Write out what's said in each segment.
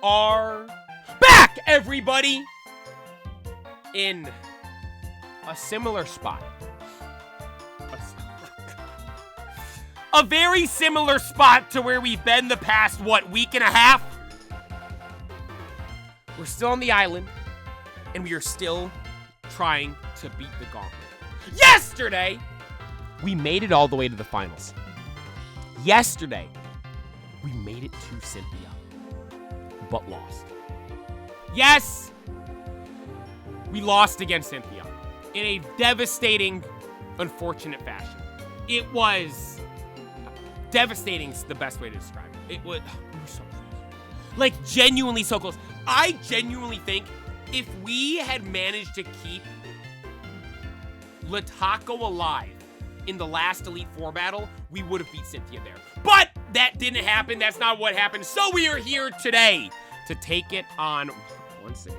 are back, everybody, in a similar spot. A very similar spot to where we've been the past, what, week and a half? We're still on the island, and we are still trying to beat the Gauntlet. Yesterday, we made it all the way to the finals. Yesterday, we made it to Cynthia, but lost. Yes, we lost against Cynthia in a devastating, unfortunate fashion. It was devastating is the best way to describe it. We were so close. Like, genuinely so close. I genuinely think if we had managed to keep Lataco alive in the last Elite Four battle, we would have beat Cynthia there. But that didn't happen. That's not what happened. So we are here today to take it on once again.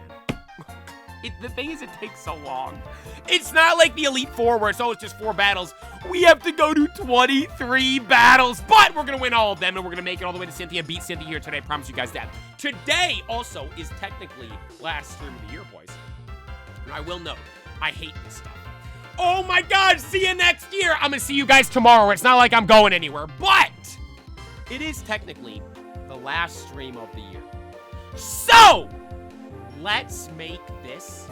The thing is, it takes so long. It's not like the Elite Four where it's always just 4 battles. We have to go to 23 battles, but we're going to win all of them, and we're going to make it all the way to Cynthia and beat Cynthia here today. I promise you guys that. Today also is technically last stream of the year, boys. And I will note, I hate this stuff. Oh my God, see you next year. I'm going to see you guys tomorrow. It's not like I'm going anywhere, but it is technically the last stream of the year. So, let's make this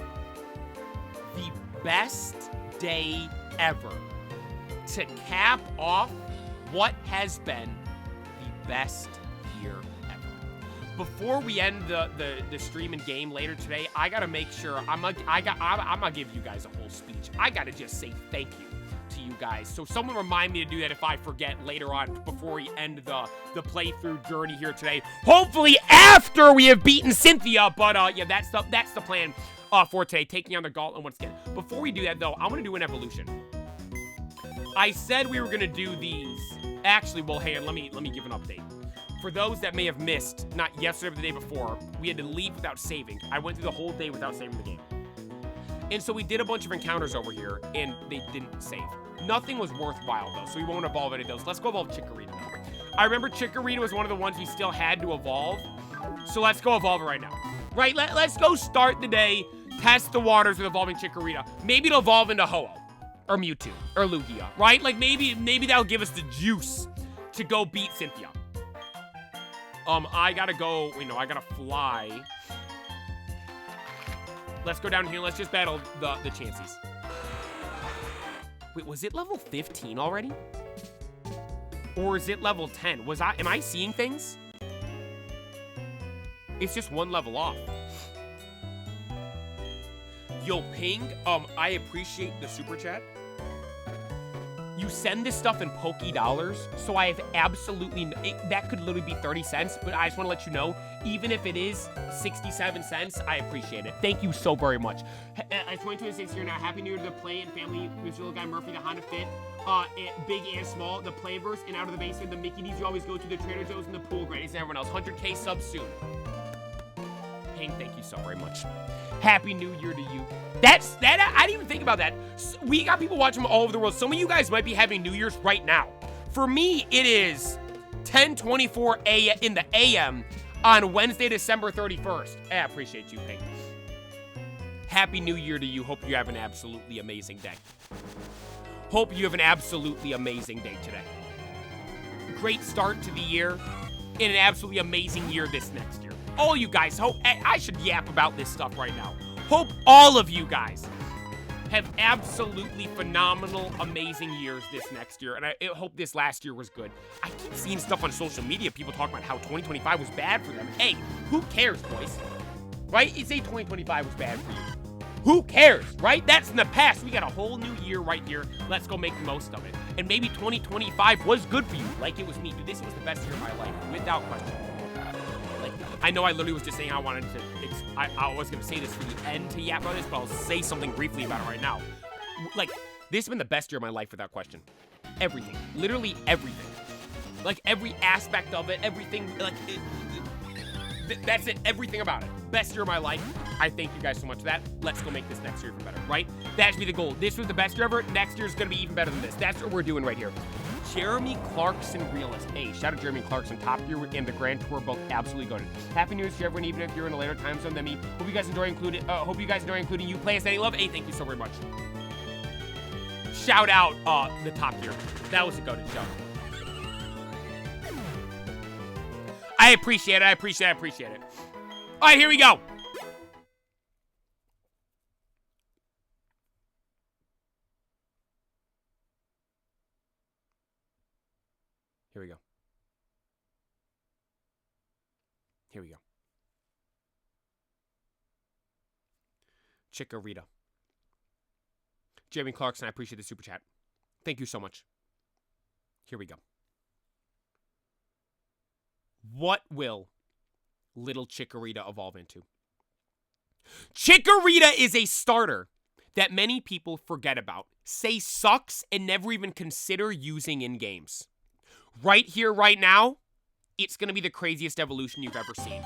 the best day ever to cap off what has been the best year ever. Before we end the stream and game later today, I gotta make sure I'm gonna give you guys a whole speech. I gotta just say thank you to you guys. So someone remind me to do that if I forget later on before we end the playthrough journey here today. Hopefully after we have beaten Cynthia, but yeah, that's the plan for today, taking on the Gauntlet once again. Before we do that though, I want to do an evolution. I said we were gonna do these. Actually, well, hey, let me give an update. For those that may have missed, not yesterday but the day before, we had to leave without saving. I went through the whole day without saving the game. And so we did a bunch of encounters over here, and they didn't save. Nothing was worthwhile, though, so we won't evolve any of those. Let's go evolve Chikorita, though. I remember Chikorita was one of the ones we still had to evolve, so let's go evolve it right now. Right, let's go start the day, test the waters with evolving Chikorita. Maybe it'll evolve into Ho-Oh, or Mewtwo, or Lugia, right? Like, maybe that'll give us the juice to go beat Cynthia. I gotta go, I gotta fly. Let's go down here. Let's just battle the Chanseys. Wait, was it level 15 already? Or is it level 10? Am I seeing things? It's just one level off. Yo, Ping, I appreciate the super chat. You send this stuff in Poké Dollars, so I have absolutely, that could literally be 30 cents, but I just want to let you know, even if it is 67 cents, I appreciate it. Thank you so very much. 2026 here now. Happy New Year to the Play and Family, Mr. Little Guy Murphy, the Honda Fit, Big and Small, the Playverse, and Out of the Basement, the Mickey D's you always go to, the Trader Joe's, and the Pool Grannies, and everyone else. 100K subs soon. Ping, thank you so very much. Happy New Year to you. I didn't even think about that. We got people watching from all over the world. Some of you guys might be having New Year's right now. For me, it is 10:24 a.m. in the a.m. on Wednesday, December 31st. I appreciate you, Pink. Happy New Year to you. Hope you have an absolutely amazing day. Hope you have an absolutely amazing day today. Great start to the year and an absolutely amazing year this next year. All you guys, I should yap about this stuff right now. Hope all of you guys have absolutely phenomenal, amazing years this next year. And I hope this last year was good. I keep seeing stuff on social media, people talking about how 2025 was bad for them. Hey, who cares, boys? Right? You say 2025 was bad for you. Who cares, right? That's in the past. We got a whole new year right here. Let's go make the most of it. And maybe 2025 was good for you, like it was me. Dude, this was the best year of my life, without question. I know I literally was just saying I wanted to, I was going to say this for the end to yap about this, but I'll say something briefly about it right now. Like, this has been the best year of my life without question. Everything. Literally everything. Like, every aspect of it, everything, like, that's it, everything about it. Best year of my life. I thank you guys so much for that. Let's go make this next year even better, right? That should be the goal. This was the best year ever. Next year is going to be even better than this. That's what we're doing right here. Jeremy Clarkson realist. Hey, shout out Jeremy Clarkson. Top Gear and the Grand Tour both absolutely goated. Happy News to everyone, even if you're in a later time zone than me. Hope you guys enjoy including you play us any love. Hey, thank you so very much. Shout out the Top Gear. That was a goated show. I appreciate it. All right, here we go. Here we go. Chikorita. Jeremy Clarkson, I appreciate the super chat. Thank you so much. Here we go. What will little Chikorita evolve into? Chikorita is a starter that many people forget about, say sucks, and never even consider using in games. Right here, right now, it's going to be the craziest evolution you've ever seen.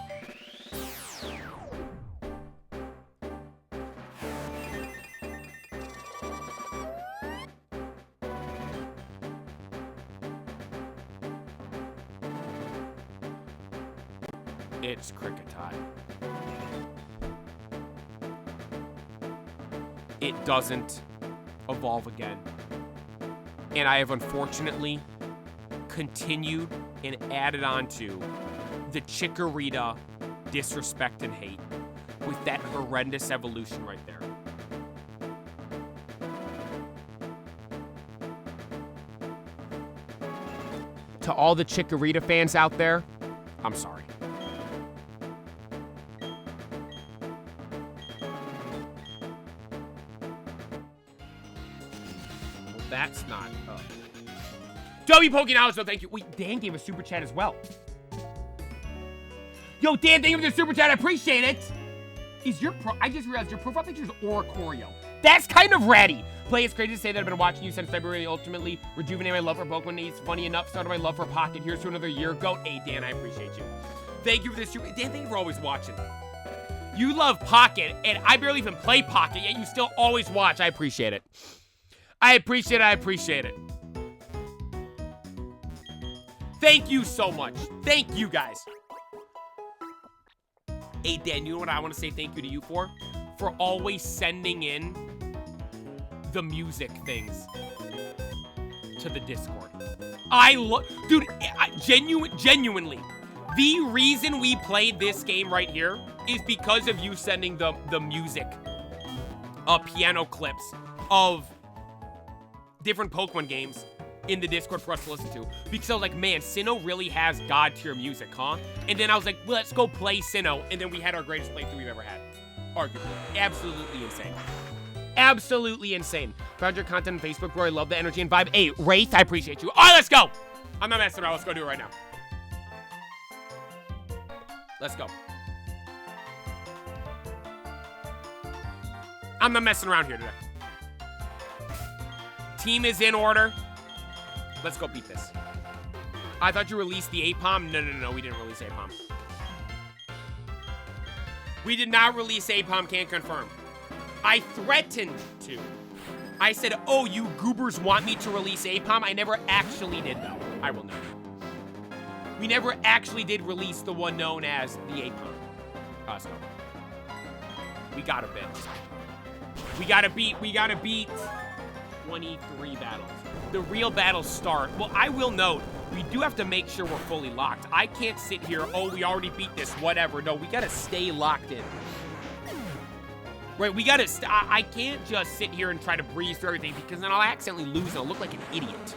It's cricket time. It doesn't evolve again. And I have unfortunately continued and added on to the Chikorita disrespect and hate with that horrendous evolution right there. To all the Chikorita fans out there, I'm sorry. Well, that's not... W Poking Alex, so thank you. Wait, Dan gave a super chat as well. Yo, Dan, thank you for the super chat. I appreciate it. I just realized your profile picture is Oricorio. That's kind of ratty. Play, it's crazy to say that I've been watching you since February. Ultimately, rejuvenate my love for Pokemon. It's funny enough, started my love for Pocket. Here's to another year. Go. Hey, Dan, I appreciate you. Thank you for this super. Dan, thank you for always watching. You love Pocket, and I barely even play Pocket, yet you still always watch. I appreciate it. I appreciate it. Thank you so much. Thank you, guys. Hey, Dan, you know what I want to say thank you to you for? For always sending in the music things to the Discord. Dude, genuinely, the reason we played this game right here is because of you sending the music, piano clips of different Pokemon games in the Discord for us to listen to. Because I was like, man, Sinnoh really has god tier music, huh? And then I was like, well, let's go play Sinnoh. And then we had our greatest playthrough we've ever had. Arguably. Absolutely insane. Absolutely insane. Found your content on Facebook, bro. I love the energy and vibe. Hey, Wraith, I appreciate you. All right, let's go. I'm not messing around. Let's go do it right now. Let's go. I'm not messing around here today. Team is in order. Let's go beat this. I thought you released the APOM. No, we didn't release APOM. We did not release APOM, can't confirm. I threatened to. I said, oh, you goobers want me to release APOM? I never actually did, though. I will note. We never actually did release the one known as the APOM. So we got a bit. We gotta beat 23 battles. The real battles start. Well, I will note, we do have to make sure we're fully locked. I can't sit here, oh, we already beat this, whatever. No, we gotta stay locked in. Right, we gotta, I can't just sit here and try to breeze through everything because then I'll accidentally lose and I'll look like an idiot.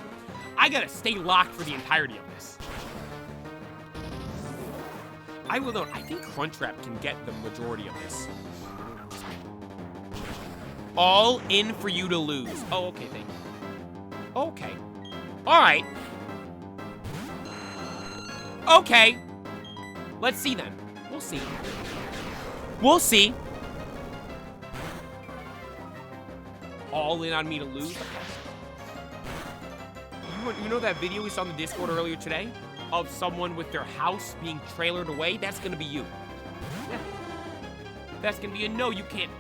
I gotta stay locked for the entirety of this. I will note, I think Crunchwrap can get the majority of this. All in for you to lose. Oh, okay, thank you. Okay. All right. Okay. Let's see then. We'll see. We'll see. All in on me to lose? You know that video we saw in the Discord earlier today? Of someone with their house being trailered away? That's gonna be you. Yeah. That's gonna be a no, you can't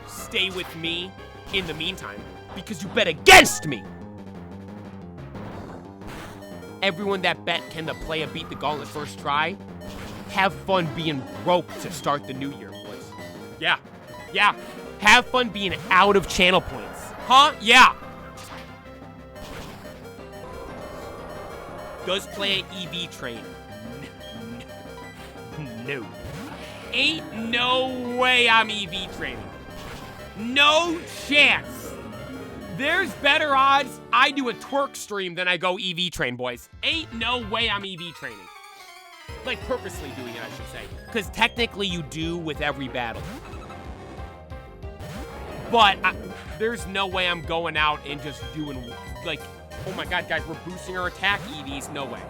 stay with me in the meantime because you bet against me. everyone that bet can the player beat the Gauntlet first try, have fun being broke to start the new year, boys. Yeah. Yeah. Have fun being out of channel points. Huh? Yeah. Does play an EV train? No. Ain't no way I'm EV training. No chance. There's better odds I do a twerk stream than I go EV train, boys. Ain't no way I'm EV training. Like, purposely doing it, I should say. Because technically you do with every battle. But there's no way I'm going out and just doing, like, oh my god, guys, we're boosting our attack EVs. No way.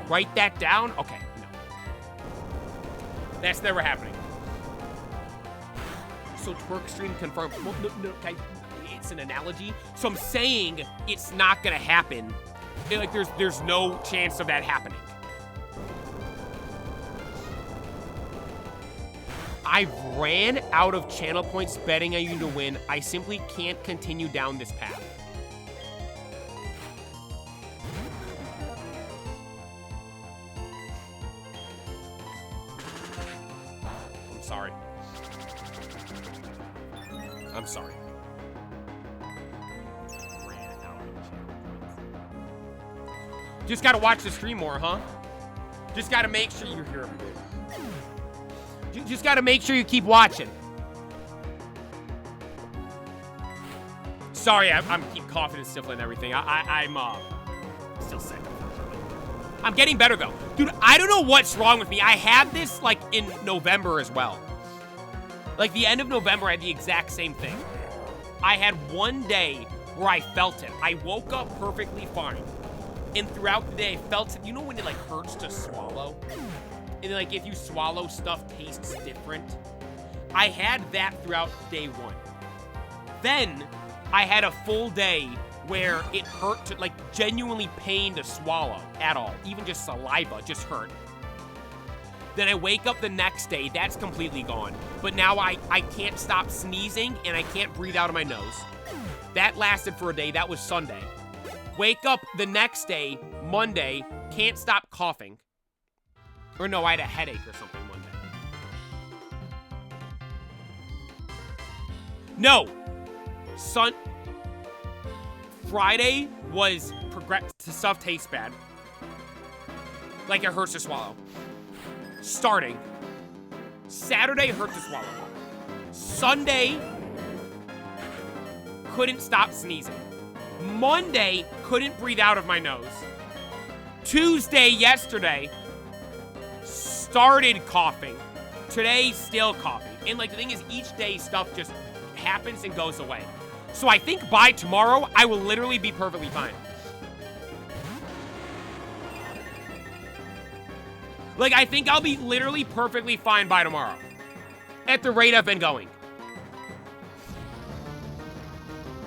Write that down? Okay, no. That's never happening. So twerk stream confirmed. Well, no, guys, it's an analogy. So I'm saying it's not gonna happen. Like, there's no chance of that happening. I ran out of channel points betting on you to win. I simply can't continue down this path. I'm sorry. I'm sorry. Ran out of channel points. Just gotta watch the stream more, huh? Just gotta make sure you're here every day. You just gotta make sure you keep watching. Sorry, I'm keep coughing and sniffling and everything. I'm still sick. I'm getting better though. Dude, I don't know what's wrong with me. I had this like in November as well. Like the end of November, I had the exact same thing. I had one day where I felt it. I woke up perfectly fine. And throughout the day, I felt it. You know when it like hurts to swallow? And like if you swallow, stuff tastes different. I had that throughout day one. Then I had a full day where it hurt to like genuinely pain to swallow at all. Even just saliva just hurt. Then I wake up the next day, that's completely gone. But now I can't stop sneezing and I can't breathe out of my nose. That lasted for a day, that was Sunday. Wake up the next day, Monday, can't stop coughing. Or no, I had a headache or something one day. No! Friday was stuff tastes bad. Like it hurts to swallow. Starting. Saturday hurt to swallow. Sunday, couldn't stop sneezing. Monday, couldn't breathe out of my nose. Tuesday, yesterday, started coughing. Today, still coughing. And like the thing is, each day stuff just happens and goes away. So I think by tomorrow, I will literally be perfectly fine. Like, I think I'll be literally perfectly fine by tomorrow. At the rate I've been going.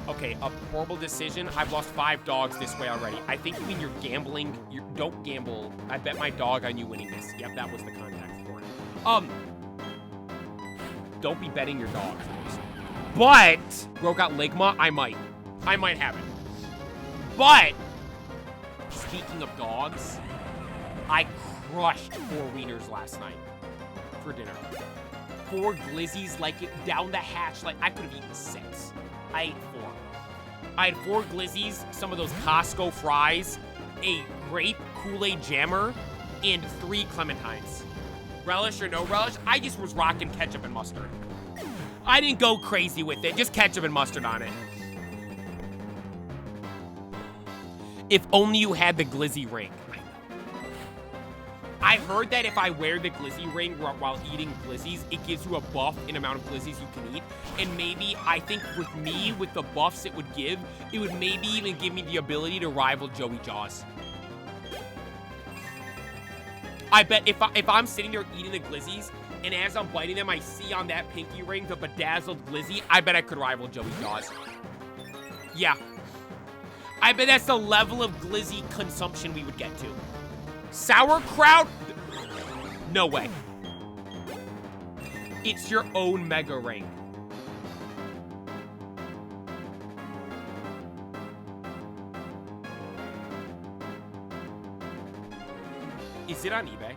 Okay, a horrible decision. I've lost 5 dogs this way already. I think you mean you're gambling. You don't gamble. I bet my dog on you winning this. Yep, that was the context for it. Don't be betting your dogs. But, bro got Ligma, I might. I might have it. But, speaking of dogs, I crushed 4 wieners last night for dinner. 4 glizzies, like it down the hatch, like I could have eaten 6. I ate 4. I had 4 glizzies, some of those Costco fries, a grape Kool-Aid jammer, and 3 clementines. Relish or no relish, I just was rocking ketchup and mustard. I didn't go crazy with it, just ketchup and mustard on it. If only you had the glizzy ring. I heard that if I wear the glizzy ring while eating glizzies, it gives you a buff in amount of glizzies you can eat. And maybe, I think with me, with the buffs it would give, it would maybe even give me the ability to rival Joey Jaws. I bet if I'm sitting there eating the glizzies, and as I'm biting them, I see on that pinky ring the bedazzled glizzy, I bet I could rival Joey Jaws. Yeah. I bet that's the level of glizzy consumption we would get to. Sauerkraut? No way. It's your own mega ring. Is it on eBay?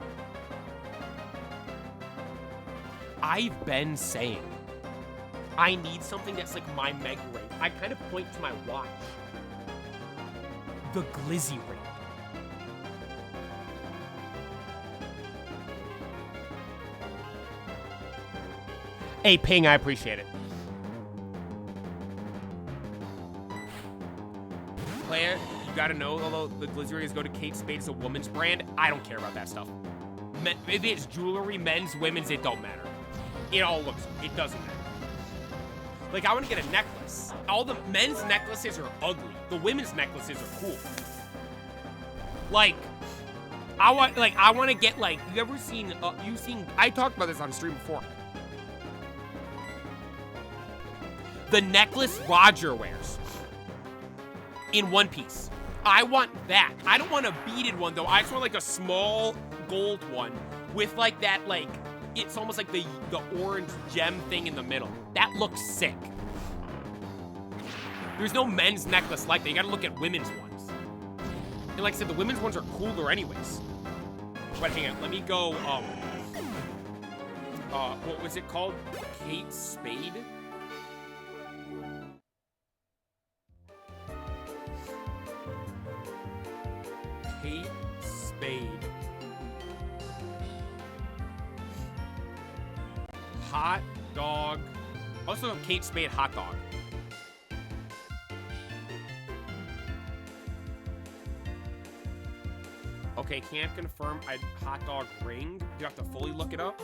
I've been saying I need something that's like my Mega Ring. I kind of point to my watch. The Glizzy Ring. Hey, Ping, I appreciate it. Player, you gotta know, although the Glizzy Ring is go to Kate Spade, it's a woman's brand, I don't care about that stuff. If it's jewelry, men's, women's, it don't matter. It doesn't matter. Like, I want to get a necklace. All the men's necklaces are ugly. The women's necklaces are cool. Like, I want to get, like, you ever seen, I talked about this on stream before. The necklace Roger wears in one piece. I want that. I don't want a beaded one, though. I just want, like, a small gold one with, like, that, like, it's almost like the orange gem thing in the middle. That looks sick. There's no men's necklace like that. You gotta look at women's ones. And like I said, the women's ones are cooler anyways. But hang on, let me go, what was it called? Kate Spade? Kate Spade. Hot dog. Also, Kate Spade hot dog. Okay, can't confirm. Hot dog ring. You have to fully look it up.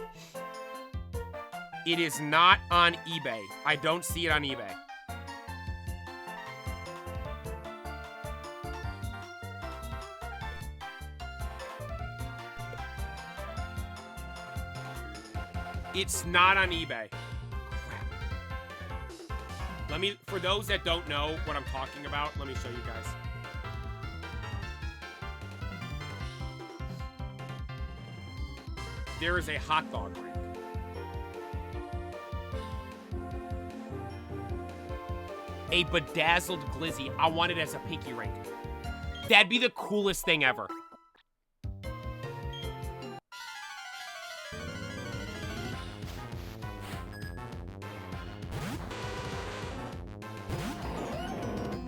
It is not on eBay. I don't see it on eBay. It's not on eBay. Crap. Let me, for those that don't know what I'm talking about, let me show you guys. There is a hot dog ring. A bedazzled glizzy. I want it as a pinky ring. That'd be the coolest thing ever.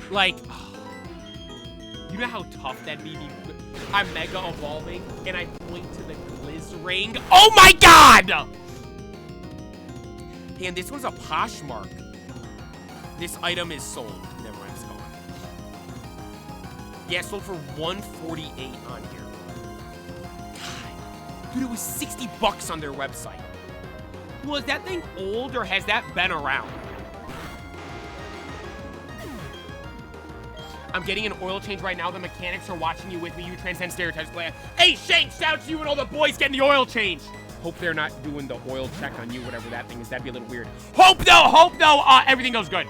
Like, you know how tough that'd be? I'm mega evolving, and I point to the glizz ring. Oh my god! And this one's a Poshmark. This item is sold. Never mind, it's gone. Yeah, it's sold for $148 on here. God. Dude, it was 60 bucks on their website. Well, is that thing old, or has that been around? I'm getting an oil change right now. The mechanics are watching you with me. You transcend stereotypes, player. Hey, Shane, shout out to you and all the boys getting the oil change. Hope they're not doing the oil check on you, whatever that thing is. That'd be a little weird. Hope no, everything goes good.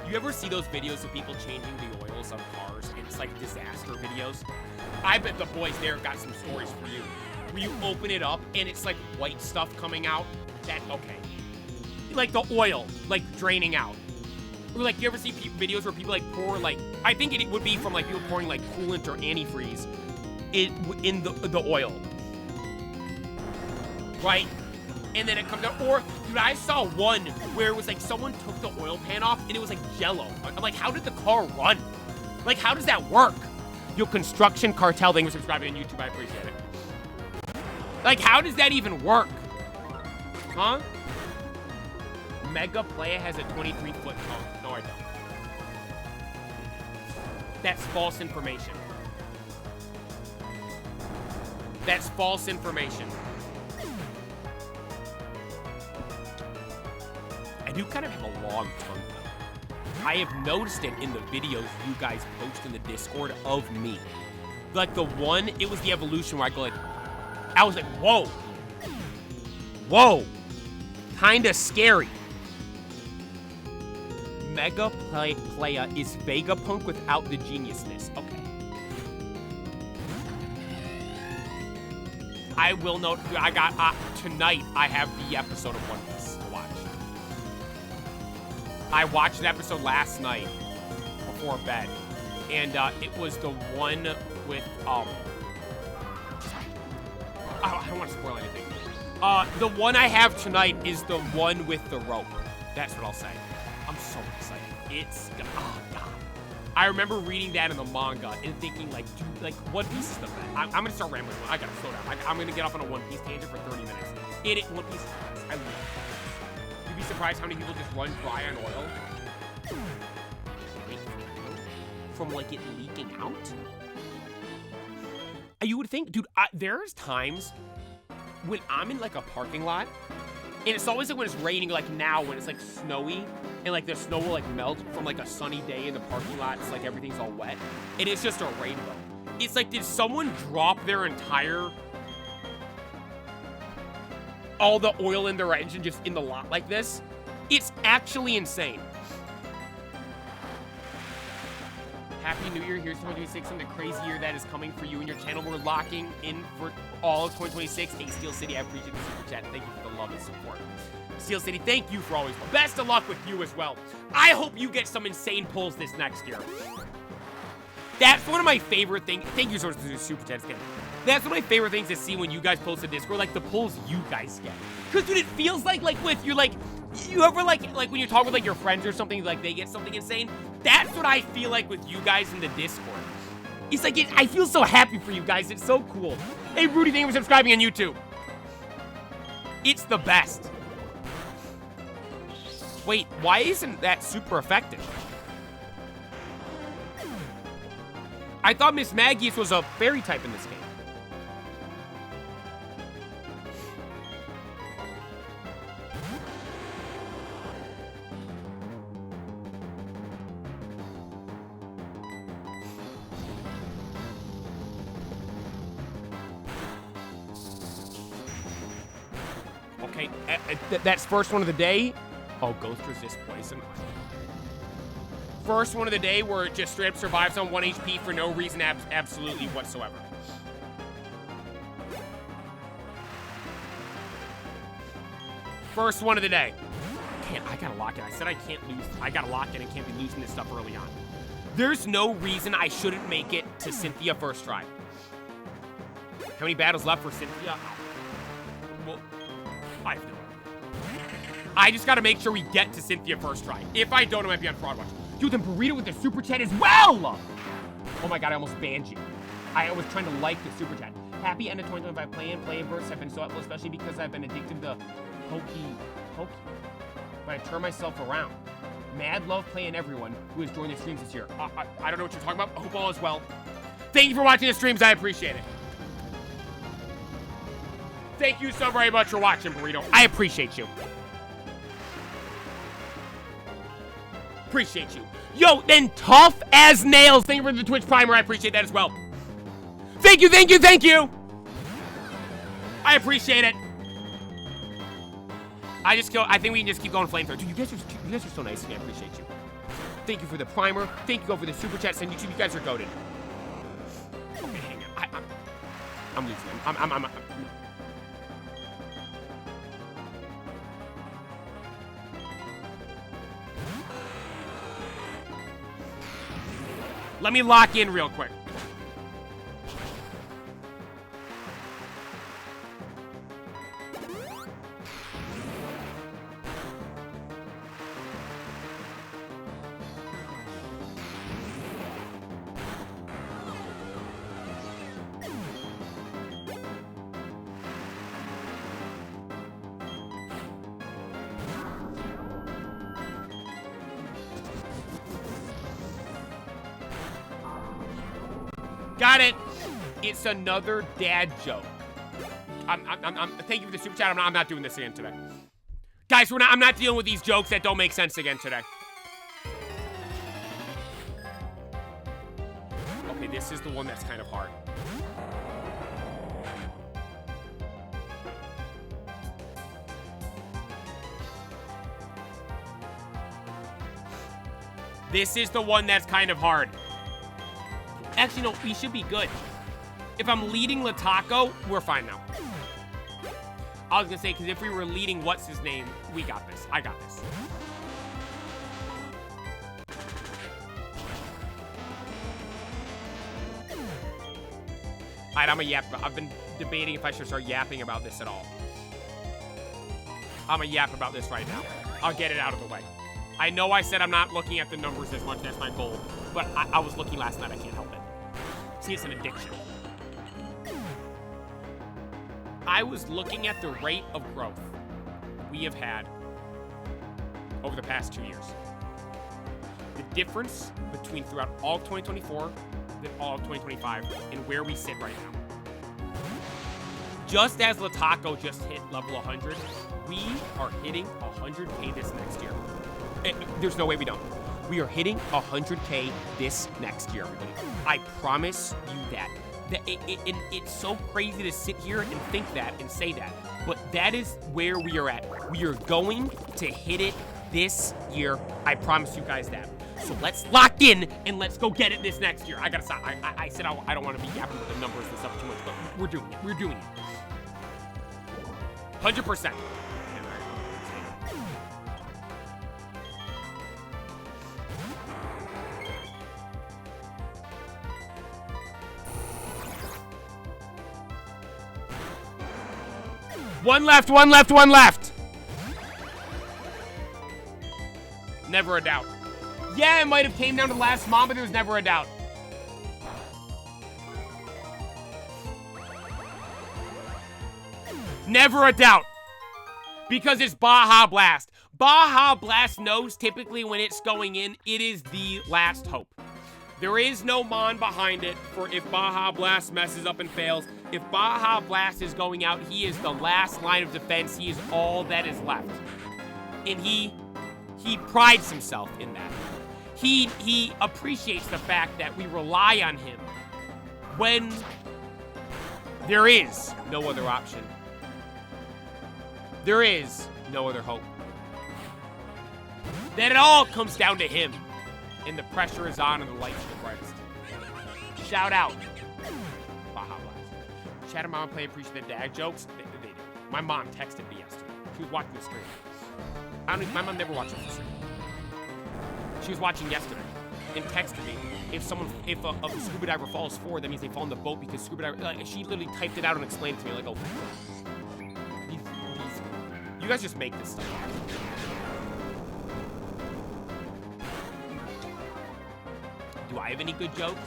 You ever see those videos of people changing the oils on cars? And it's like disaster videos. I bet the boys there got some stories for you. Where you open it up and it's like white stuff coming out. Okay. Like the oil, like draining out. Or like, you ever see videos where people like pour like, I think it would be from like people pouring like coolant or antifreeze in the oil. Right? And then it comes out, or, dude, I saw one where it was like someone took the oil pan off and it was like jello. I'm like, how did the car run? Like, how does that work? Yo, Construction Cartel, thanks for subscribing on YouTube, I appreciate it. Like, how does that even work? Huh? Mega Playa has a 23-foot cone. No, I don't. That's false information. That's false information. I do kind of have a long tongue, though. I have noticed it in the videos you guys post in the Discord of me. Like the one, it was the evolution where I go like, I was like, whoa. Whoa. Kinda scary. Mega Playa is Vegapunk without the geniusness. Okay. I will note, I got, tonight I have the episode of One Piece to watch. I watched the episode last night before bed. And, it was the one with, don't want to spoil anything. The one I have tonight is the one with the rope. That's what I'll say. I'm so excited. It's, oh god. I remember reading that in the manga and thinking like, dude, like One Piece is the best. I'm gonna start rambling. I gotta slow down. I'm gonna get off on a One Piece tangent for 30 minutes. One Piece is the best. I love it. You'd be surprised how many people just run dry on oil. Wait, from like it leaking out? You would think, dude, there's times when I'm in like a parking lot, and it's always like when it's raining, like now when it's like snowy, and like the snow will like melt from like a sunny day in the parking lot. It's like everything's all wet, and it's just a rainbow. It's like, did someone drop their entire, all the oil in their engine just in the lot like this? It's actually insane. Happy New Year. Here's 2026 and the crazy year that is coming for you and your channel. We're locking in for all of 2026. Hey, Steel City, I appreciate the super chat. Thank you for the love and support. Steel City, thank you for always. Best of luck with you as well. I hope you get some insane pulls this next year. That's one of my favorite things. Thank you so much for the super chats again. That's one of my favorite things to see when you guys post to Discord, like the pulls you guys get. Because, dude, it feels like with you're like, you ever like when you talk with like your friends or something, like they get something insane? That's what I feel like with you guys in the Discord. It's like, I feel so happy for you guys. It's so cool. Hey, Rudy, thank you for subscribing on YouTube. It's the best. Wait, why isn't that super effective? I thought Miss Magius was a fairy type in this game. Okay, that's first one of the day. Oh, Ghost resist poison. First one of the day where it just straight up survives on 1 HP for no reason absolutely whatsoever. First one of the day. I gotta lock it. I said I can't lose. I gotta lock it and can't be losing this stuff early on. There's no reason I shouldn't make it to Cynthia first try. How many battles left for Cynthia? Well, I have no idea. I just gotta make sure we get to Cynthia first try. If I don't, I might be on Fraud Watch. Dude, then Burrito with the super chat as well! Oh my god, I almost banned you. I was trying to like the super chat. Happy end of 2025 play-in verse have been so helpful, especially because I've been addicted to Pokey. But I turn myself around. Mad love playing everyone who has joined the streams this year. I don't know what you're talking about. I hope all is well. Thank you for watching the streams. I appreciate it. Thank you so very much for watching, Burrito. I appreciate you. Appreciate you. Yo, then Tough as Nails. Thank you for the Twitch Primer. I appreciate that as well. Thank you, thank you, thank you. I appreciate it. I think we can just keep going flamethrower. Dude, you guys are so nice to me. I appreciate you. Thank you for the primer. Thank you for the super chats and YouTube. You guys are goated. Okay, hang on. I'm losing. I'm Let me lock in real quick. Got it. It's another dad joke. Thank you for the super chat. I'm not doing this again today. Guys, I'm not dealing with these jokes that don't make sense again today. Okay, this is the one that's kind of hard. This is the one that's kind of hard. Actually, no, we should be good. If I'm leading Lataco, we're fine now. I was gonna say, because if we were leading what's his name, we got this. I got this. Alright, I'm a yap. I've been debating if I should start yapping about this at all. I'm gonna yap about this right now. I'll get it out of the way. I know I said I'm not looking at the numbers as much, that's my goal, but I was looking last night, I can't help it. See, it's an addiction. I was looking at the rate of growth we have had over the past 2 years. The difference between throughout all of 2024 and all of 2025 and where we sit right now. Just as Lataco just hit level 100, we are hitting 100K this next year. There's no way we don't. We are hitting 100K this next year, everybody. I promise you that. It's so crazy to sit here and think that and say that, but that is where we are at. We are going to hit it this year. I promise you guys that. So let's lock in and let's go get it this next year. I gotta stop. I said I don't want to be yapping with the numbers and stuff too much, but we're doing it. We're doing it. 100%. One left, one left, one left. Never a doubt. Yeah, it might have came down to the last mom, but there was never a doubt. Never a doubt. Because it's Baja Blast. Baja Blast knows typically when it's going in, it is the last hope. There is no Mon behind it for if Baja Blast messes up and fails. If Baja Blast is going out, he is the last line of defense. He is all that is left. And he prides himself in that. He appreciates the fact that we rely on him when there is no other option. There is no other hope. Then it all comes down to him. And the pressure is on and the lights are the brightest. Shout out. Baja Blast. Chat and Mom Play appreciate the dad jokes. They do. My mom texted me yesterday. She was watching the stream. My mom never watches the stream. She was watching yesterday and texted me if a scuba diver falls forward, that means they fall in the boat because scuba diver. Like, she literally typed it out and explained it to me. Like, oh, you guys just make this stuff. Do I have any good jokes?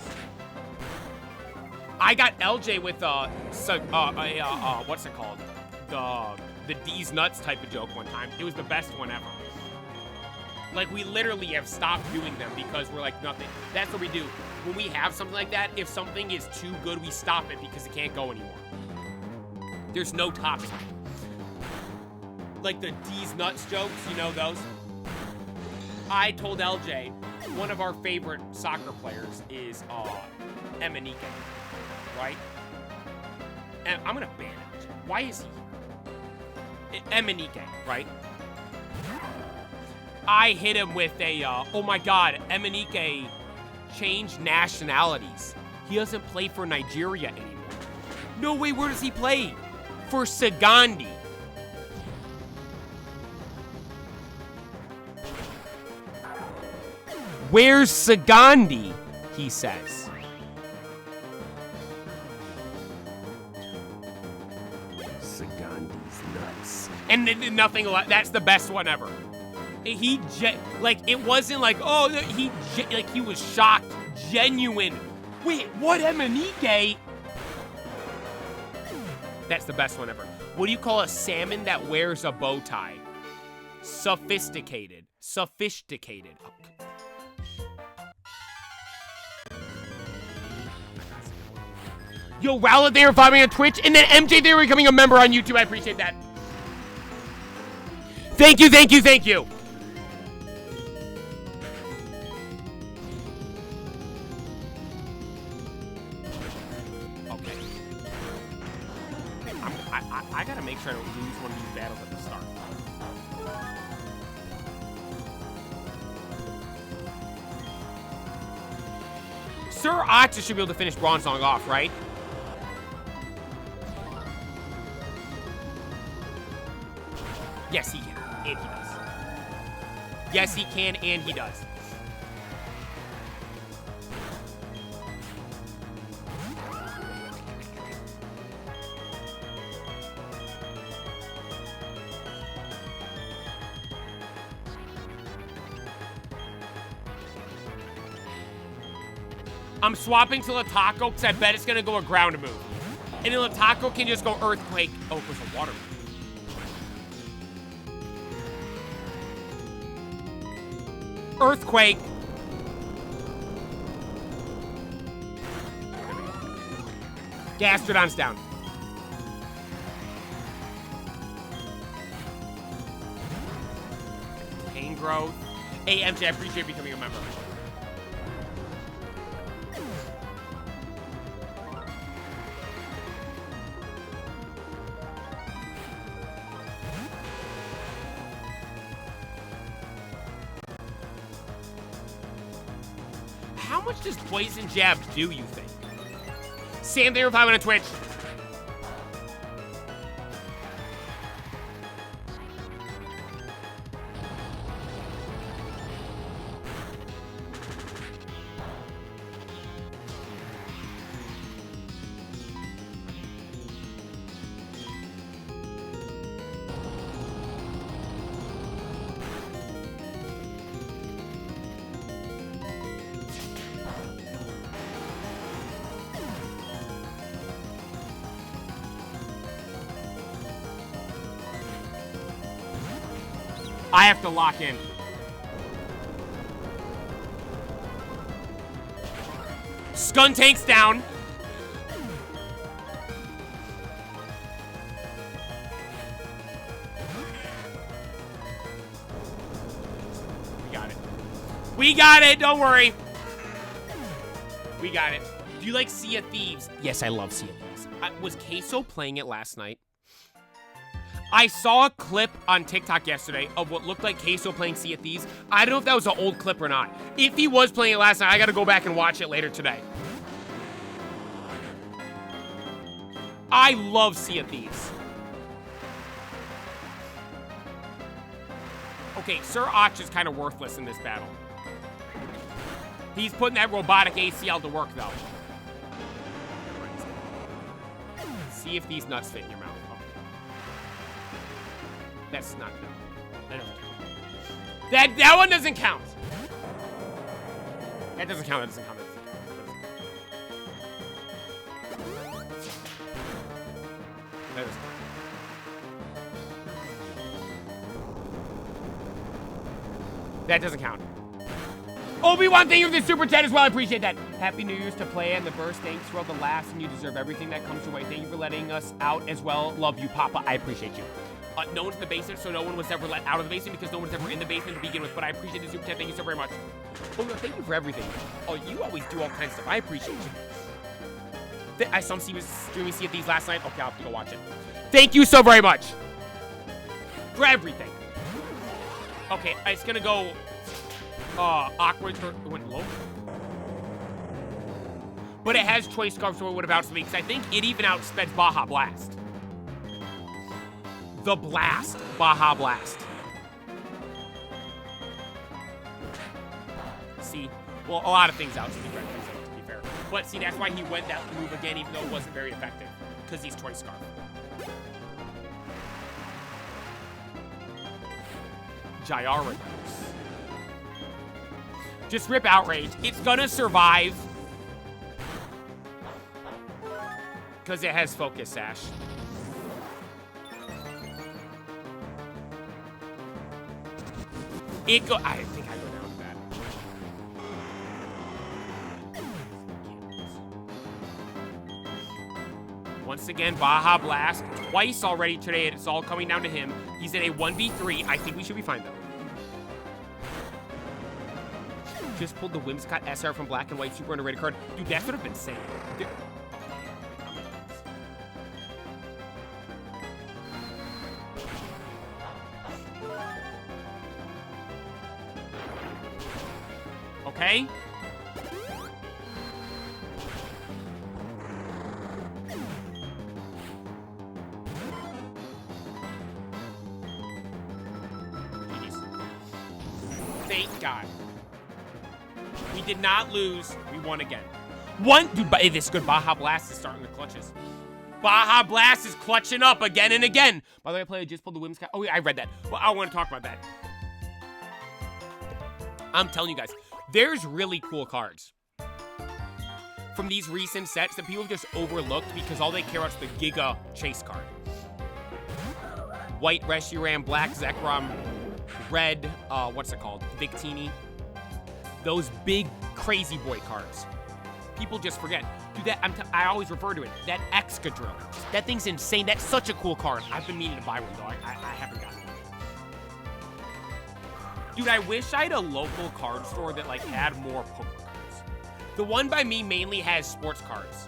I got LJ with what's it called? The D's nuts type of joke one time. It was the best one ever. Like, we literally have stopped doing them because we're like, nothing. That's what we do. When we have something like that, if something is too good, we stop it because it can't go anymore. There's no topping. Like the D's nuts jokes, you know those? I told LJ, one of our favorite soccer players is Emenike, right? And I'm gonna ban LJ. Why is he? Emenike, right? I hit him with a, oh my god, Emenike changed nationalities. He doesn't play for Nigeria anymore. No way, where does he play? For Sagandi. Where's Sagandi? He says. Sagandi's nuts. And nothing, that's the best one ever. Like, it wasn't like, oh, he was shocked, genuine. Wait, what, Emenike? That's the best one ever. What do you call a salmon that wears a bow tie? Sophisticated. Sophisticated. Oh. Yo, Rowlet there vibing on Twitch, and then MJ there becoming a member on YouTube. I appreciate that. Thank you, thank you, thank you. Okay. I gotta make sure I don't lose one of these battles at the start. Sir Oxa should be able to finish Bronzong off, right? Yes, he can, and he does. Yes, he can, and he does. I'm swapping to Lataco because I bet it's going to go a ground move. And then Lataco can just go Earthquake. Oh, it goes a water move. Earthquake. Gastrodon's down. Pain growth. Hey, MJ, I appreciate becoming a member. How much does Poison Jab do, you think? Sam, there, 5 on Twitch. I have to lock in. Skuntank's down. We got it. We got it, don't worry. We got it. Do you like Sea of Thieves? Yes, I love Sea of Thieves. Was Queso playing it last night? I saw a clip on TikTok yesterday of what looked like Queso playing Sea of Thieves. I don't know if that was an old clip or not. If he was playing it last night, I gotta go back and watch it later today. I love Sea of Thieves. Okay, Sir Och is kind of worthless in this battle. He's putting that robotic ACL to work, though. See if these nuts fit in your mouth. That's not good. That doesn't count. That one doesn't count. That doesn't count. That doesn't count. That doesn't count. That doesn't count. Obi-Wan, thank you for the super chat as well. I appreciate that. Happy New Year's to Play and the burst. Thanks for all the laughs, and you deserve everything that comes your way. Thank you for letting us out as well. Love you, Papa. I appreciate you. No one's in the basement, so no one was ever let out of the basement because no one's ever in the basement to begin with. But I appreciate the super chat. Thank you so very much. Oh, no, thank you for everything. Oh, you always do all kinds of stuff. I appreciate you. I saw him was streaming Sea of Thieves last night. Okay, I'll have to go watch it. Thank you so very much for everything. Okay, it's gonna go awkward. It went low. But it has Choice Scarf, so it would have outspeed me because I think it even outspeds Baja Blast. The Blast. Baja Blast. See? Well, a lot of things outspeed Red Freeze, to be fair. But see, that's why he went that move again, even though it wasn't very effective. Because he's Choice Scarf. Gyarados. Just rip Outrage. It's gonna survive. Because it has Focus Sash. I think I go down with that. Once again, Baja Blast. Twice already today. It's all coming down to him. He's in a 1v3. I think we should be fine, though. Just pulled the Whimsicott SR from Black and White Super underrated card. Dude, that would have been insane. Dude. Okay. Thank God. We did not lose. We won again. Dude, but this is good. Baja Blast is starting the clutches. Baja Blast is clutching up again and again. By the way, I just pulled the Whimsicott. Oh, yeah, I read that. Well, I want to talk about that. I'm telling you guys. There's really cool cards. from these recent sets that people just overlooked because all they care about is the Giga Chase card. White Reshiram, black Zekrom, red, what's it called? Victini. Those big crazy boy cards. People just forget. Dude, I always refer to it. That Excadrill. That thing's insane. That's such a cool card. I've been meaning to buy one, though. I haven't gotten one. Dude, I wish I had a local card store that, like, had more Pokemon cards. The one by me mainly has sports cards.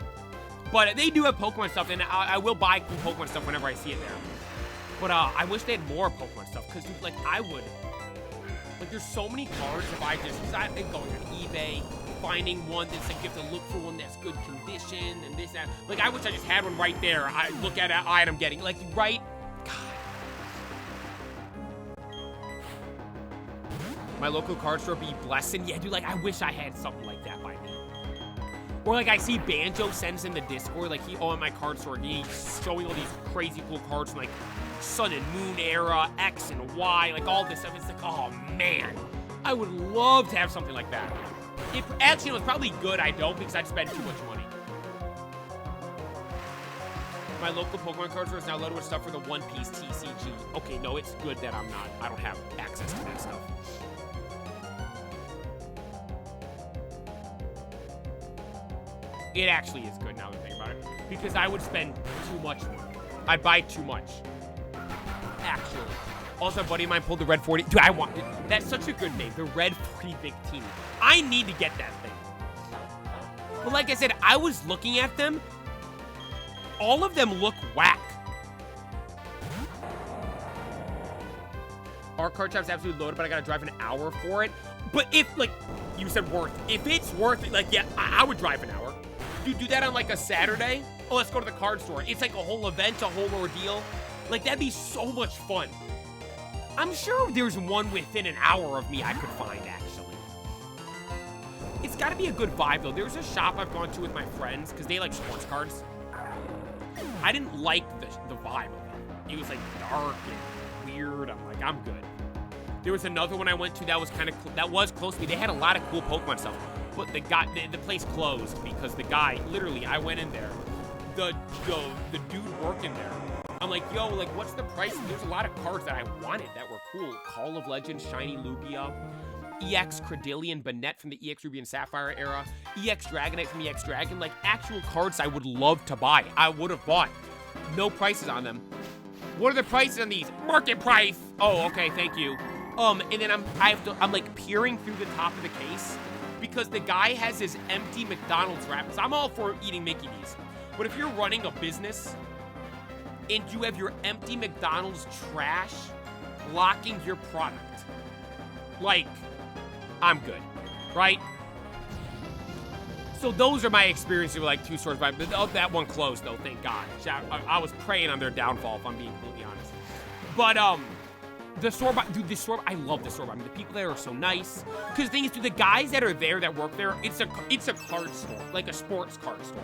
But they do have Pokemon stuff, and I will buy cool Pokemon stuff whenever I see it there. But I wish they had more Pokemon stuff, because, like, I would... Like, there's so many cards if I just... I've been going on eBay, finding one that's, like, you have to look for one that's good condition, and this, that. Like, I wish I just had one right there. I look at an item getting, like, right... God. My local card store be blessing. Yeah, dude, like, I wish I had something like that by me. Or, like, I see Banjo sends in the Discord, like, at my card store, he's showing all these crazy cool cards from, like, Sun and Moon era, X and Y, like, all this stuff. It's like, oh, man. I would love to have something like that. Actually, it was probably good I don't, because I'd spend too much money. My local Pokemon card store is now loaded with stuff for the One Piece TCG. Okay, no, it's good that I don't have access to that stuff. It actually is good now that I think about it. Because I would spend too much money. I'd buy too much. Actually. Also, a buddy of mine pulled the Red 40. Dude, I want it. That's such a good name. The Red 40 Victini. I need to get that thing. But like I said, I was looking at them. All of them look whack. Our card shop's absolutely loaded, but I gotta drive an hour for it. But if, like, you said worth. If it's worth it, like, yeah, I would drive an hour. You do that on, like, a Saturday? Oh, let's go to the card store. It's like a whole event, a whole ordeal. Like, that'd be so much fun. I'm sure there's one within an hour of me I could find, actually. It's gotta be a good vibe, though. There's a shop I've gone to with my friends, because they like sports cards. I didn't like the vibe of it. It was, like, dark and weird. I'm like, I'm good. There was another one I went to that was kind of that was close to me. They had a lot of cool Pokemon stuff, but the place closed because the guy, literally, I went in there, the dude working there. I'm like, yo, like, what's the price? There's a lot of cards that I wanted that were cool. Call of Legends, Shiny Lugia, EX Credillion, Banette from the EX Ruby and Sapphire era, EX Dragonite from EX Dragon, like actual cards I would love to buy. I would have bought. No prices on them. What are the prices on these? Market price. Oh, okay, thank you. And then I'm like peering through the top of the case because the guy has his empty McDonald's wrappers. I'm all for eating Mickey D's, but if you're running a business and you have your empty McDonald's trash blocking your product, like, I'm good, right? So those are my experiences with, like, two stores. But that one closed, though, thank God. I was praying on their downfall, if I'm being completely honest. But, the store, dude, I love the store. I mean, the people there are so nice. Because the thing is, dude, the guys that are there, that work there, it's a card store, like a sports card store.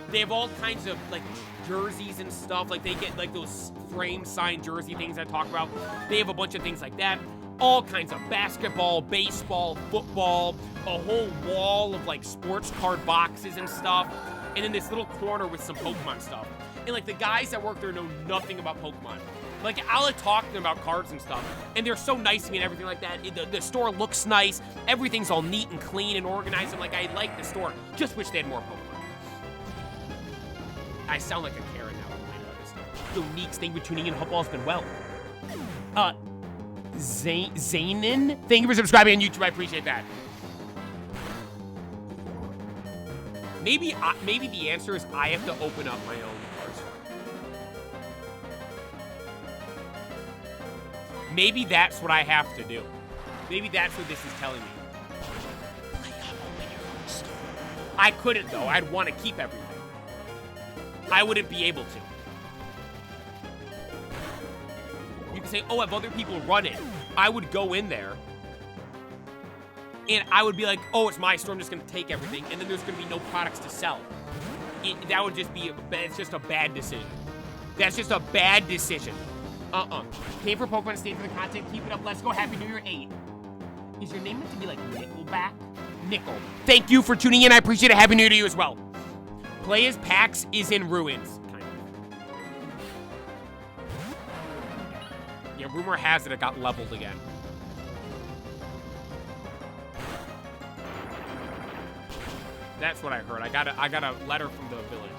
They have all kinds of, like, jerseys and stuff. Like, they get, like, those frame signed jersey things I talk about. They have a bunch of things like that. All kinds of basketball, baseball, football, a whole wall of, like, sports card boxes and stuff. And then this little corner with some Pokemon stuff. And, like, the guys that work there know nothing about Pokemon. Like, I'll talk to them about cards and stuff, and they're so nice to me and everything like that. The store looks nice. Everything's all neat and clean and organized. I'm like, I like the store. Just wish they had more Pokemon. I sound like a Karen now. The Neeks, thank you for tuning in. Hope all's been well. Zainin, thank you for subscribing on YouTube. I appreciate that. Maybe the answer is I have to open up my own card store. Maybe that's what I have to do. Maybe that's what this is telling me. I couldn't, though. I'd want to keep everything. I wouldn't be able to. You can say, oh, if other people run it, I would go in there, and I would be like, oh, it's my store, I'm just going to take everything, and then there's going to be no products to sell. That would just be, it's just a bad decision. That's just a bad decision. Came for Pokemon, stayed for the content, keep it up, let's go, Happy New Year 8. Is your name meant to be like Nickelback? Nickel. Thank you for tuning in, I appreciate it, Happy New Year to you as well. Play as Pax is in ruins. Kind of. Yeah, rumor has it got leveled again. That's what I heard. I got a letter from the village.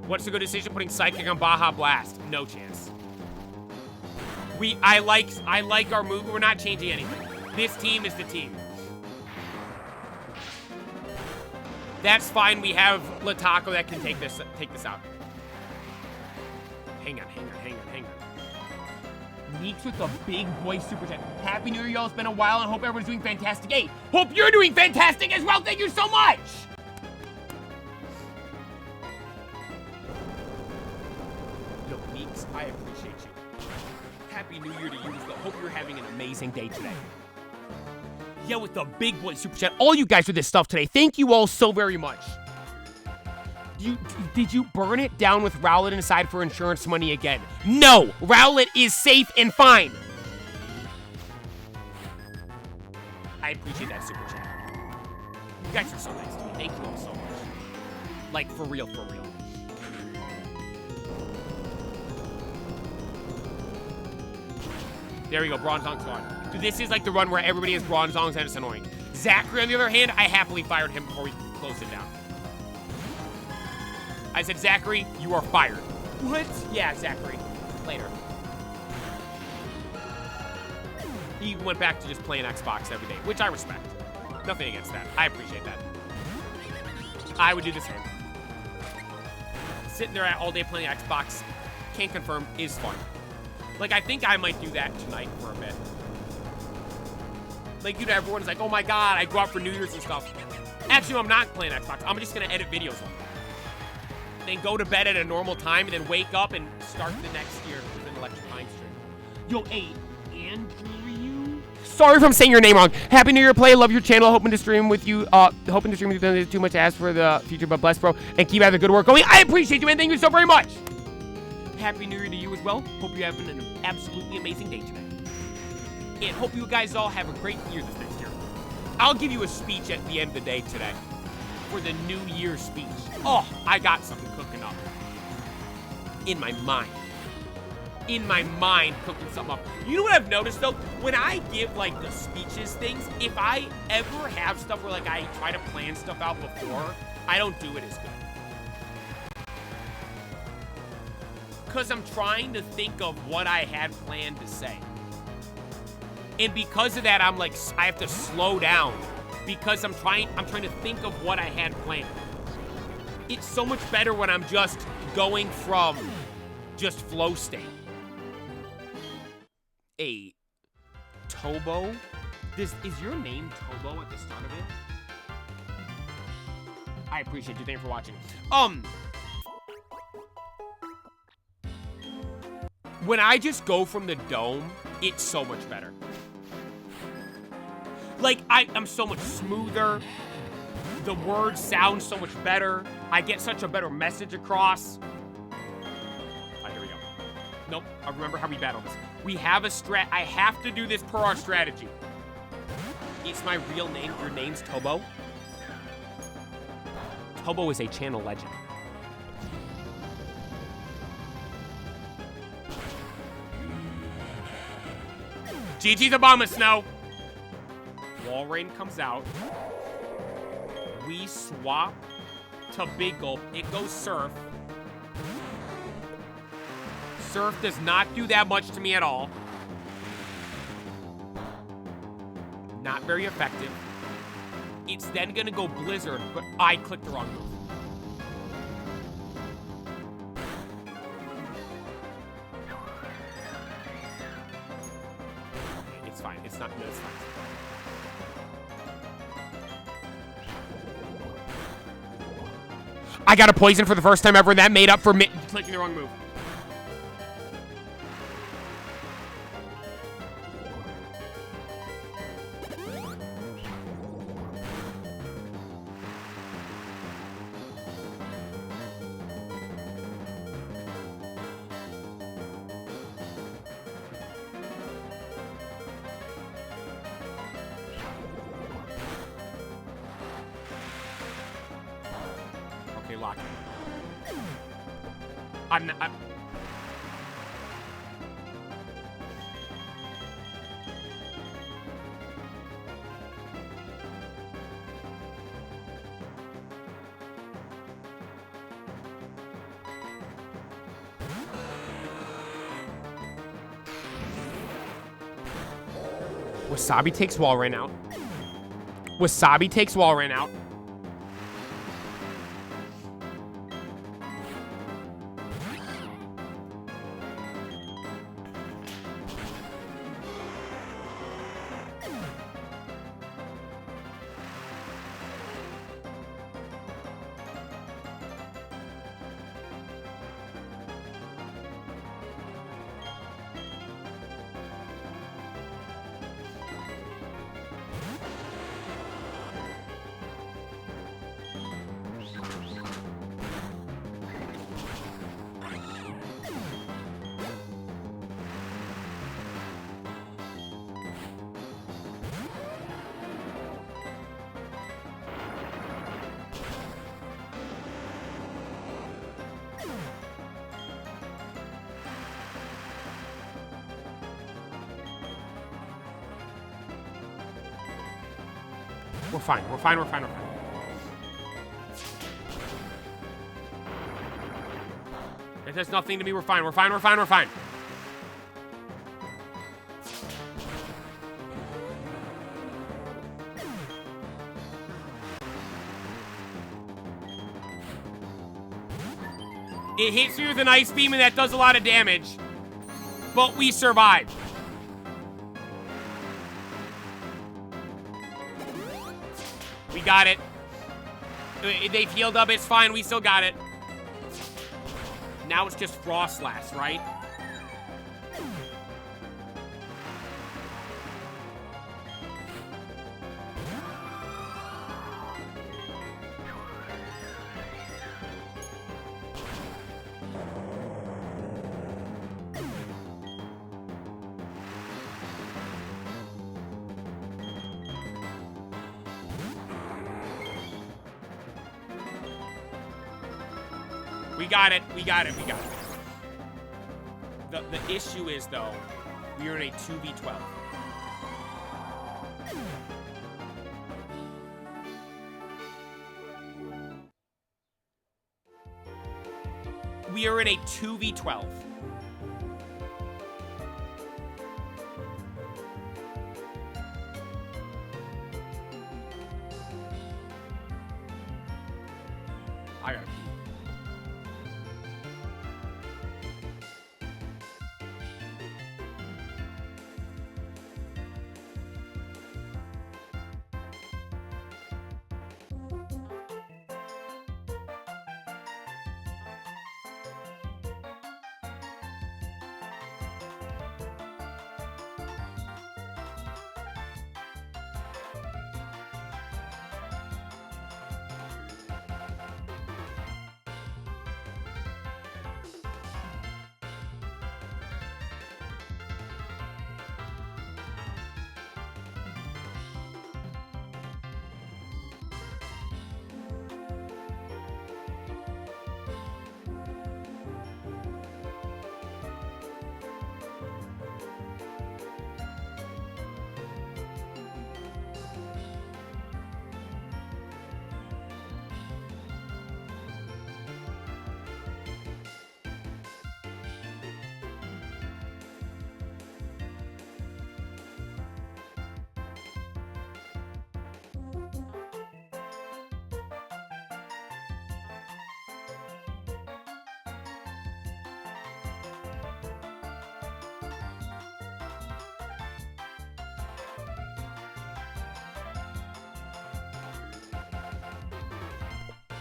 What's a good decision putting Psychic on Baja Blast? No chance. I like our move. We're not changing anything. This team is the team. That's fine. We have Lataco that can take this out. Hang on. Meeks with the big boy super chat. Happy New Year, y'all. It's been a while, and hope everyone's doing fantastic. Hey, hope you're doing fantastic as well. Thank you so much. Yo, Meeks, I appreciate you. Happy New Year to you as well. Hope you're having an amazing day today. Yeah, with the big boy super chat. All you guys with this stuff today. Thank you all so very much. Did you burn it down with Rowlet inside for insurance money again? No! Rowlet is safe and fine! I appreciate that super chat. You guys are so nice to me. Thank you all so much. Like, for real, for real. There we go, Bronzong's gone. Dude, this is like the run where everybody has Bronzongs and it's annoying. Zachary, on the other hand, I happily fired him before we closed it down. I said, Zachary, you are fired. What? Yeah, Zachary. Later. He went back to just playing Xbox every day, which I respect. Nothing against that. I appreciate that. I would do the same. Sitting there all day playing Xbox, can't confirm, is fun. Like, I think I might do that tonight for a bit. Like, dude, everyone's like, oh my god, I go out for New Year's and stuff. Actually, no, I'm not playing Xbox. I'm just gonna edit videos on it. Then go to bed at a normal time, and then wake up and start the next year with an electrifying stream. Yo, hey, Andrew? Sorry if I'm saying your name wrong. Happy New Year, Play. Love your channel. Hoping to stream with you. Hoping to stream with you. There's too much to ask for the future, but bless, bro. And keep having the good work going. I appreciate you, man. Thank you so very much. Happy New Year to you as well. Hope you have an absolutely amazing day today. And hope you guys all have a great year this next year. I'll give you a speech at the end of the day today. For the New Year's speech. Oh, I got something cooking up. In my mind. In my mind, cooking something up. You know what I've noticed, though? When I give, like, the speeches things, if I ever have stuff where, like, I try to plan stuff out before, I don't do it as good. Because I'm trying to think of what I had planned to say. And because of that, I'm like, I have to slow down. Because I'm trying to think of what I had planned. It's so much better when I'm just going from just flow state. Hey, Tobo? Is your name Tobo at the start of it? I appreciate you. Thank you for watching. When I just go from the dome, it's so much better. Like, I'm so much smoother. The words sound so much better. I get such a better message across. Alright, here we go. Nope, I remember how we battle this. We have a I have to do this per our strategy. It's my real name. Your name's Tobo. Tobo is a channel legend. GG's Obama Snow. Walrein comes out. We swap to Big Gulp. It goes Surf. Surf does not do that much to me at all. Not very effective. It's then gonna go Blizzard, but I clicked the wrong move. It's fine. It's not. No, it's fine. I got a poison for the first time ever, and that made up for clicking the wrong move. lock in. I'm not... Wasabi takes Walrein out. Wasabi takes Walrein out. We're fine. We're fine. We're fine. We're fine. It does nothing to me. We're fine. We're fine. We're fine. We're fine. It hits me with an ice beam, and that does a lot of damage. But we survived. We got it. They've healed up. It's fine. We still got it. Now it's just Frost Blast, right? We got it. We got it. We got it. The issue is, though, we are in a 2v12. We are in a 2v12. I got it.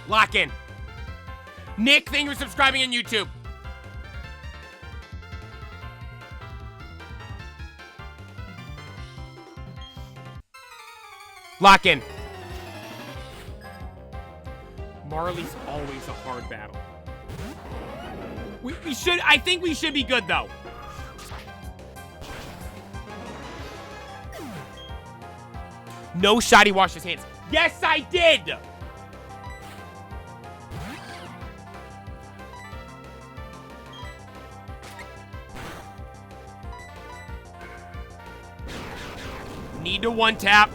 Lock in. Nick, thank you for subscribing on YouTube. Lock in. Marley's always a hard battle. We should, I think we should be good, though. No shot he washed his hands. Yes, I did! need to one tap.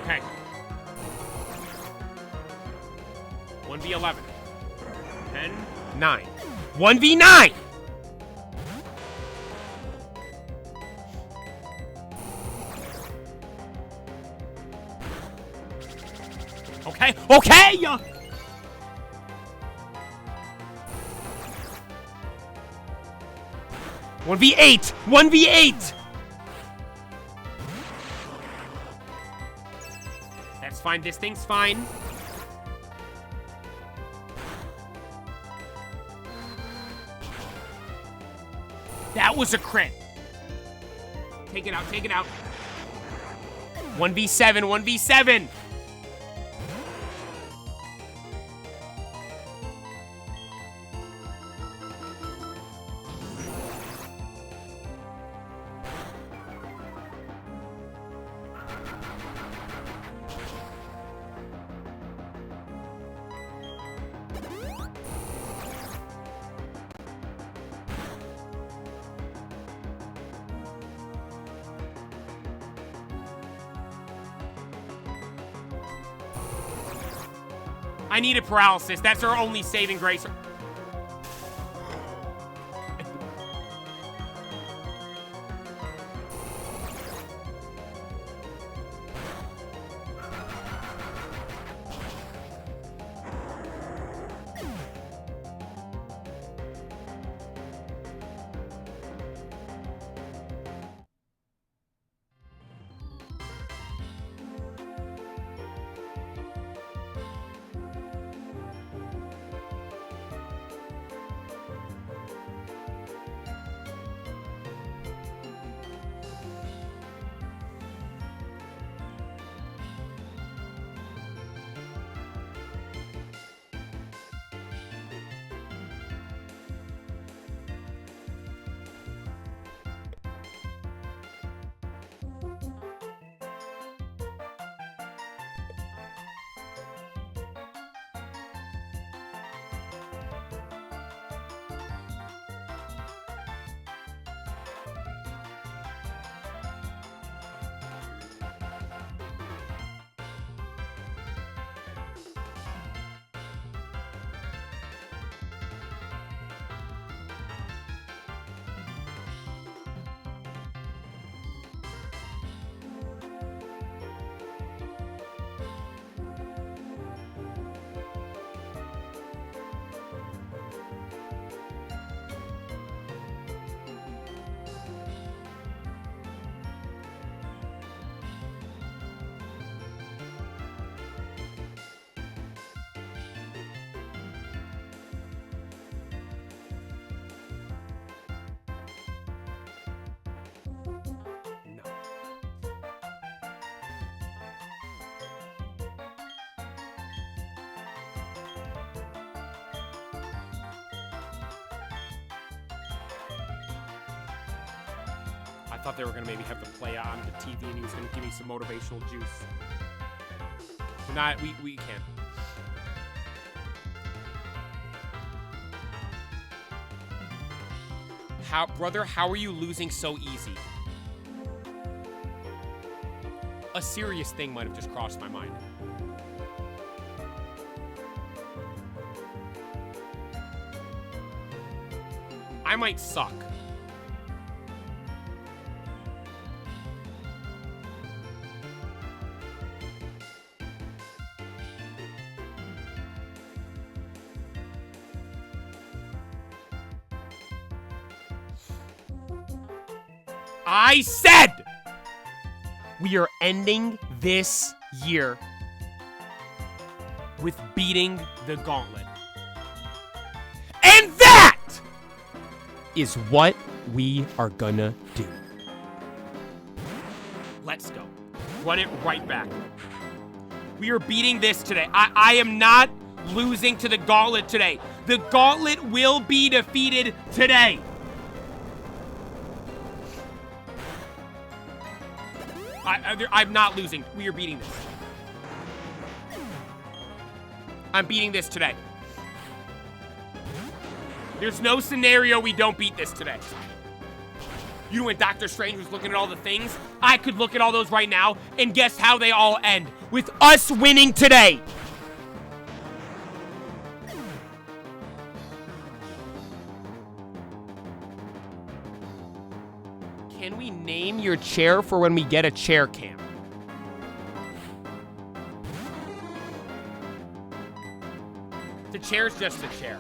Okay. 1v11. 10, 9. 1v9! Okay, okay! 1v8! 1v8! That's fine. This thing's fine. That was a crit. Take it out. Take it out. 1v7. 1v7. I needed paralysis. That's our only saving grace. I thought they were going to maybe have the play on the TV and he was going to give me some motivational juice. But not, we can't. Brother, how are you losing so easy? A serious thing might have just crossed my mind. I might suck. I said we are ending this year with beating the Gauntlet. And that is what we are gonna do. Let's go. Run it right back. We are beating this today. I am not losing to the Gauntlet today. The Gauntlet will be defeated today. I'm not losing. We are beating this. I'm beating this today. There's no scenario we don't beat this today. You know when Dr. Strange was looking at all the things? I could look at all those right now, and guess how they all end? With us winning today. Can we name your chair for when we get a chair cam? The chair's just a chair.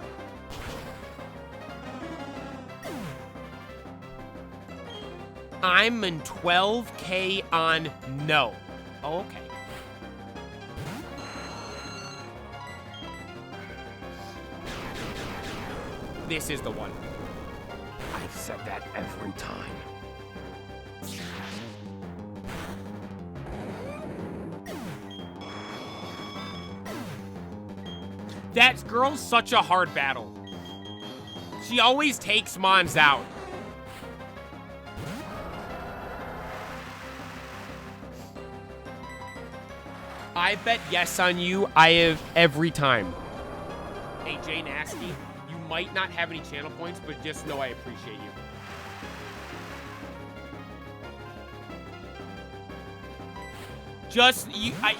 I'm in 12K on no. Oh, okay. This is the one. I've said that every time. That girl's such a hard battle. She always takes Mons out. I bet yes on you. I have every time. Hey, Jay Nasty, you might not have any channel points, but just know I appreciate you. Just,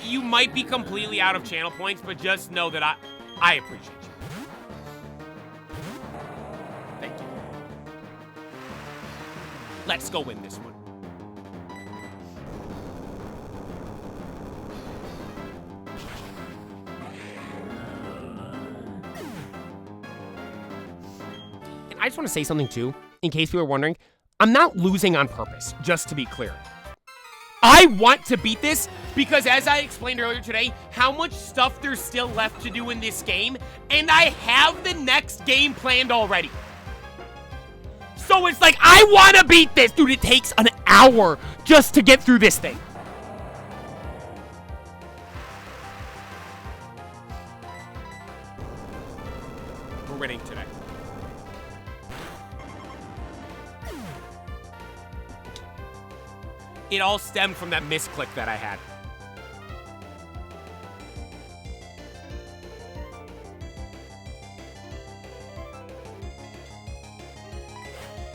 you might be completely out of channel points, but just know that I appreciate you. Thank you. Let's go win this one. And I just want to say something too, in case people are wondering. I'm not losing on purpose, just to be clear. I want to beat this because, as I explained earlier today, how much stuff there's still left to do in this game, and I have the next game planned already. So it's like, I want to beat this. Dude, it takes an hour just to get through this thing. We're winning today. It all stemmed from that misclick that I had.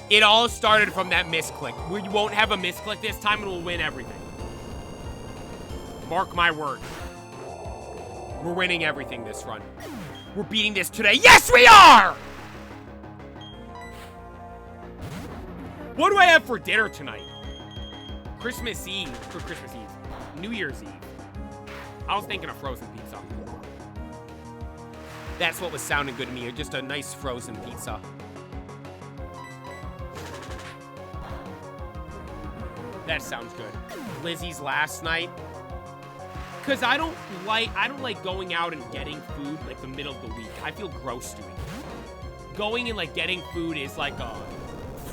It all started from that misclick. We won't have a misclick this time and we'll win everything. Mark my words. We're winning everything this run. We're beating this today. Yes, we are! What do I have for dinner tonight? Christmas Eve, or Christmas Eve, New Year's Eve. I was thinking of frozen pizza. That's what was sounding good to me, just a nice frozen pizza. That sounds good. Lizzie's last night. Cause I don't like going out and getting food like the middle of the week. I feel gross doing it. Going and like getting food is like a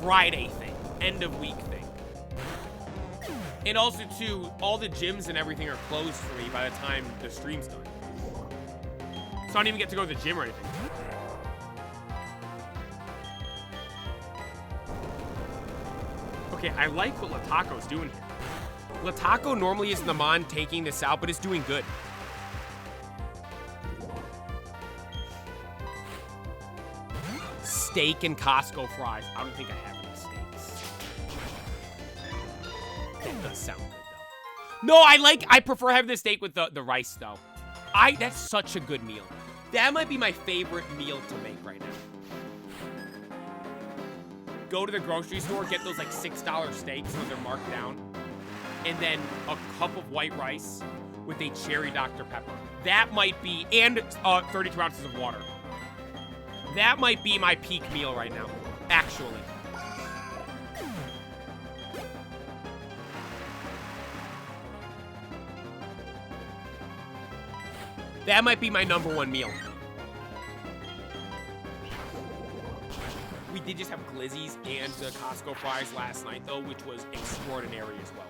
Friday thing, end of week thing. And also, too, all the gyms and everything are closed for me by the time the stream's done. So I don't even get to go to the gym or anything. Okay, I like what Lataco's doing here. Lataco normally isn't the Mon taking this out, but it's doing good. Steak and Costco fries. I don't think I have any steaks. That does sound good, though. No, I prefer having the steak with the rice, though. That's such a good meal. That might be my favorite meal to make right now. Go to the grocery store, get those like $6 steaks when they're marked down, and then a cup of white rice with a cherry Dr. Pepper. That might be, and 32 ounces of water. That might be my peak meal right now, actually. That might be my #1 meal. We did just have glizzies and the Costco fries last night, though, which was extraordinary as well.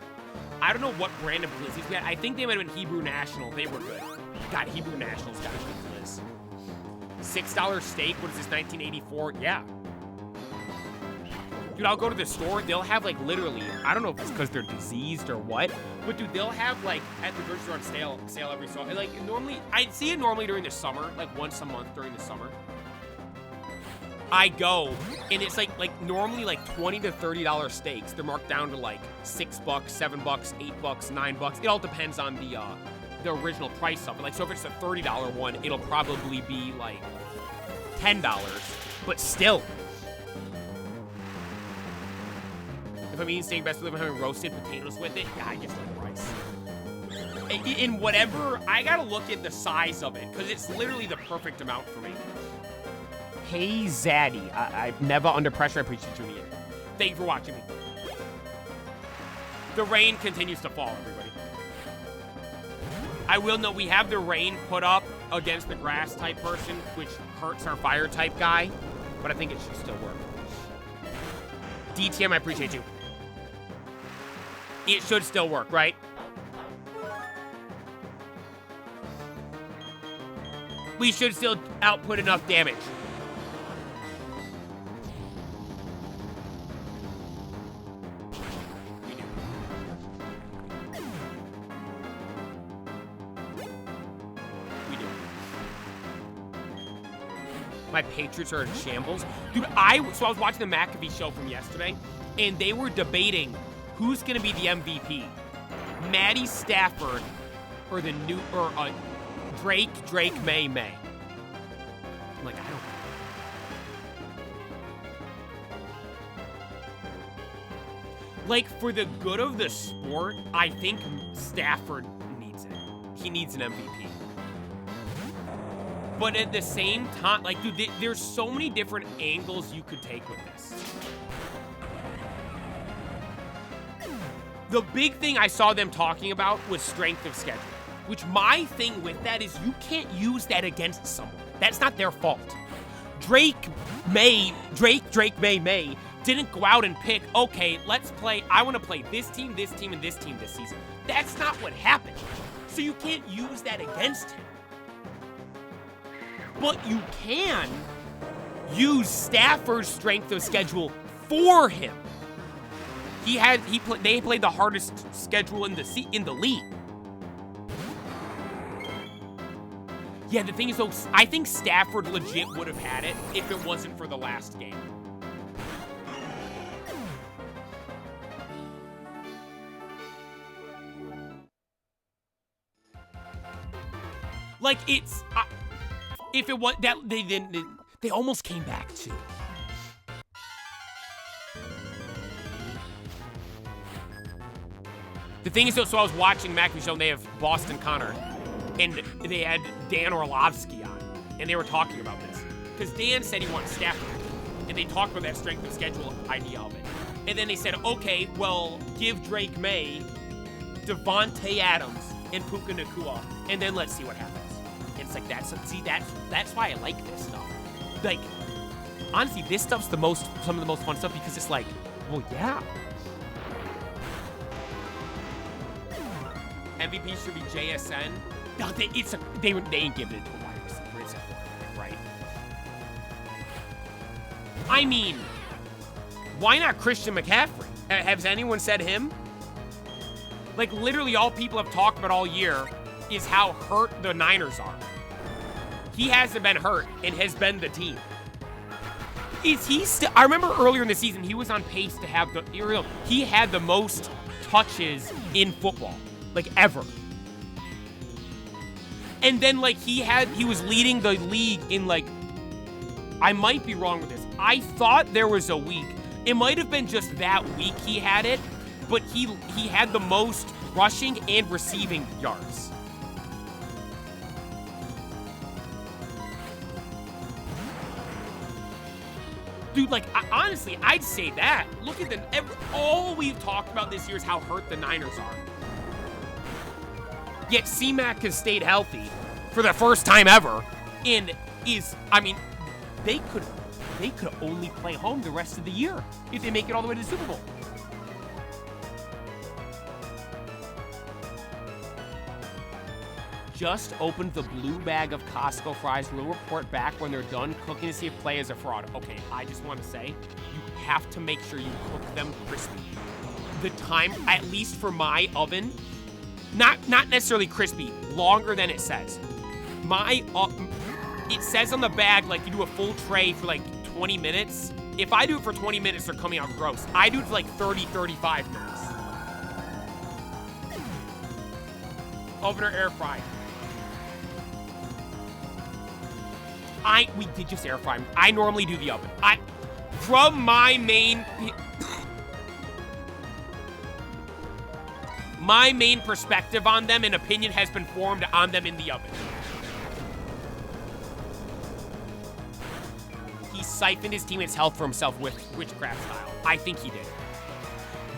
I don't know what brand of glizzies we had. I think they might have been Hebrew National. They were good. God, Hebrew National's got a good glizz. $6 steak. What is this, 1984? Yeah. Dude, I'll go to the store. They'll have, like, literally, I don't know if it's because they're diseased or what, but, dude, they'll have, like, at the grocery store on sale every so. Like, normally, I'd see it normally during the summer, like, once a month during the summer. I go, and it's, like normally, like, $20 to $30 steaks. They're marked down to, like, $6, $7, $8, $9. It all depends on the original price of it. Like, so if it's a $30 one, it'll probably be, like, $10, but still. If I'm eating steak, best believe I'm having roasted potatoes with it. Yeah, I just like rice. In whatever, I gotta look at the size of it, because it's literally the perfect amount for me. Hey, Zaddy. I'm never under pressure. I appreciate you being here. Thank you for watching me. The rain continues to fall, everybody. I will note we have the rain put up against the grass type person, which hurts our fire type guy, but I think it should still work. DTM, I appreciate you. It should still work, right? We should still output enough damage. We do. We do. My Patriots are in shambles. Dude, so I was watching the McAfee show from yesterday, and they were debating who's going to be the MVP, Matty Stafford or Drake May. I'm like, I don't know. Like, for the good of the sport, I think Stafford needs it. He needs an MVP. But at the same time, like, dude, there's so many different angles you could take with this. The big thing I saw them talking about was strength of schedule, which my thing with that is you can't use that against someone. That's not their fault. Drake May didn't go out and pick, okay, let's play, I want to play this team, and this team this season. That's not what happened. So you can't use that against him. But you can use Stafford's strength of schedule for him. They played the hardest schedule in the league. Yeah, the thing is, though, I think Stafford legit would have had it if it wasn't for the last game. Like, it's if it was that they almost came back too. The thing is, though, so I was watching McAfee show, and they have Boston Connor, and they had Dan Orlovsky on, and they were talking about this. Because Dan said he wants Stafford, and they talked about that strength of schedule idea of it. And then they said, okay, well, give Drake May, Devontae Adams, and Puka Nacua, and then let's see what happens. And it's like, that's why I like this stuff. Like, honestly, this stuff's some of the most fun stuff, because it's like, well, yeah. MVP should be JSN. No, they ain't giving it to a wide receiver. It's a quarterback, right? I mean, why not Christian McCaffrey? Has anyone said him? Like, literally all people have talked about all year is how hurt the Niners are. He hasn't been hurt and has been the team. Is he still? I remember earlier in the season, he was on pace to have he had the most touches in football. Like, ever. And then, like, he was leading the league in, like, I might be wrong with this. I thought there was a week. It might have been just that week he had it, but he had the most rushing and receiving yards. Dude, like, honestly, I'd say that. Look at all we've talked about this year is how hurt the Niners are. Yet C-Mac has stayed healthy. for the first time ever, and I mean, they could only play home the rest of the year if they make it all the way to the Super Bowl. Just opened the blue bag of Costco fries. We'll report back when they're done cooking to see if play is a fraud. Okay, I just want to say, you have to make sure you cook them crispy. The time, at least for my oven, not necessarily crispy, longer than it says. It says on the bag, like, you do a full tray for like 20 minutes. If I do it for 20 minutes, they're coming out gross. I do it for like 30, 35 minutes. Oven or air fry? We did just air fry. I normally do the oven. From my main perspective on them, an opinion has been formed on them in the oven. He siphoned his teammates' health for himself with witchcraft style. I think he did.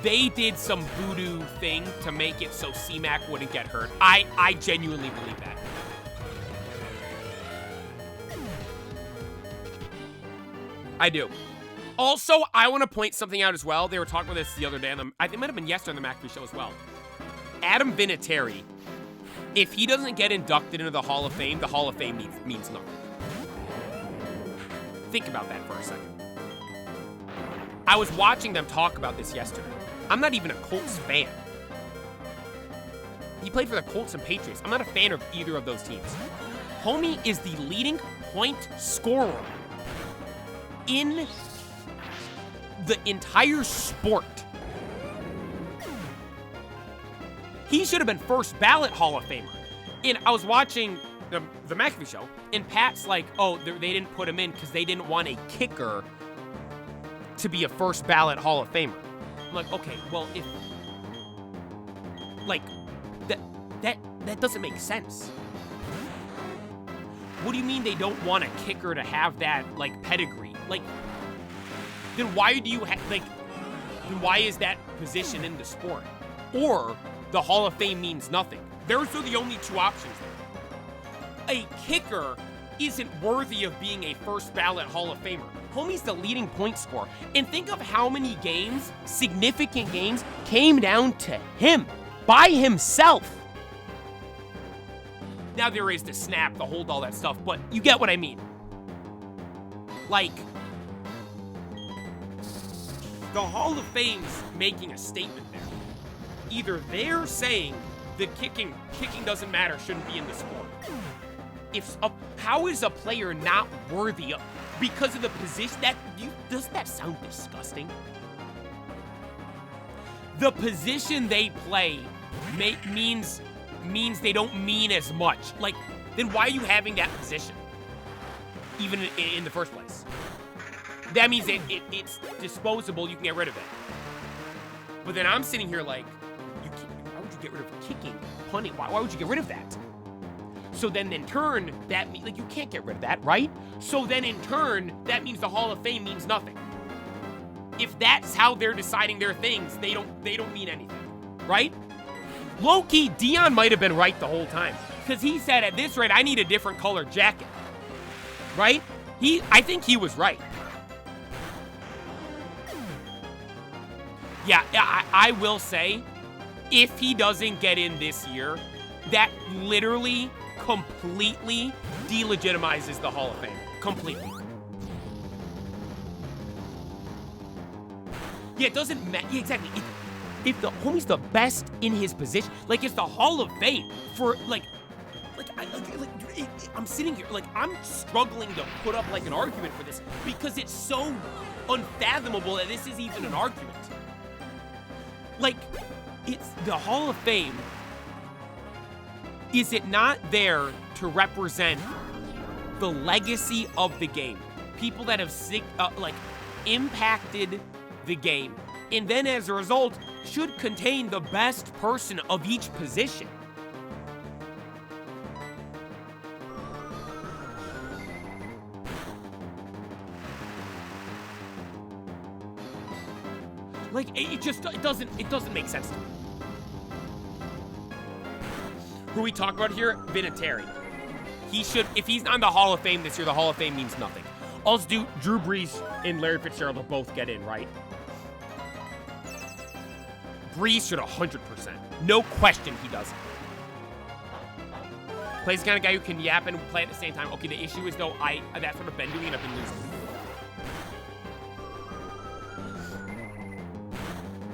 They did some voodoo thing to make it so C-Mac wouldn't get hurt. I genuinely believe that. I do. Also, I want to point something out as well. They were talking about this the other day, and I think it might have been yesterday on the McAfee show as well. Adam Vinatieri, if he doesn't get inducted into the Hall of Fame means nothing. Think about that for a second. I was watching them talk about this yesterday. I'm not even a Colts fan. He played for the Colts and Patriots. I'm not a fan of either of those teams. Homie is the leading point scorer in the entire sport. He should have been first ballot Hall of Famer. And I was watching the McAfee show, and Pat's like, oh, they didn't put him in because they didn't want a kicker to be a first ballot Hall of Famer. I'm like, okay, well, if, like, that doesn't make sense. What do you mean they don't want a kicker to have that, like, pedigree? Like, then why do you then why is that position in the sport? Or the Hall of Fame means nothing. Those are the only two options there. A kicker isn't worthy of being a first ballot Hall of Famer. Homie's the leading point scorer. And think of how many games, significant games, came down to him, by himself. Now there is the snap, the hold, all that stuff, but you get what I mean. Like, the Hall of Fame's making a statement there. Either they're saying the kicking doesn't matter, shouldn't be in the sport. How is a player not worthy of, because of the position doesn't that sound disgusting? The position they play means they don't mean as much. Like, then why are you having that position? Even in the first place. That means it's disposable, you can get rid of it. But then I'm sitting here like, why would you get rid of kicking, punting? Why would you get rid of that? So then in turn, that means, like, you can't get rid of that, right? So then in turn, that means the Hall of Fame means nothing. If that's how they're deciding their things, they don't mean anything, right? Low-key, Dion might have been right the whole time. Because he said, at this rate, I need a different color jacket. Right? I think he was right. Yeah, I will say, if he doesn't get in this year, that literally completely delegitimizes the Hall of Fame. Completely. Yeah, it doesn't matter. Yeah, exactly. If the homie's the best in his position, like, it's the Hall of Fame for, I'm sitting here, like, I'm struggling to put up, like, an argument for this because it's so unfathomable that this is even an argument. Like, it's the Hall of Fame. Is it not there to represent the legacy of the game? People that have, impacted the game. And then, as a result, should contain the best person of each position. Like, it doesn't make sense to me. Who we talk about here? Vinatieri. He should, if he's not in the Hall of Fame this year, the Hall of Fame means nothing. Also, Drew Brees and Larry Fitzgerald will both get in, right? Brees should 100%. No question he does. Plays the kind of guy who can yap and play at the same time. Okay, the issue is, though, that's what I've been doing and I've been losing.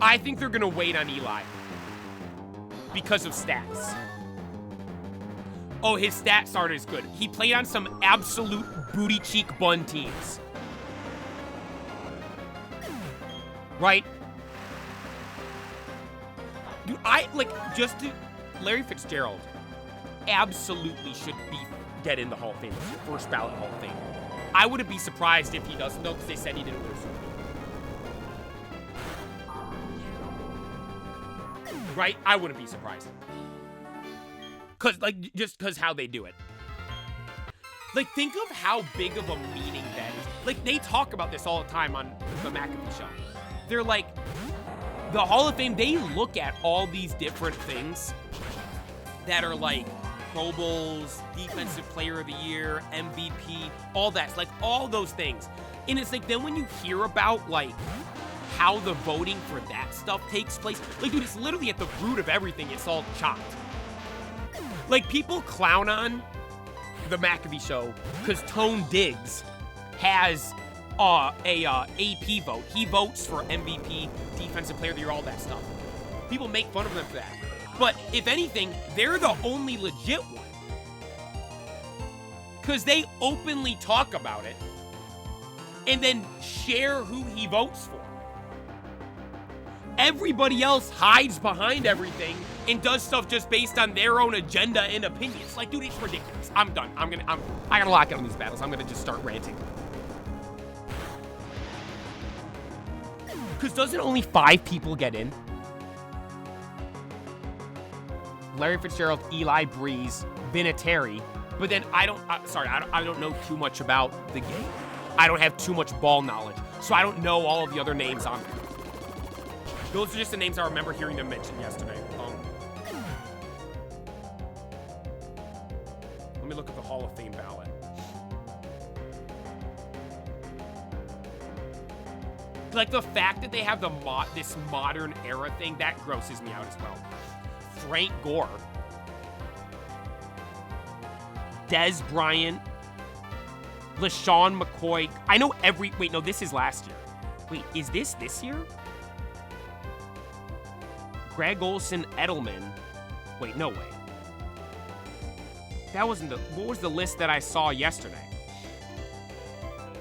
I think they're going to wait on Eli because of stats. Oh, his stats aren't as good. He played on some absolute booty cheek bun teams. Right? Dude, Larry Fitzgerald absolutely should get in the Hall of Fame this year. First ballot Hall of Fame. I wouldn't be surprised if he doesn't, though, because they said he didn't win a Super Bowl. Right? I wouldn't be surprised. Just because how they do it. Like, think of how big of a meaning that is. Like, they talk about this all the time on the McAfee show. They're like, the Hall of Fame, they look at all these different things that are like Pro Bowls, Defensive Player of the Year, MVP, all that. Like, all those things. And it's like, then when you hear about, like, how the voting for that stuff takes place, like, dude, it's literally at the root of everything. It's all chopped. Like, people clown on the McAfee show because Tone Diggs has a AP vote. He votes for MVP, Defensive Player of the Year, all that stuff. People make fun of them for that. But if anything, they're the only legit one. Because they openly talk about it and then share who he votes for. Everybody else hides behind everything and does stuff just based on their own agenda and opinions. Like, dude, it's ridiculous. I'm done. I gotta lock in on these battles. I'm gonna just start ranting. Because doesn't only 5 people get in? Larry Fitzgerald, Eli, Brees, Vinatieri. But then I don't know too much about the game. I don't have too much ball knowledge. So I don't know all of the other names on there. Those are just the names I remember hearing them mention yesterday. Let me look at the Hall of Fame ballot. Like, the fact that they have this modern era thing, that grosses me out as well. Frank Gore. Dez Bryant. LaShawn McCoy. I know wait, no, this is last year. Wait, is this year? Greg Olsen, Edelman. Wait, no way. That wasn't what was the list that I saw yesterday?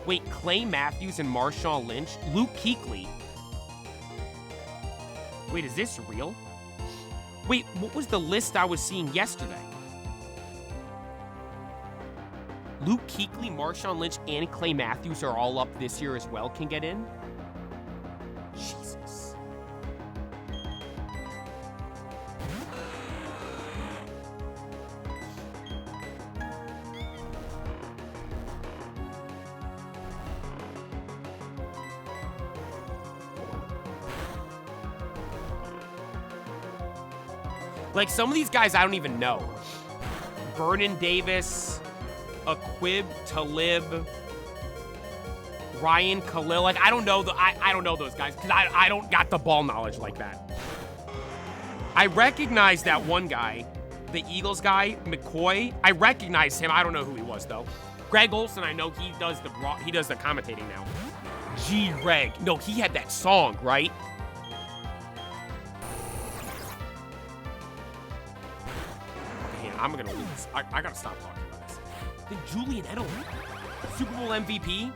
Wait, Clay Matthews and Marshawn Lynch? Luke Kuechly. Wait, is this real? Wait, what was the list I was seeing yesterday? Luke Kuechly, Marshawn Lynch, and Clay Matthews are all up this year as well, can get in? Jesus. Like, some of these guys I don't even know. Vernon Davis, Aqib Talib, Ryan Khalil. Like, I don't know I don't know those guys because I don't got the ball knowledge like that. I recognize that one guy, the Eagles guy, McCoy. I recognize him. I don't know who he was though. Greg Olsen, I know he does the commentating now. G-Reg. No, he had that song, right? I'm gonna lose. I gotta stop talking about this. Then Julian Edelman, Super Bowl MVP.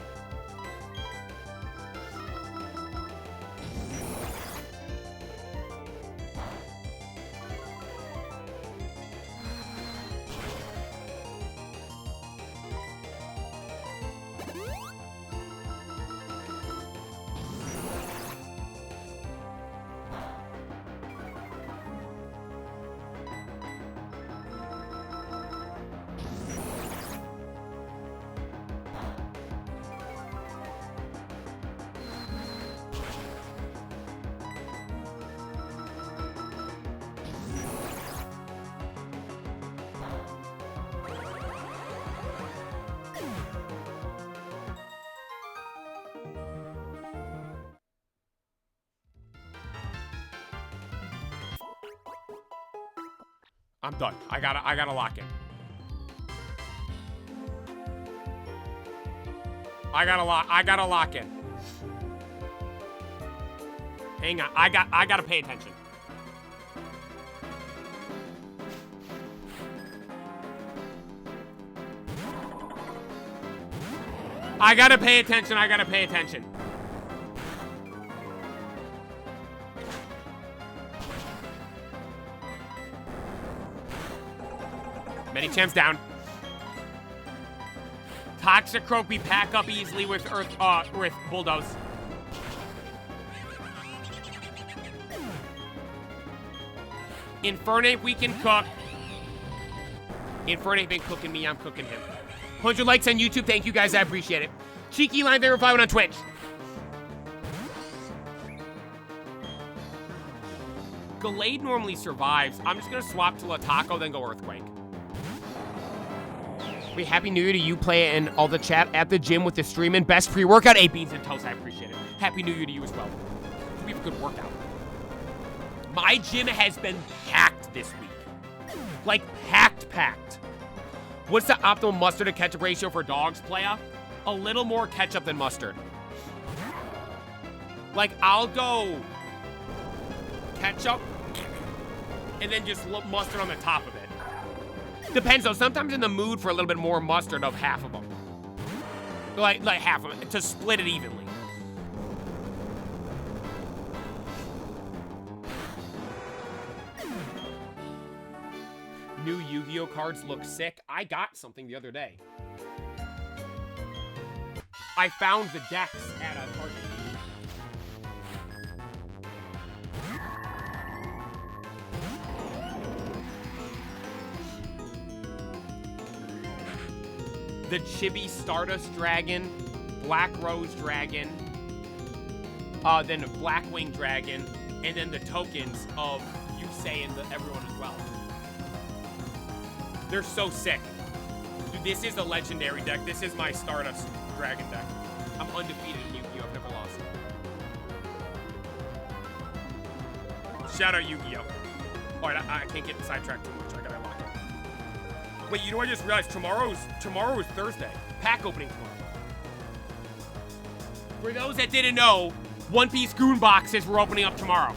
I'm done. I gotta lock in. I gotta lock in. Hang on. I gotta pay attention. I gotta pay attention. I gotta pay attention. Many champs down. Toxicroak we pack up easily with with Bulldoze. Infernape we can cook. Infernape been cooking me, I'm cooking him. 100 likes on YouTube, thank you guys, I appreciate it. Cheeky line there, following on Twitch. Gallade normally survives. I'm just gonna swap to Latako, then go Earthquake. Wait, Happy New Year to you, play in all the chat at the gym with the stream and best pre-workout, 8 beans and toast, I appreciate it. Happy New Year to you as well. We have a good workout. My gym has been packed this week. Like, packed. What's the optimal mustard to ketchup ratio for dogs, playa? A little more ketchup than mustard. Like, I'll go ketchup and then just mustard on the top of it. Depends though, sometimes in the mood for a little bit more mustard of half of them. Like half of it, to split it evenly. New Yu-Gi-Oh cards look sick. I got something the other day. I found the decks at a Target. The Chibi Stardust Dragon, Black Rose Dragon, then Black Wing Dragon, and then the tokens of Yusei and everyone as well. They're so sick. Dude, this is the legendary deck. This is my Stardust Dragon deck. I'm undefeated in Yu-Gi-Oh! I've never lost. Shout out Yu-Gi-Oh! Alright, I can't get sidetracked too much. I gotta lock it. Wait, you know what I just realized? Tomorrow is Thursday. Pack opening tomorrow. For those that didn't know, One Piece Goon boxes were opening up tomorrow.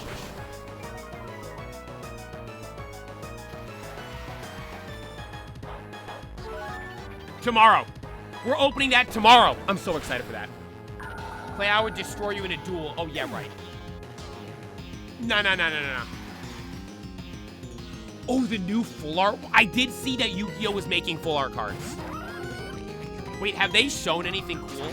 Tomorrow. We're opening that tomorrow. I'm so excited for that. Play, I would destroy you in a duel. Oh, yeah, right. No. Oh, the new full art. I did see that Yu-Gi-Oh! Was making full art cards. Wait, have they shown anything cool?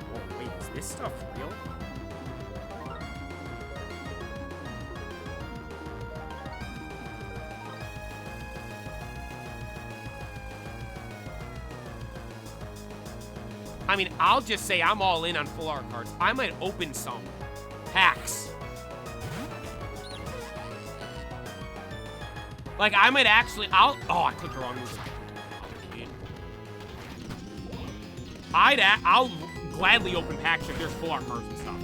Whoa, wait, is this stuff real? I mean, I'll just say I'm all in on full art cards. I might open some packs. Like, I might actually, oh, I clicked the wrong move. I'll gladly open packs if there's full art cards and stuff.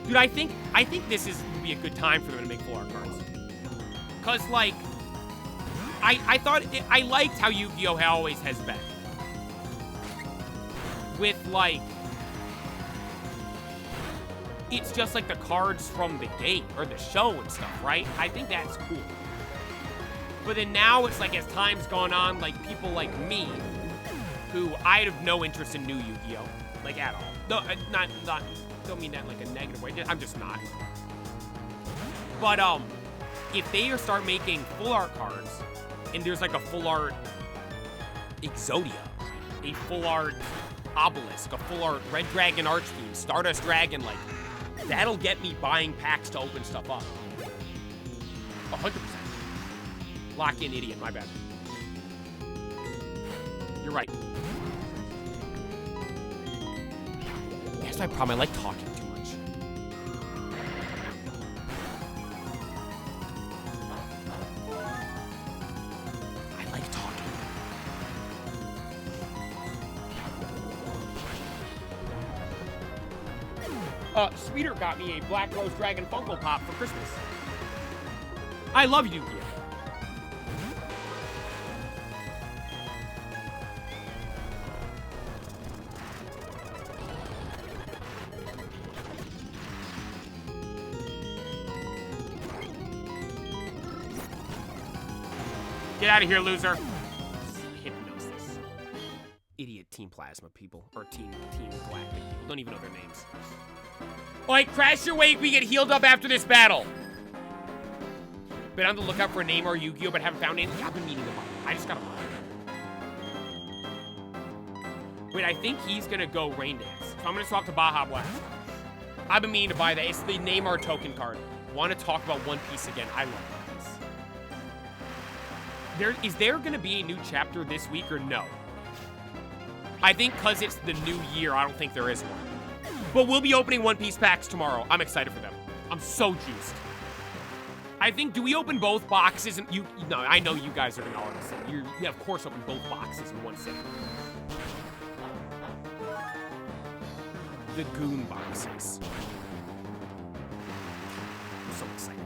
Dude, I think this would be a good time for them to make full art cards. Cause like, I liked how Yu-Gi-Oh! Always has been. With like, it's just like the cards from the game or the show and stuff, right? I think that's cool. But then now it's like, as time's gone on, like people like me, who I have no interest in new Yu-Gi-Oh! Like at all. No, don't mean that in like a negative way. I'm just not. But if they start making full art cards, and there's like a full art Exodia, a full art Obelisk, a full art Red Dragon Archfiend, Stardust Dragon, like, that'll get me buying packs to open stuff up. 100%. Lock in, idiot, my bad. You're right. That's my problem, I like talking too much. Sweeter got me a Black Rose Dragon Funko Pop for Christmas. I love you, Yu-Gi-Oh! Get out of here, loser. Hypnosis. Idiot Team Plasma people. Or Team Galactic people. Don't even know their names. Oi, Crash your way. We get healed up after this battle. Been on the lookout for a name or Yu-Gi-Oh, but haven't found anything. I've been meaning to buy. I just gotta buy. Wait, I think he's gonna go Rain Dance. So I'm gonna swap to Baja Blast. I've been meaning to buy that. It's the name our token card. Want to talk about One Piece again. I love One Piece. Is there gonna be a new chapter this week or no? I think because it's the new year, I don't think there is one. But we'll be opening One Piece packs tomorrow. I'm excited for them. I'm so juiced. I think, do we open both boxes? And no, I know you guys are gonna all say you of course open both boxes in one sitting. The Goon boxes. I'm so excited.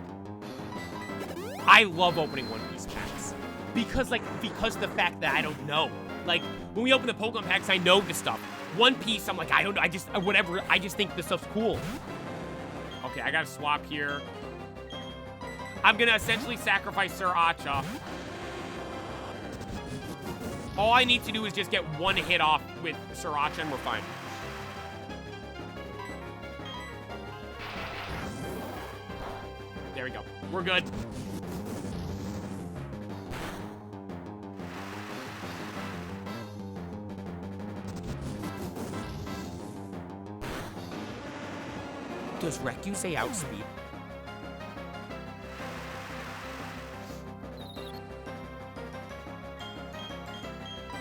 I love opening One Piece packs. Because the fact that I don't know. Like, when we open the Pokemon packs, I know this stuff. One Piece, I'm like, I don't know, I just think this stuff's cool. Okay, I gotta swap here. I'm gonna essentially sacrifice Sir Acha. All I need to do is just get one hit off with Sir Acha and we're fine. There we go. We're good. Does Reku say outspeed?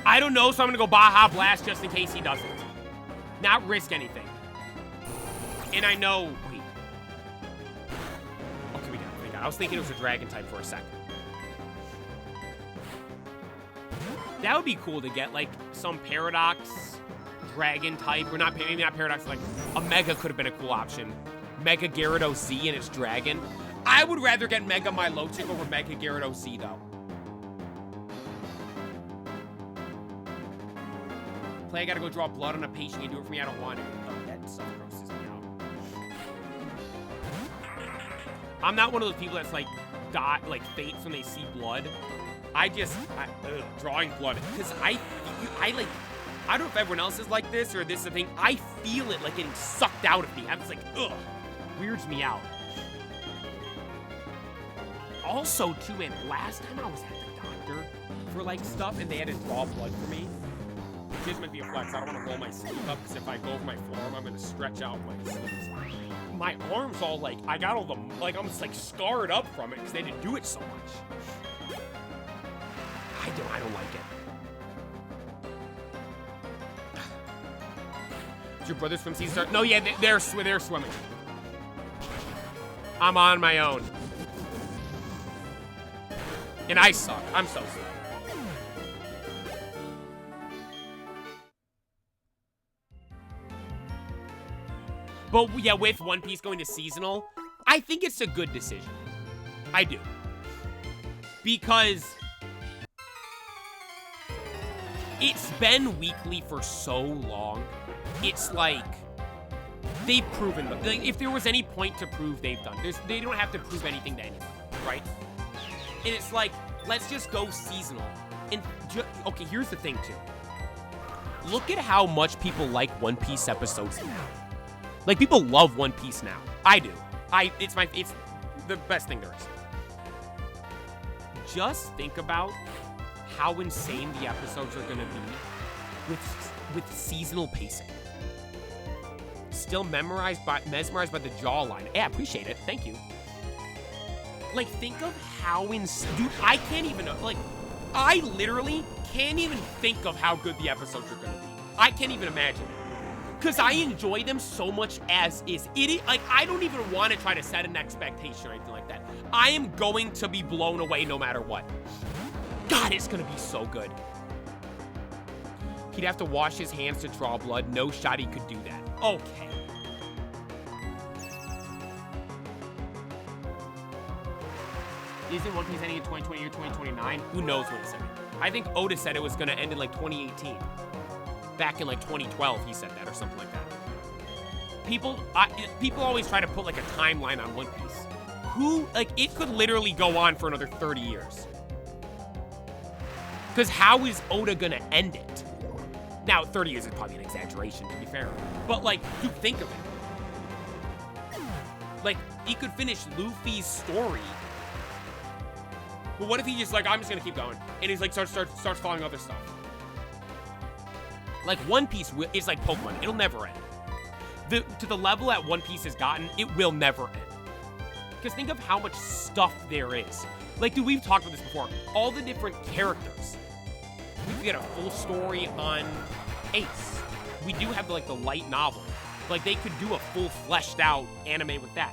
I don't know, so I'm gonna go Baja Blast just in case he doesn't. Not risk anything. And I know... Wait. Okay, we got it. I was thinking it was a dragon type for a second. That would be cool to get, like, some Paradox dragon type. Or not, maybe not Paradox, like, a Mega could have been a cool option. Mega Gyarados Z and its dragon. I would rather get Mega Milotic over Mega Gyarados Z, though. Play, I gotta go draw blood on a patient. You do it for me, I don't want it. Oh, that stuff grosses me out. I'm not one of those people that's like, faints when they see blood. Drawing blood. Because I don't know if everyone else is like this or this is a thing. I feel it like getting sucked out of me. I'm just like, ugh. Weirds me out. Also, too, man, last time I was at the doctor for, like, stuff and they had to draw blood for me. This is meant to be a flex. I don't want to roll my sleeve up because if I go over my forearm, I'm going to stretch out my sleeves. My arm's all, like, I got all the, like, I'm just, like, scarred up from it because they didn't do it so much. I don't like it. Did your brother swim season start? No, yeah, they're swimming. I'm on my own. And I suck. I'm so sorry. But yeah, with One Piece going to seasonal, I think it's a good decision. I do. Because it's been weekly for so long. It's like, they've proven, like, if there was any point to prove, they've done. They don't have to prove anything to anyone, right? And it's like, let's just go seasonal. And, okay, here's the thing, too. Look at how much people like One Piece episodes now. Like, people love One Piece now. I do. It's the best thing there is. Just think about how insane the episodes are gonna be with seasonal pacing. Still mesmerized by the jawline. Yeah, appreciate it. Thank you. Like, think of how insane. Dude, I can't even, like, I literally can't even think of how good the episodes are gonna be. I can't even imagine it. Because I enjoy them so much as is. Like, I don't even want to try to set an expectation or anything like that. I am going to be blown away no matter what. God, it's going to be so good. He'd have to wash his hands to draw blood. No shot he could do that. Okay. Isn't One Piece ending in 2020 or 2029? Who knows when it's ending? I think Oda said it was going to end in like 2018. Back in like 2012, he said that or something like that. People always try to put like a timeline on One Piece. It could literally go on for another 30 years. Because how is Oda going to end it? Now, 30 years is probably an exaggeration, to be fair. But like, you think of it. Like, he could finish Luffy's story. But what if he just like, I'm just gonna keep going, and he's like starts following other stuff. Like One Piece is like Pokemon; it'll never end. To the level that One Piece has gotten, it will never end. Because think of how much stuff there is. Like, dude, we've talked about this before. All the different characters. We could get a full story on Ace. We do have like the light novel. Like they could do a full fleshed out anime with that.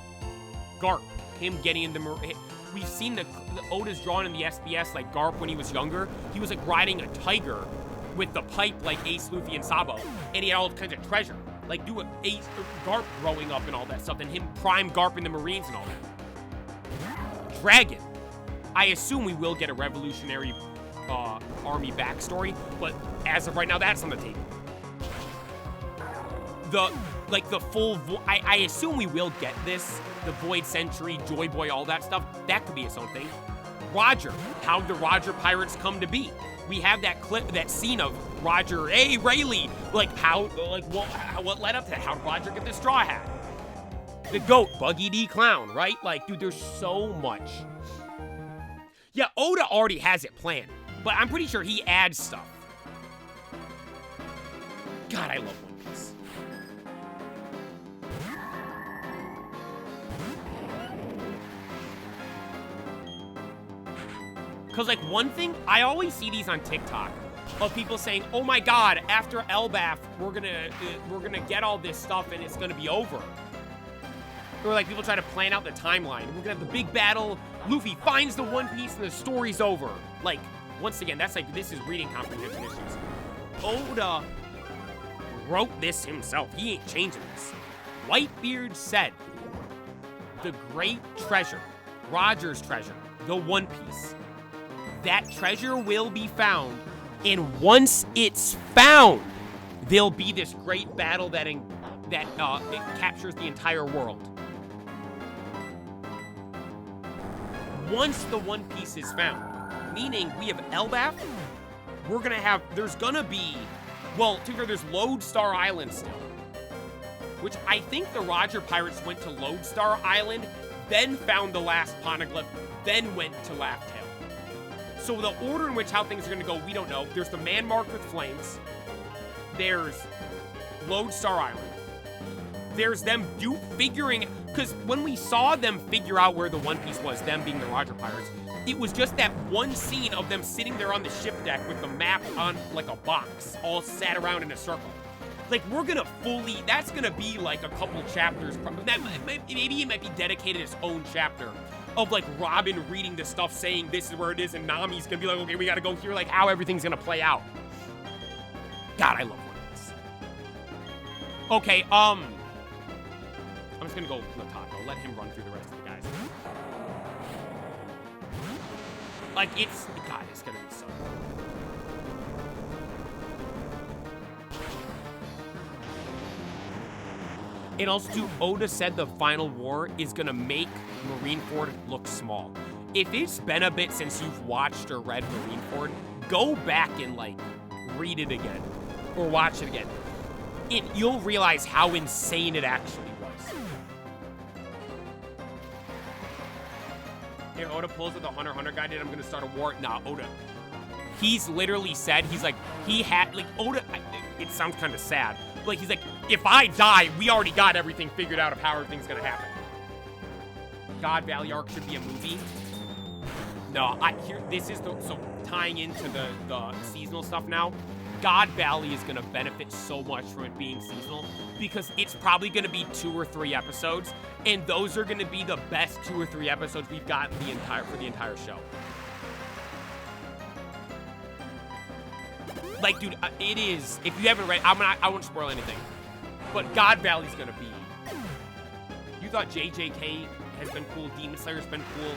Garp, him getting in the. We've seen the Oda's drawn in the SBS, like Garp when he was younger. He was like riding a tiger with the pipe like Ace, Luffy, and Sabo. And he had all kinds of treasure. Like do Ace, Garp growing up and all that stuff. And him prime Garp in the Marines and all that. Dragon. I assume we will get a revolutionary army backstory. But as of right now, that's on the table. The full, I assume we will get this. The Void Century, Joy Boy, all that stuff. That could be its own thing. Roger. How'd the Roger Pirates come to be? We have that clip, that scene of Roger, hey, Rayleigh. Like, what led up to that? How'd Roger get the straw hat? The goat, Buggy D Clown, right? Like, dude, there's so much. Yeah, Oda already has it planned, but I'm pretty sure he adds stuff. God, I love One Piece. Because, like, one thing, I always see these on TikTok of people saying, oh my god, after Elbaf, we're gonna get all this stuff and it's gonna be over. Or, like, people try to plan out the timeline. We're gonna have the big battle, Luffy finds the One Piece and the story's over. Like, once again, that's like, this is reading comprehension issues. Oda wrote this himself. He ain't changing this. Whitebeard said, the great treasure, Roger's treasure, the One Piece, that treasure will be found, and once it's found, there'll be this great battle that it captures the entire world. Once the One Piece is found, meaning we have Elbaf, there's gonna be, well, to be fair, there's Lodestar Island still, which I think the Roger Pirates went to Lodestar Island, then found the last poneglyph, then went to Laugh Tale. So the order in which how things are going to go, we don't know. There's the man marked with flames. There's Lodestar Island. There's them figuring, because when we saw them figure out where the One Piece was, them being the Roger Pirates, it was just that one scene of them sitting there on the ship deck with the map on like a box, all sat around in a circle. Like, we're going to that's going to be like a couple chapters. Maybe it might be dedicated its own chapter. Of like Robin reading the stuff saying this is where it is, and Nami's gonna be like, okay, we gotta go here, like how everything's gonna play out. God, I love One Piece. Okay, I'm just gonna go with Notako, let him run through the rest of the guys. Like, it's gonna be so good. And also, too, Oda said the final war is gonna make Marineford look small. If it's been a bit since you've watched or read Marineford, go back and, like, read it again. Or watch it again. You'll realize how insane it actually was. Here, Oda pulls with the Hunter x Hunter guy did, I'm gonna start a war. Nah, Oda. He's literally said, he's like, Oda, it sounds kind of sad. Like, he's like, if I die, we already got everything figured out of how everything's gonna happen. God Valley arc should be a movie. No, so tying into the seasonal stuff now, God Valley is gonna benefit so much from it being seasonal because it's probably gonna be 2 or 3 episodes, and those are gonna be the best 2 or 3 episodes we've got for the entire show. Like, dude, it is. If you haven't read, I won't spoil anything. But God Valley's gonna be. You thought JJK has been cool, Demon Slayer's been cool.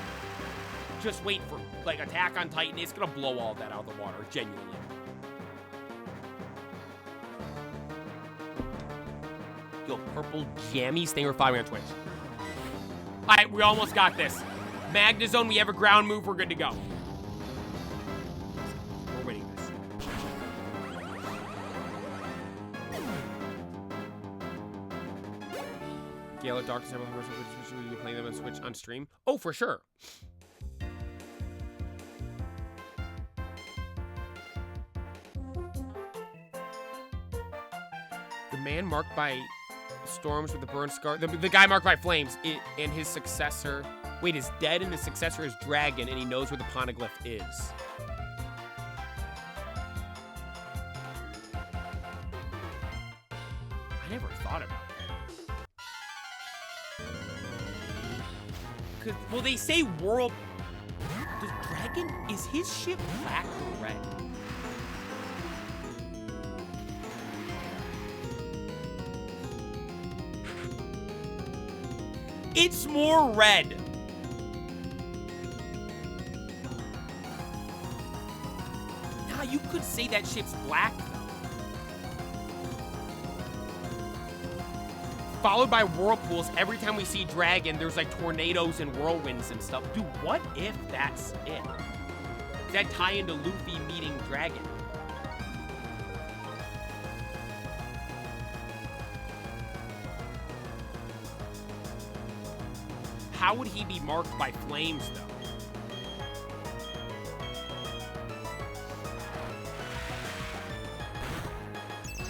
Just wait for, like, Attack on Titan. It's gonna blow all that out of the water, genuinely. Yo, Purple Jammies, thank you for following on Twitch. All right, we almost got this. Magnezone, we have a ground move. We're good to go. We're winning this. Gale of Darkness, will you be playing them on Switch on stream? Oh, for sure. The man marked by storms with the burn scar. The guy marked by flames and his successor. Wait, is dead and his successor is dragon and he knows where the poneglyph is. I never thought about that. Well, they say world. Does dragon, is his ship black or red? It's more red. Nah, you could say that ship's black, though. Followed by whirlpools. Every time we see dragon, there's like tornadoes and whirlwinds and stuff. Dude, what if that's it? Does that tie into Luffy meeting dragon? How would he be marked by flames, though?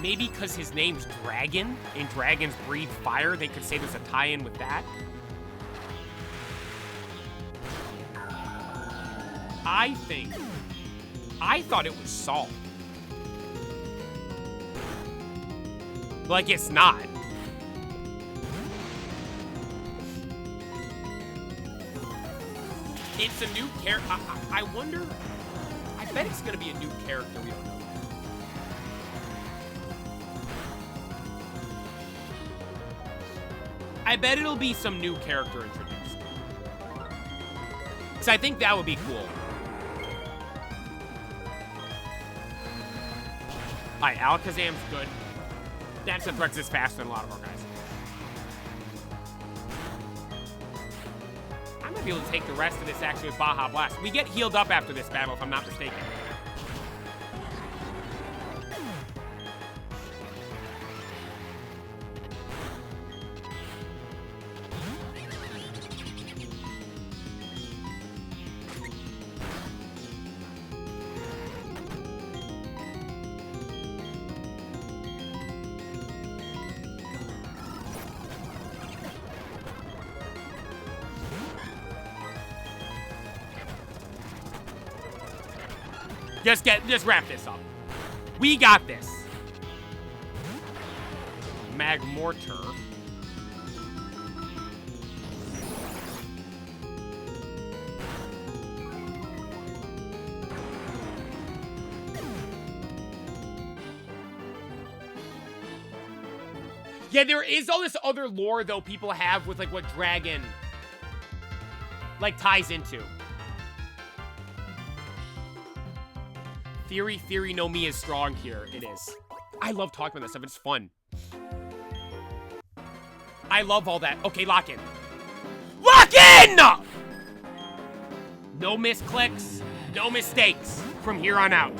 Maybe because his name's Dragon, and dragons breathe fire, they could say there's a tie-in with that. I thought it was salt. Like, it's not. It's a new character. I wonder. I bet it's gonna be a new character. We don't know. I bet it'll be some new character introduced. Because I think that would be cool. Alright, Alakazam's good. That's a threat that's faster than a lot of our guys. I might be able to take the rest of this actually with Baja Blast. We get healed up after this battle, if I'm not mistaken. Just wrap this up. We got this. Magmortar. Yeah, there is all this other lore, though, people have with, like, what dragon, like, ties into. Theory no me is strong here. It is. I love talking about this stuff. It's fun. I love all that. Okay, lock in. Lock in! No misclicks, no mistakes from here on out.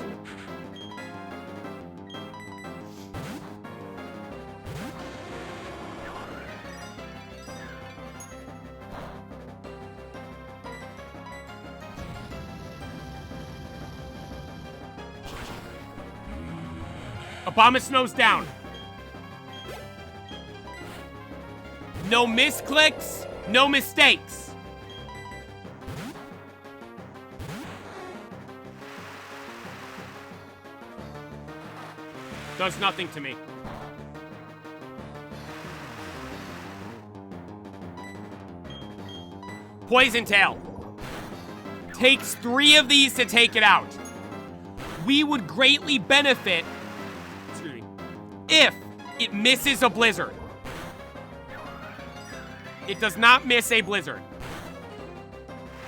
Abomasnow's down. No misclicks, no mistakes. Does nothing to me. Poison Tail. Takes 3 of these to take it out. We would greatly benefit if it misses a blizzard. It does not miss a blizzard.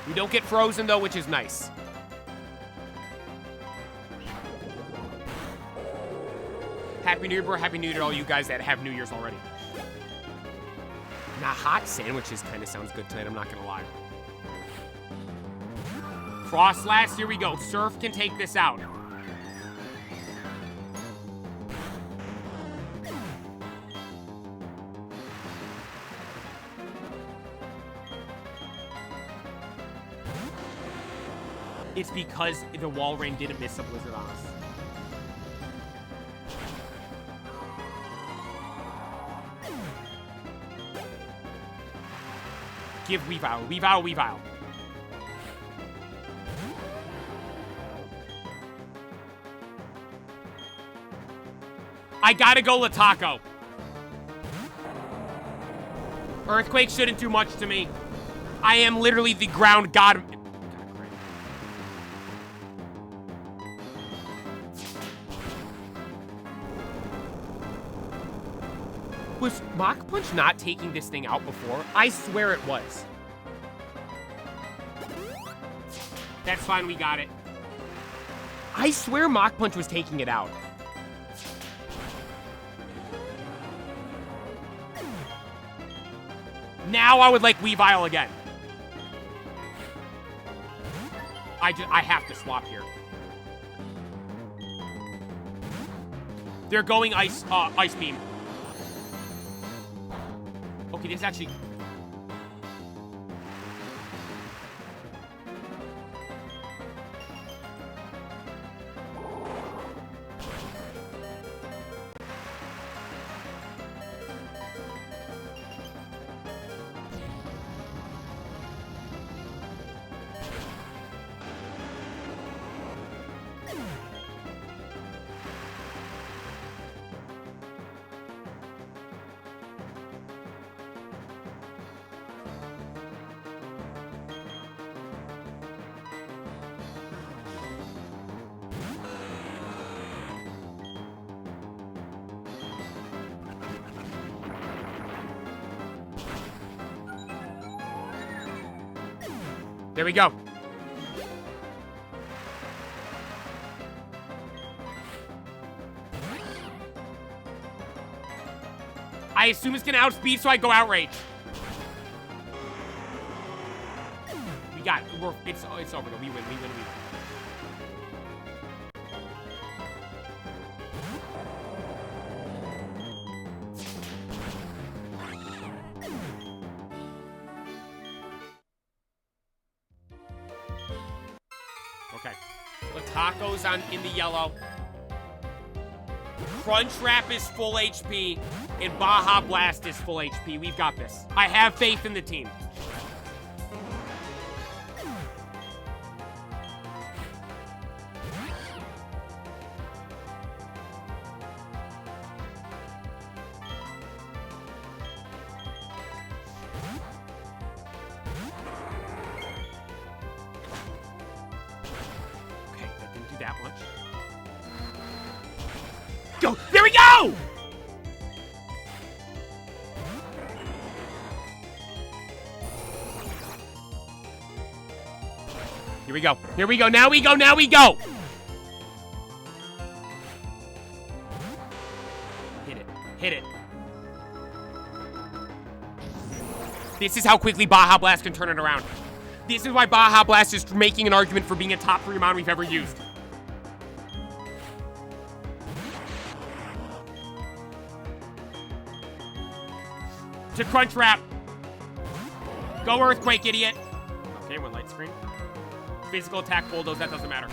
We don't get frozen, though, which is nice. Happy New Year, bro. Happy New Year to all you guys that have New Year's already. Now, hot sandwiches kind of sounds good tonight, I'm not going to lie. Frost Blast, here we go. Surf can take this out. It's because the wall rain didn't miss a blizzard on us. Give Weavile, Weavile, Weavile. I gotta go Lataco. Earthquake shouldn't do much to me. I am literally the ground god. Was Mach Punch not taking this thing out before? I swear it was. That's fine, we got it. I swear Mach Punch was taking it out. Now I would like Weavile again. I have to swap here. They're going Ice Beam. Okay, this actually... There we go. I assume it's gonna outspeed, so I go Outrage. We got it. It's over though. We win. Okay. Lataco's in the yellow. Crunch Wrap is full HP, and Baja Blast is full HP. We've got this. I have faith in the team. That much. Go! There we go! Here we go. Here we go. Now we go. Now we go! Hit it. Hit it. This is how quickly Baja Blast can turn it around. This is why Baja Blast is making an argument for being a top 3 mon we've ever used. To Crunch Wrap. Go Earthquake, idiot. Okay, one light screen. Physical attack bulldoze, that doesn't matter.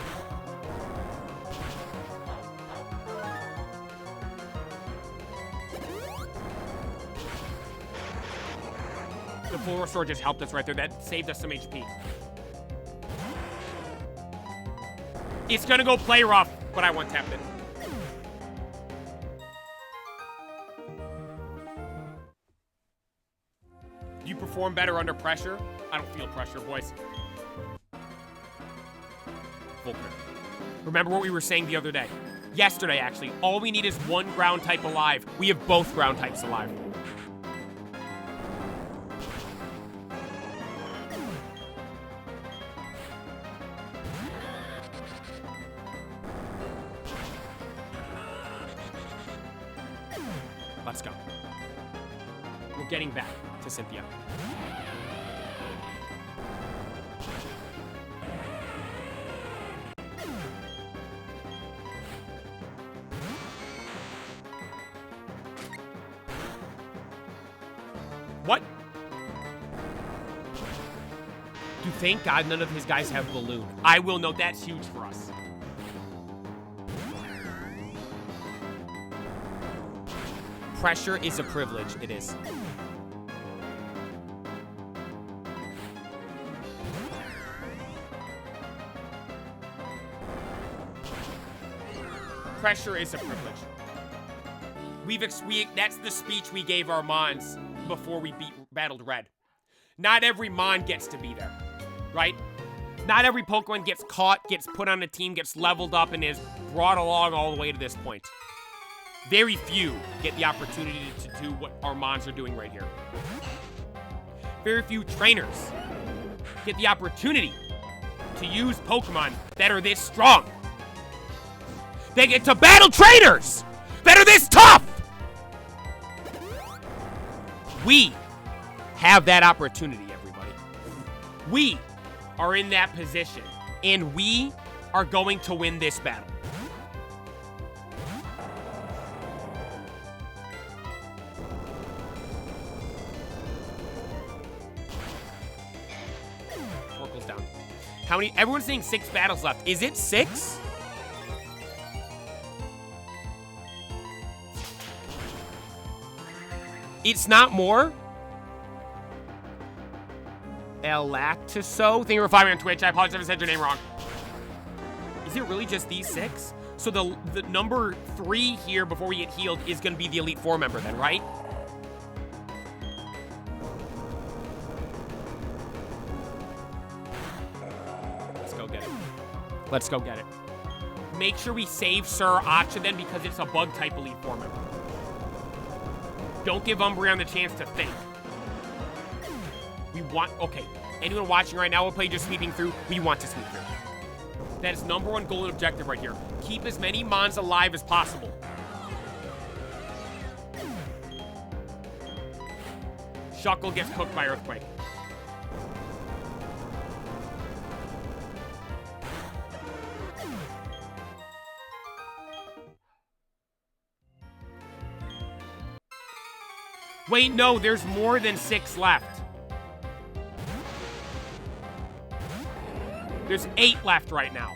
The full restore just helped us right there. That saved us some HP. It's gonna go play rough, but I one-tapped it. Do you perform better under pressure? I don't feel pressure, boys. Volker. Remember what we were saying the other day? Yesterday, actually. All we need is one ground type alive. We have both ground types alive. Let's go. We're getting back to Cynthia. What? Dude, thank God none of his guys have Balloon. I will note that's huge for us. Pressure is a privilege. It is. Pressure is a privilege. That's the speech we gave our Mons before we battled Red. Not every Mon gets to be there, right? Not every Pokemon gets caught, gets put on a team, gets leveled up, and is brought along all the way to this point. Very few get the opportunity to do what our Mons are doing right here. Very few trainers get the opportunity to use Pokemon that are this strong. They get to battle trainers that are this tough! We have that opportunity, everybody. We are in that position, and we are going to win this battle. Torkoal's down. How many? Everyone's saying 6 battles left. Is it 6? It's not more? Elactiso? Thank you for following on Twitch. I apologize if I said your name wrong. Is it really just these 6? So the number 3 here before we get healed is going to be the Elite 4 member then, right? Let's go get it. Let's go get it. Make sure we save Sir Acha then because it's a bug type Elite 4 member. Don't give Umbreon the chance to think. We want, okay, anyone watching right now will play just sweeping through. We want to sweep through. That is #1 goal and objective right here. Keep as many Mons alive as possible. Shuckle gets cooked by Earthquake. Wait, no, there's more than 6 left. There's 8 left right now.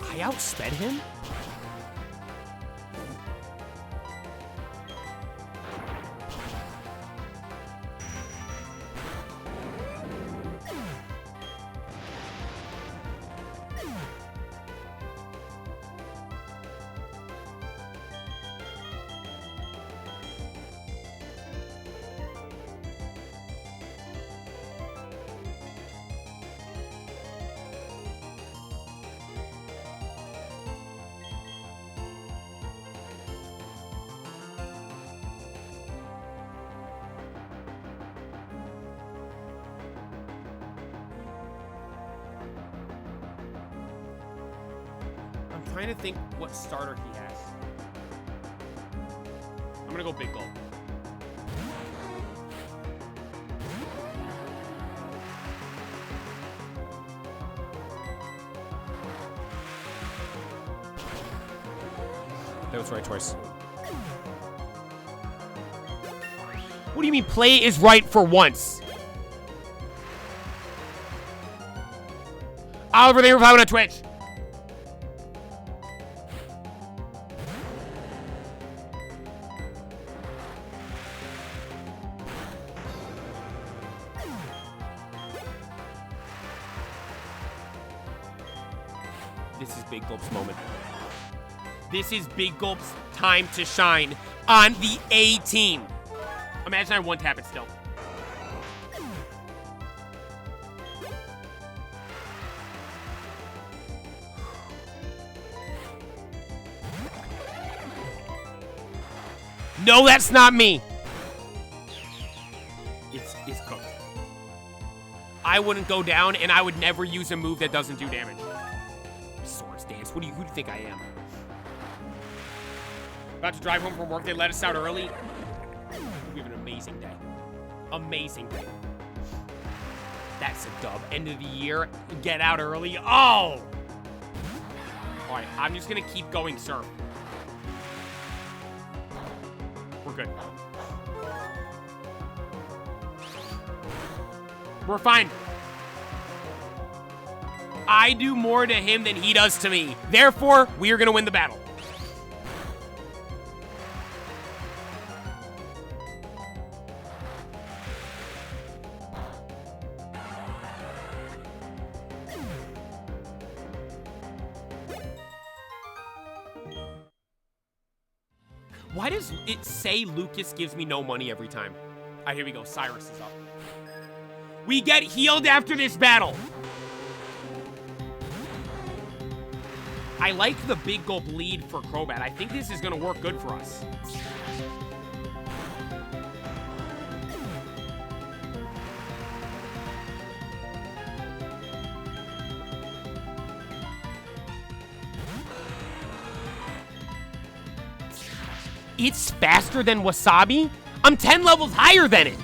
I outsped him? I'm trying to think what starter he has. I'm gonna go Big Gulp. That was the right choice. What do you mean play is right for once? Oliver, thank you for following on Twitch. This is Big Gulp's moment. This is Big Gulp's time to shine on the A team. Imagine I one-tap it still. No, that's not me. It's cooked. I wouldn't go down, and I would never use a move that doesn't do damage. Swords Dance. Who do you think I am? About to drive home from work. They let us out early. We have an amazing day. Amazing day. That's a dub. End of the year. Get out early. Oh! All right, I'm just going to keep going, sir. We're good. We're fine. I do more to him than he does to me. Therefore, we are going to win the battle. Why does it say Lucas gives me no money every time? All right, here we go. Cyrus is up. We get healed after this battle. I like the big gulp lead for Crobat. I think this is going to work good for us. It's faster than Wasabi? I'm 10 levels higher than it.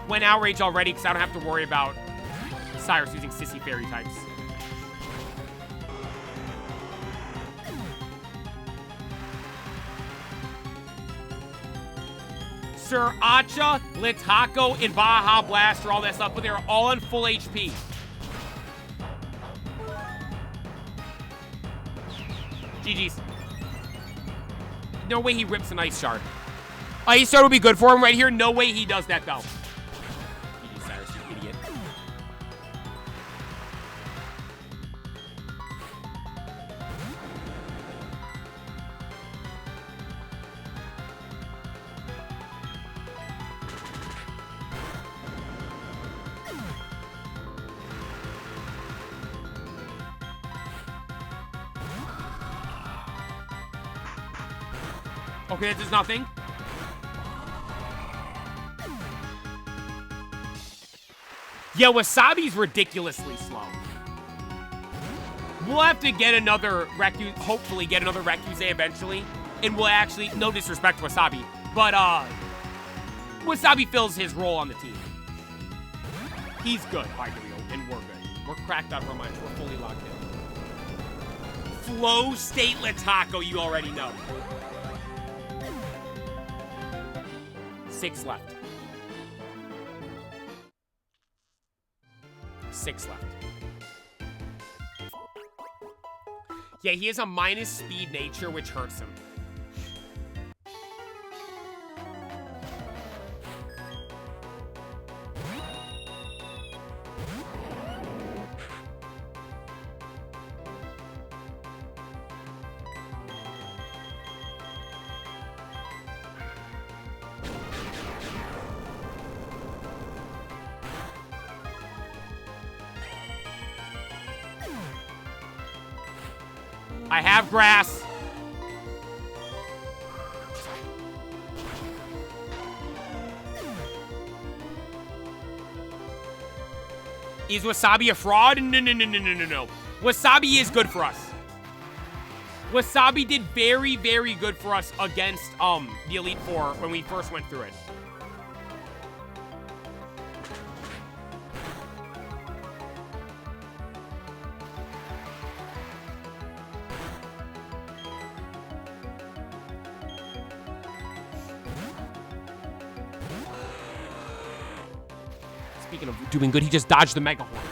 Went outrage already because I don't have to worry about Cyrus using sissy fairy types. Sir Acha, Litaco, and Baja Blast are all that stuff, but they're all on full HP. GG's. No way he rips an Ice Shard. Ice Shard would be good for him right here. No way he does that, though. GG, Cyrus, you idiot. Okay, that does nothing. Yeah, Wasabi's ridiculously slow. We'll have to get another hopefully get another Recuse eventually. And we'll actually, no disrespect to Wasabi, but Wasabi fills his role on the team. He's good. All right, here we go, and we're good. We're cracked out for much. We're fully locked in. Flow State Litaco, you already know. 6 left. 6 left. Yeah, he has a minus speed nature, which hurts him. I have grass. Is Wasabi a fraud? No. Wasabi is good for us. Wasabi did very, very good for us against the Elite Four when we first went through it. Speaking of doing good, he just dodged the Mega Horn.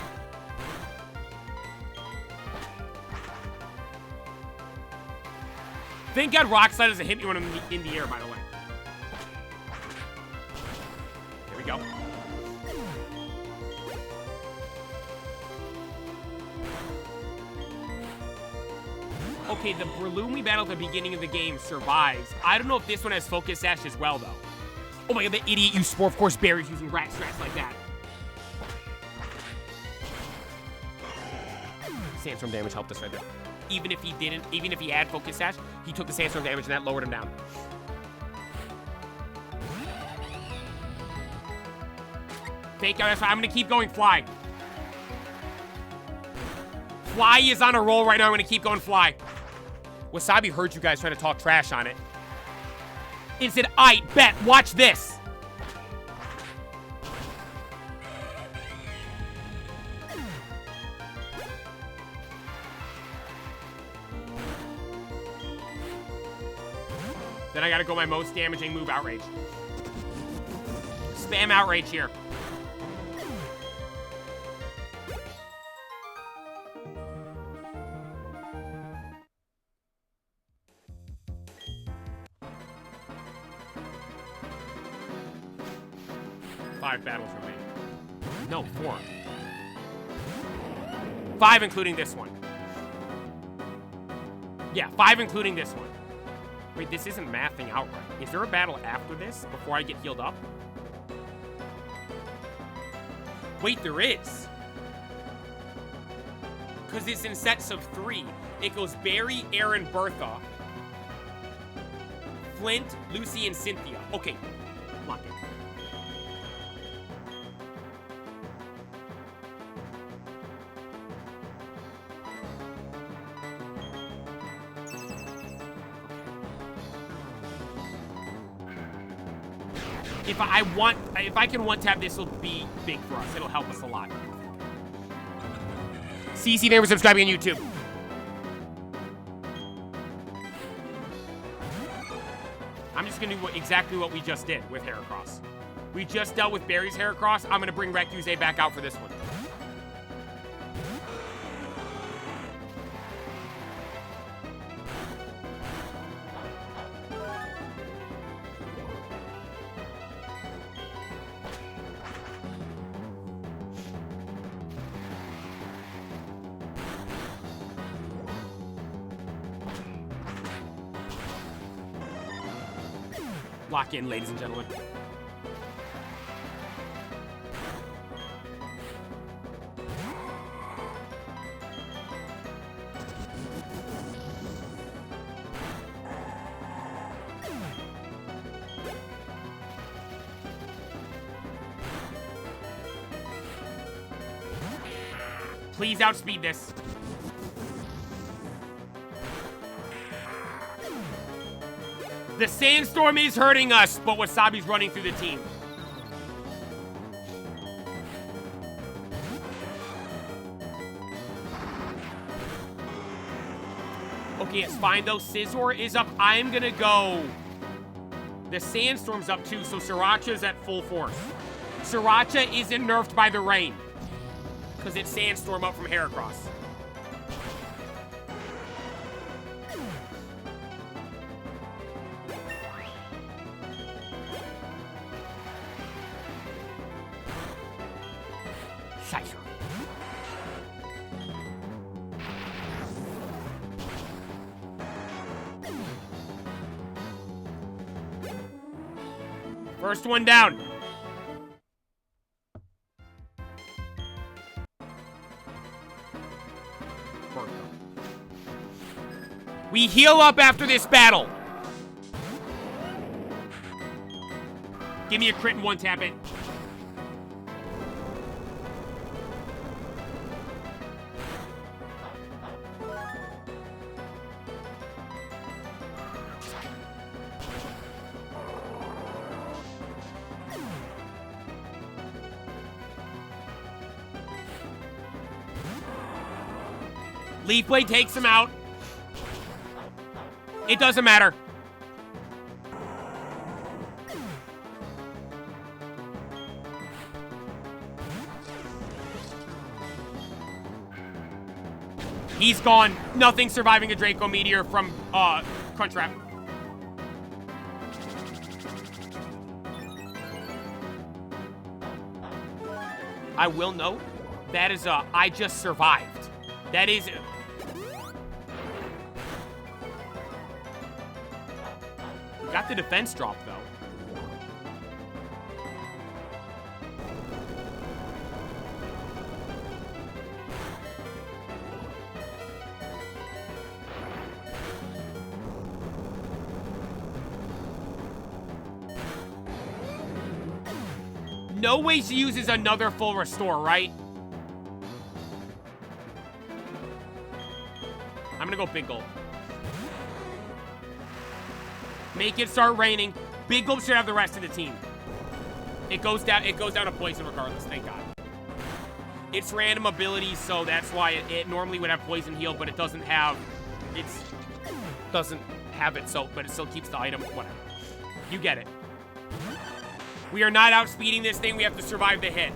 Thank God Rock Slide doesn't hit me when I'm in the air, by the way. Here we go. Okay, the Breloom we battled at the beginning of the game survives. I don't know if this one has Focus Sash as well, though. Oh my God, the idiot used Spore Force Berries using Rat Strats like that. Sandstorm damage helped us right there. Even if he had Focus Sash, he took the Sandstorm damage and that lowered him down. Fake out, that's fine. I'm gonna keep going fly. Fly is on a roll right now. I'm going to keep going Fly. Wasabi heard you guys trying to talk trash on it. It said, I bet. Watch this. Then I got to go my most damaging move, Outrage. Spam Outrage here. Five battles remain. No, 4. 5 including this one. Yeah, 5 including this one. Wait, this isn't mathing out right. Is there a battle after this before I get healed up? Wait, there is. Because it's in sets of 3. It goes Barry, Aaron, Bertha, Flint, Lucy, and Cynthia. Okay, lock it. If I can one-tap, this will be big for us. It'll help us a lot. CC, name for subscribing on YouTube. I'm just gonna do exactly what we just did with Heracross. We just dealt with Barry's Heracross. I'm gonna bring Recuse back out for this one. Lock in, ladies and gentlemen. Please outspeed this. The sandstorm is hurting us, but Wasabi's running through the team. Okay, it's fine though. Scizor is up. I'm gonna go. The sandstorm's up too, so Sriracha's at full force. Sriracha isn't nerfed by the rain because it's sandstorm up from Heracross. First one down. We heal up after this battle. Give me a crit and one tap it. Leaf Blade takes him out. It doesn't matter. He's gone. Nothing surviving a Draco Meteor from Crunchwrap. I will note, that is I just survived. That is... We got the defense drop, though. No way she uses another full restore, right? gonna go Big Gulp. Make it start raining. Big Gulp should have the rest of the team. It goes down to poison regardless, thank God. It's random ability, so that's why it normally would have poison heal, but it doesn't have it, so but it still keeps the item. Whatever. You get it. We are not outspeeding this thing, we have to survive the hit.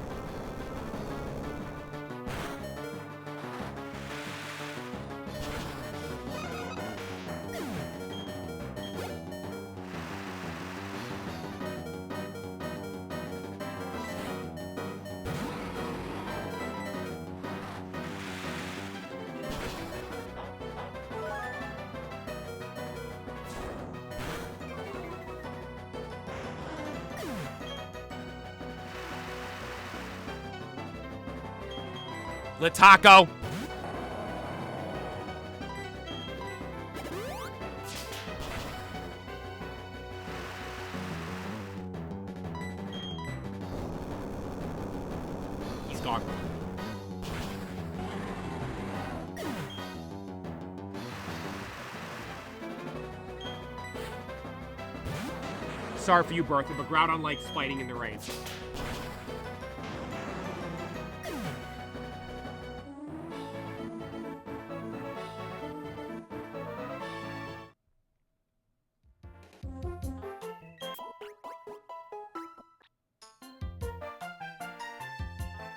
Lataco. He's gone. Sorry for you, Bertha, but Groudon likes fighting in the rain.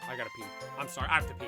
I gotta pee. I'm sorry, I have to pee.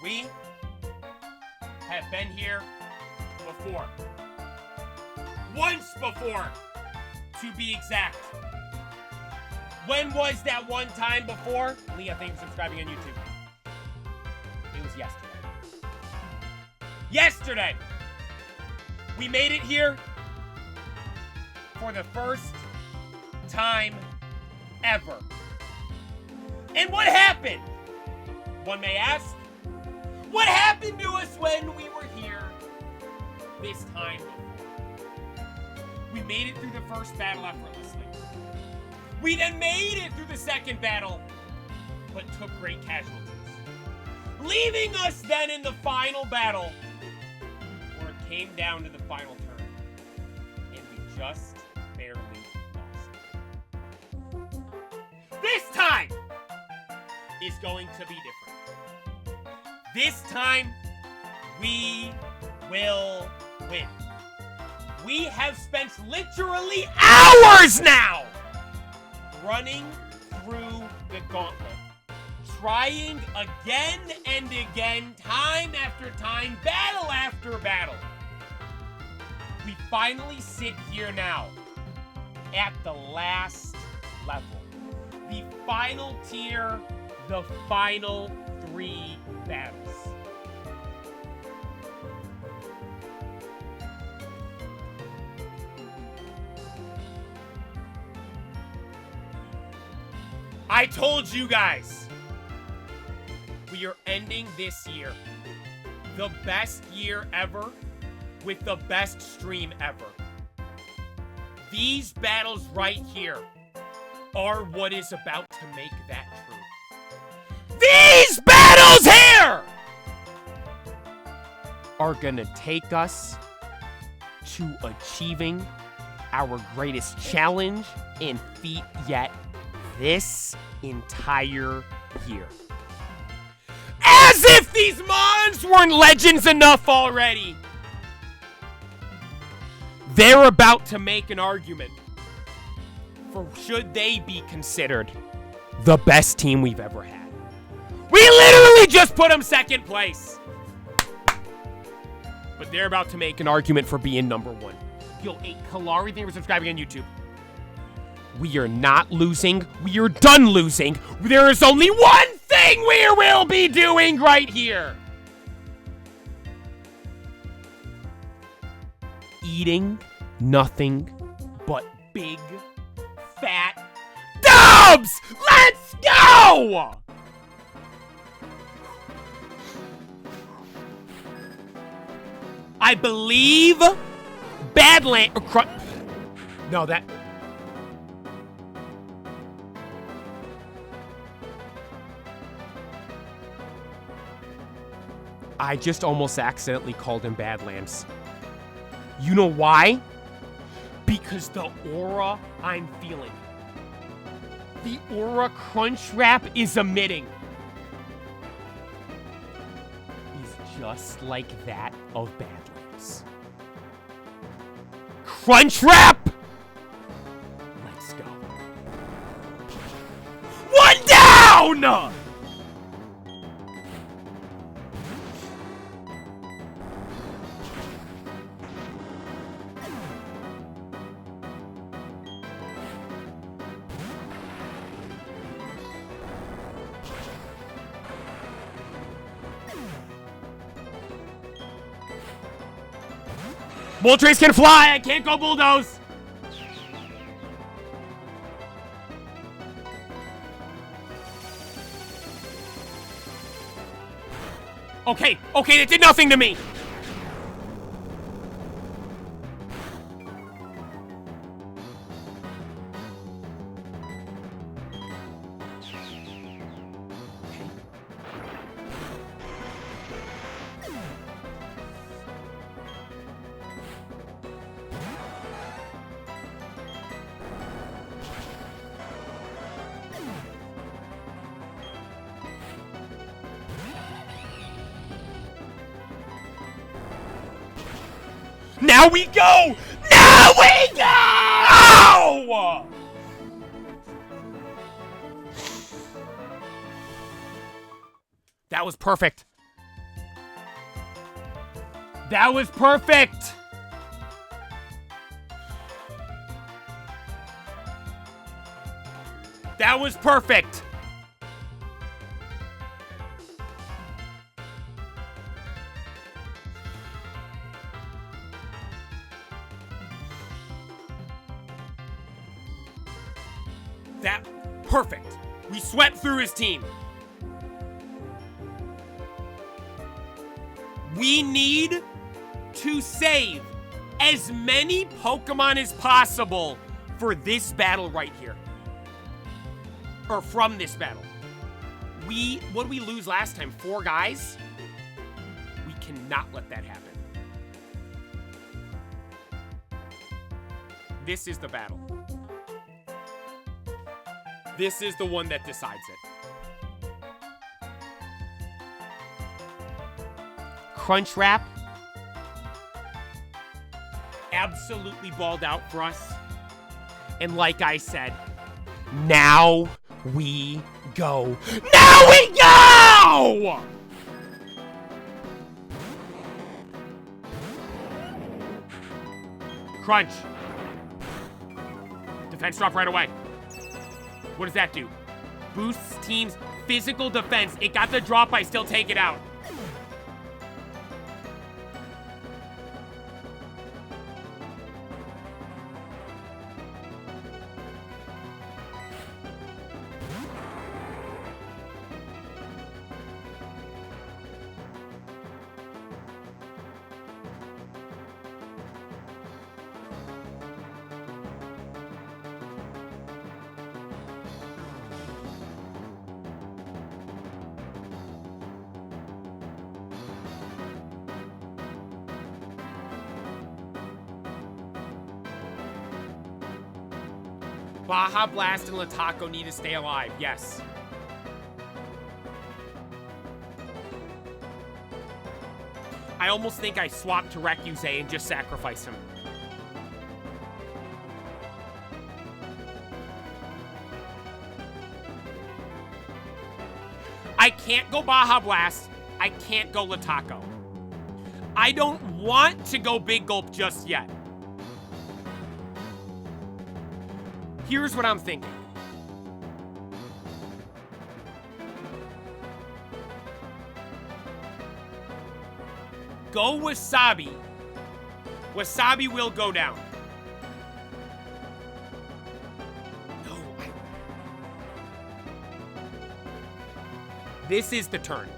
We have been here before. Once before, to be exact. When was that one time before? Leah, thank you for subscribing on YouTube. It was yesterday. Yesterday! We made it here for the first time ever. And what happened? One may ask, what happened to us when we were here this time before? We made it through the first battle effortlessly. We then made it through the second battle, but took great casualties. Leaving us then in the final battle, where it came down to the final turn. And we just barely lost. This time is going to be different. This time, we will win. We have spent literally hours now running through the gauntlet. Trying again and again, time after time, battle after battle. We finally sit here now at the last level. The final tier, the final 3 battles. I told you guys, we are ending this year, the best year ever, with the best stream ever. These battles right here are what is about to make that true. These battles here are gonna take us to achieving our greatest challenge and feat yet this entire year. As if these mons weren't legends enough already! They're about to make an argument for should they be considered the best team we've ever had. We literally just put them second place. But they're about to make an argument for being number 1. Yo, hey, Kalari, thank you for subscribing on YouTube. We are not losing. We are done losing. There is only one thing we will be doing right here. Eating nothing but big, fat dubs! Let's go! I believe Badland... No, that... I just almost accidentally called him Badlands. You know why? Because the aura I'm feeling. The aura Crunchwrap is emitting is just like that of Badlands. Crunchwrap! Let's go. 1 down! Moltres can fly! I can't go bulldoze! Okay, it did nothing to me! Now we go! Now we go! That was perfect. That was perfect. That was perfect. That perfect. We swept through his team. We need to save as many Pokemon as possible for this battle right here. Or from this battle. What did we lose last time? 4 guys? We cannot let that happen. This is the battle. This is the one that decides it. Crunchwrap absolutely balled out for us. And like I said, now we go. Now we go! Crunch. Defense drop right away. What does that do? Boosts team's physical defense. It got the drop, I still take it out. Baja Blast and Lataco need to stay alive. Yes. I almost think I swapped to Recuse and just sacrifice him. I can't go Baja Blast. I can't go Lataco. I don't want to go Big Gulp just yet. Here's what I'm thinking. Go Wasabi. Wasabi will go down. No, This is the turn.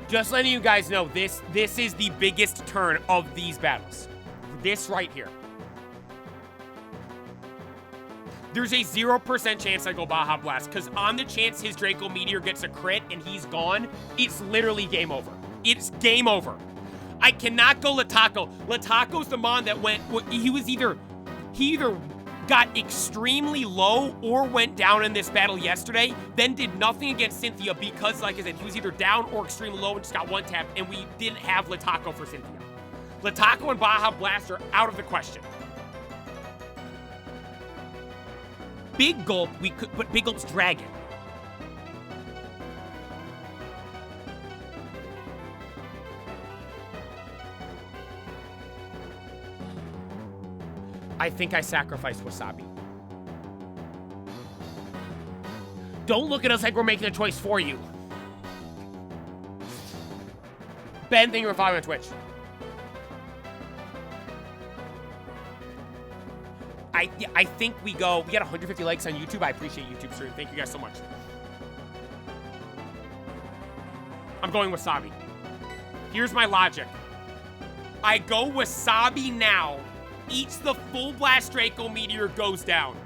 Just letting you guys know, this is the biggest turn of these battles. This right here. There's a 0% chance I go Baja Blast, because on the chance his Draco Meteor gets a crit and he's gone, it's literally game over. It's game over. I cannot go Lataco. Lataco's the mon that went, he either got extremely low or went down in this battle yesterday, then did nothing against Cynthia because, like I said, he was either down or extremely low and just got one tap, and we didn't have Lataco for Cynthia. Lataco and Baja Blast are out of the question. Big Gulp, we could, but Big Gulp's Dragon. I think I sacrificed Wasabi. Don't look at us like we're making a choice for you. Ben, thank you for following on Twitch. I think we got 150 likes on YouTube. I appreciate YouTube stream. Thank you guys so much. I'm going Wasabi. Here's my logic. I go Wasabi now. Eats the full blast Draco Meteor, goes down.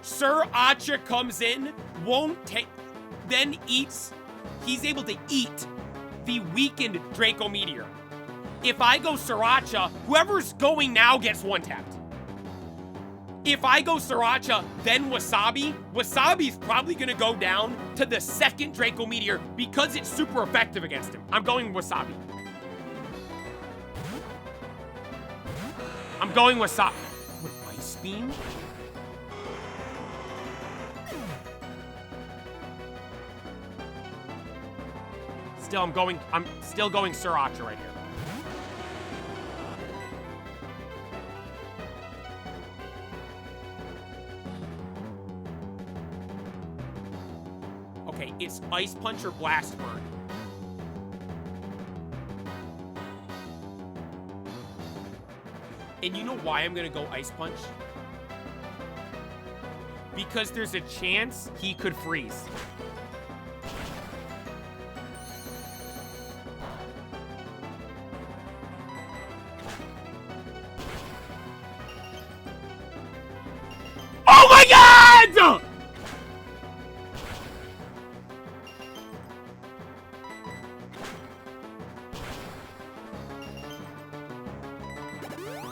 Sir Acha comes in, won't take, then eats, he's able to eat the weakened Draco Meteor. If I go Sriracha, whoever's going now gets one tapped. If I go Sriracha, then Wasabi, Wasabi's probably gonna go down to the second Draco Meteor because it's super effective against him. I'm going Wasabi. I'm going Wasabi. With Ice Beam? I'm still going Sriracha right here. Okay, it's Ice Punch or Blast Burn. And you know why I'm gonna go Ice Punch? Because there's a chance he could freeze. Oh my God!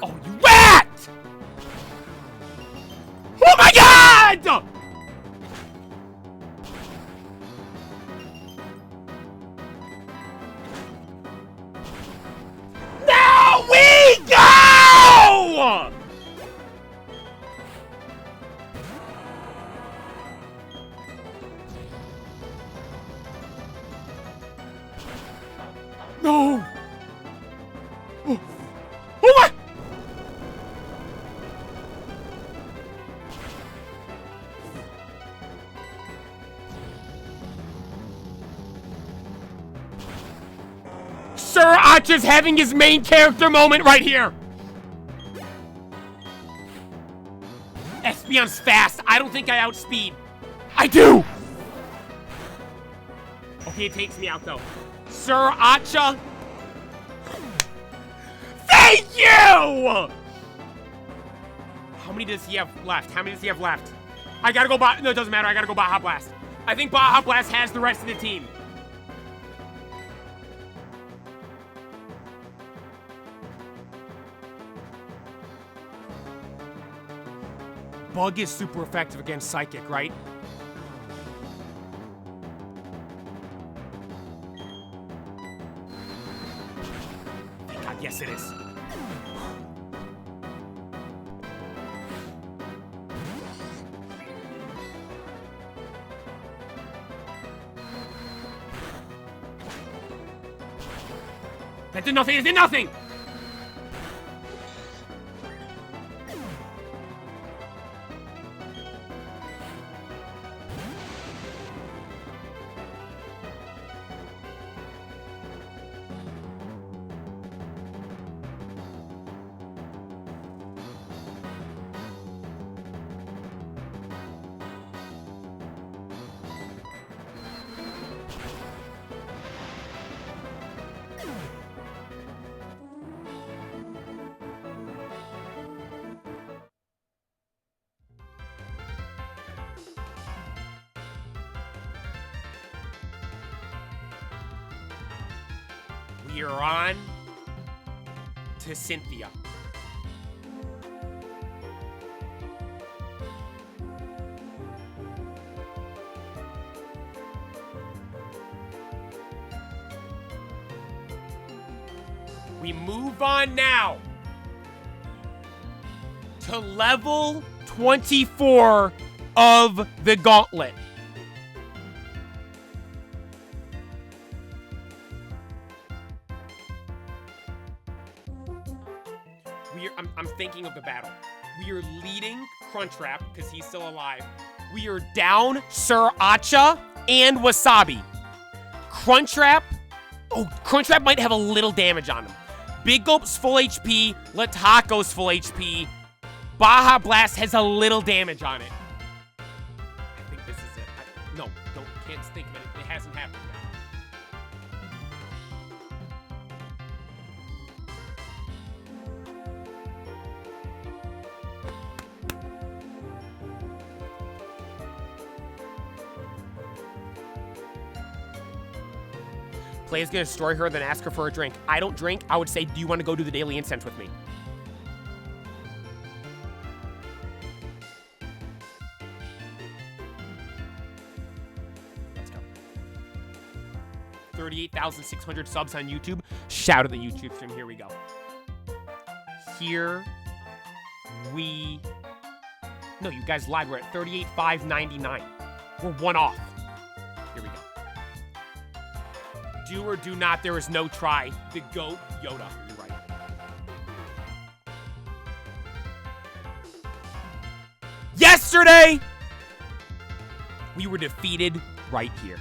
Oh, you rat! Oh my God! Now we go! No! Oh, oh my! Sir Acha's having his main character moment right here. Espeon's fast. I don't think I outspeed. I do! Okay, it takes me out, though. Sir Acha. Thank you! How many does he have left? How many does he have left? I gotta go no, it doesn't matter. I gotta go Baja Blast. I think Baja Blast has the rest of the team. Bug is super effective against Psychic, right? Thank God, yes it is. That did nothing, it did nothing! We are on to Cynthia. We move on now to level 24 of the Gauntlet. I'm thinking of the battle. We are leading Crunchwrap because he's still alive. We are down Sir Acha and Wasabi. Crunchwrap. Oh, Crunchwrap might have a little damage on him. Big Gulp's full HP. Lataco's full HP. Baja Blast has a little damage on it. I think this is it. Can't think of it. It hasn't happened yet. Play's gonna destroy her, then ask her for a drink. I don't drink. I would say, do you want to go do the daily incense with me? Let's go. 38,600 subs on YouTube. Shout out the YouTube stream. Here we go. Here we... No, you guys lied. We're at 38,599. We're one off. Here we go. Do or do not, there is no try. The GOAT, Yoda. You're right. Yesterday, we were defeated right here.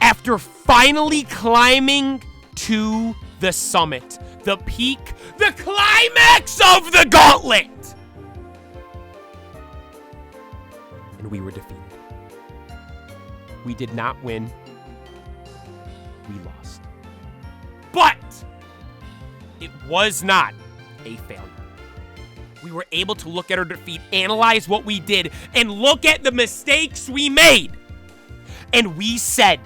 After finally climbing to the summit, the peak, the climax of the Gauntlet. And we were defeated. We did not win. We lost. But it was not a failure. We were able to look at our defeat, analyze what we did, and look at the mistakes we made. And we said,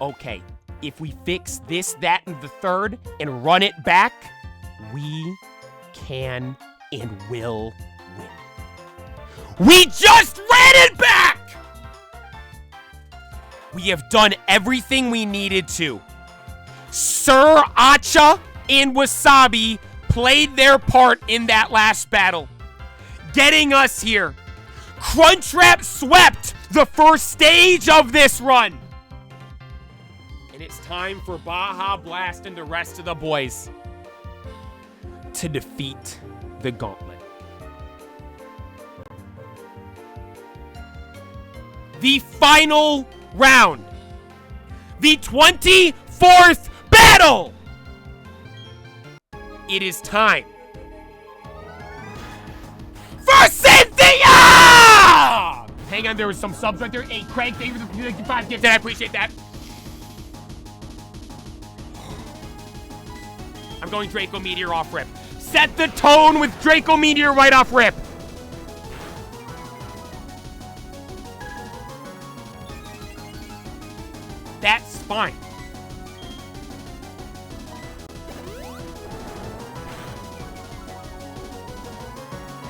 okay, if we fix this, that, and the third, and run it back, we can and will win. We just ran it back! We have done everything we needed to. Sir Acha and Wasabi played their part in that last battle, getting us here. Crunchwrap swept the first stage of this run. And it's time for Baja Blast and the rest of the boys to defeat the Gauntlet. The final round. The 24th battle! battle! It is time for Cynthia! Hang on, there was some subs right there. Hey, Craig, thank you for the 55 gifts, and I appreciate that. I'm going Draco Meteor off rip. Set the tone with Draco Meteor right off rip. That's fine.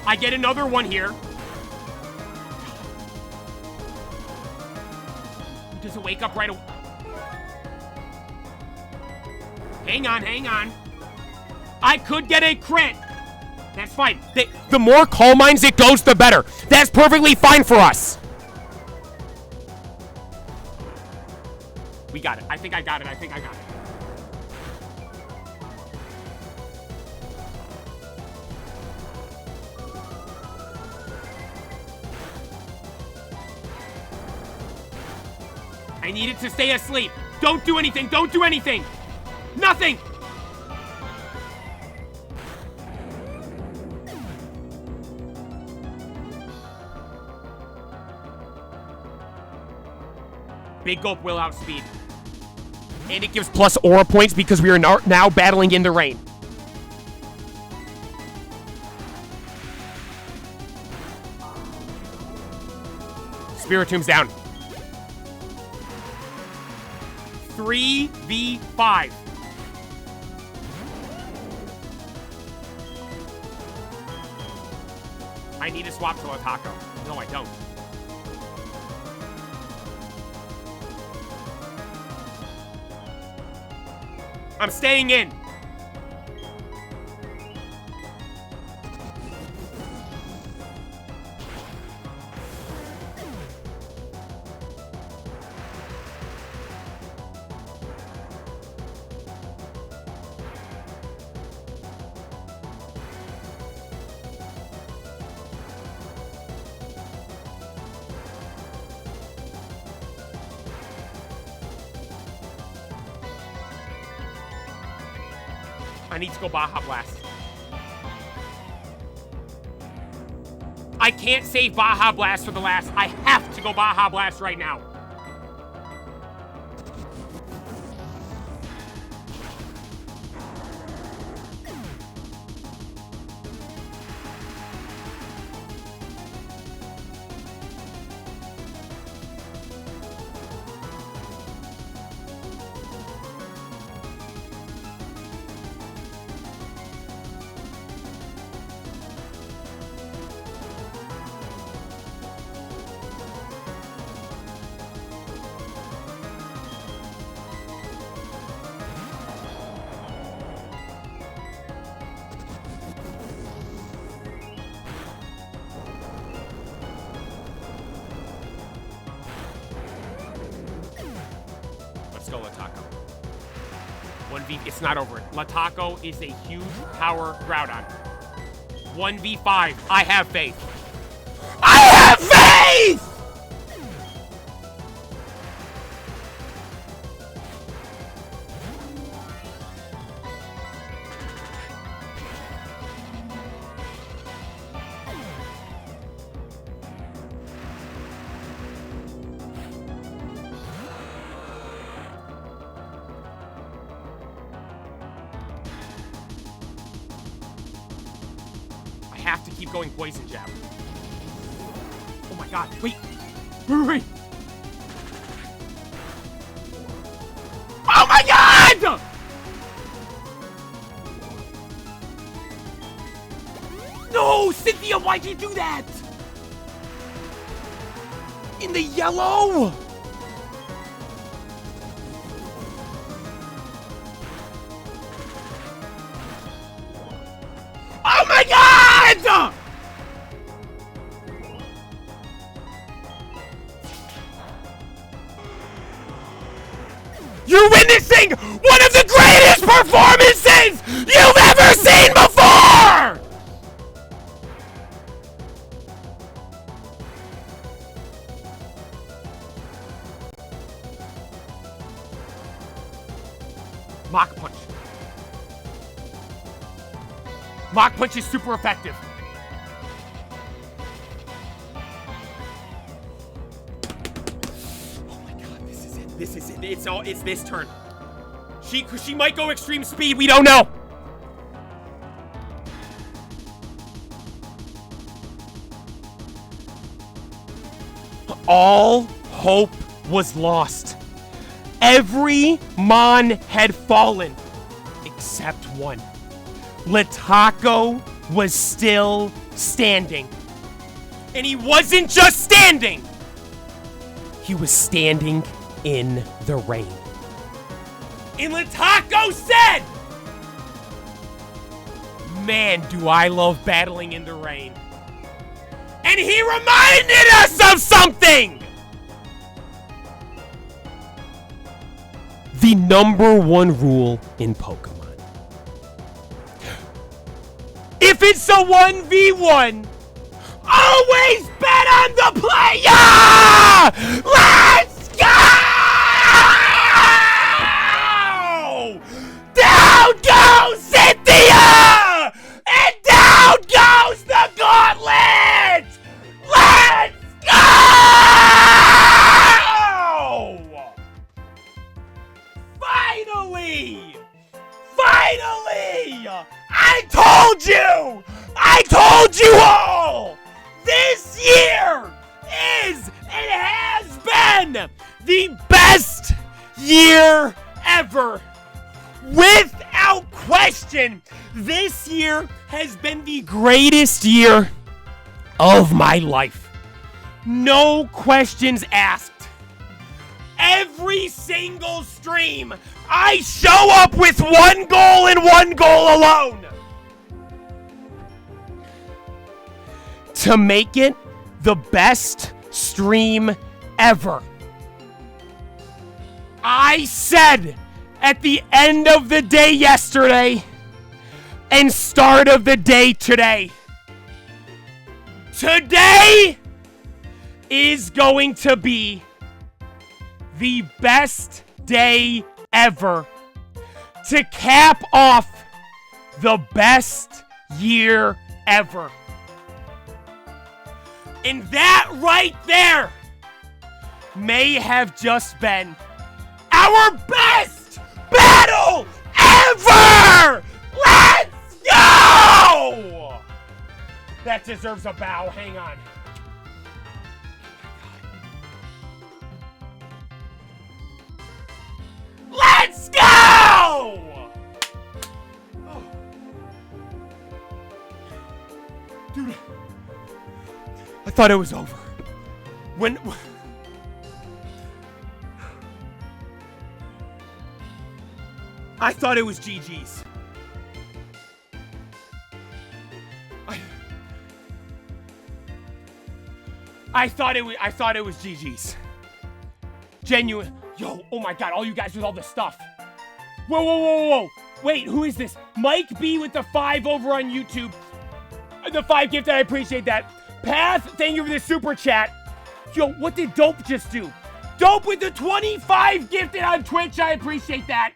I get another one here. Does it wake up right away? Hang on, hang on. I could get a crit. That's fine. The more coal mines it goes, the better. That's perfectly fine for us. We got it. I think I got it. I think I got it. I need it to stay asleep. Don't do anything. Don't do anything. Nothing. Big Gulp will outspeed. And it gives plus aura points because we are now battling in the rain. Spiritomb's down. 3v5. I need to swap to Lataco. No, I don't. I'm staying in. I need to go Baja Blast. I can't save Baja Blast for the last. I have to go Baja Blast right now. Let's go Lataco. 1v, it's not over. Lataco is a huge power Groudon. 1v5, I have faith. I have faith! I have to keep going Poison Jab. Oh my god, wait. Wait. Oh my god! No, Cynthia, why'd you do that? In the yellow? Oh my god! You're witnessing one of the greatest performances you've ever seen before! Mach Punch. Mach Punch is super effective. Oh my god, this is it. This is it. It's this turn. She might go extreme speed, we don't know. All hope was lost. Every Mon had fallen, except one. Lataco was still standing. And he wasn't just standing. He was standing in the rain. And Lataco said, "Man, do I love battling in the rain." And he reminded us of something! The #1 rule in Pokemon. If it's a 1v1, always bet on the player! Let's go! Down goes Cynthia! And down goes the Gauntlet! Let's go! Finally! Finally! I told you all! This year is and has been the best year ever. Without question, this year has been the greatest year of my life. No questions asked. Every single stream, I show up with one goal and one goal alone. To make it the best stream ever. I said at the end of the day yesterday and start of the day today, today is going to be the best day ever to cap off the best year ever. And that right there may have just been our best battle ever! Let's go! That deserves a bow. Hang on. Let's go! Oh. Dude, I thought it was over. When I thought it was GG's. I thought it was GG's. Genuine. Yo, oh my god, all you guys with all this stuff. Whoa, whoa, whoa, whoa. Wait, who is this? Mike B with the 5 over on YouTube. The 5 gifted, I appreciate that. Path, thank you for the super chat. Yo, what did Dope just do? Dope with the 25 gifted on Twitch, I appreciate that.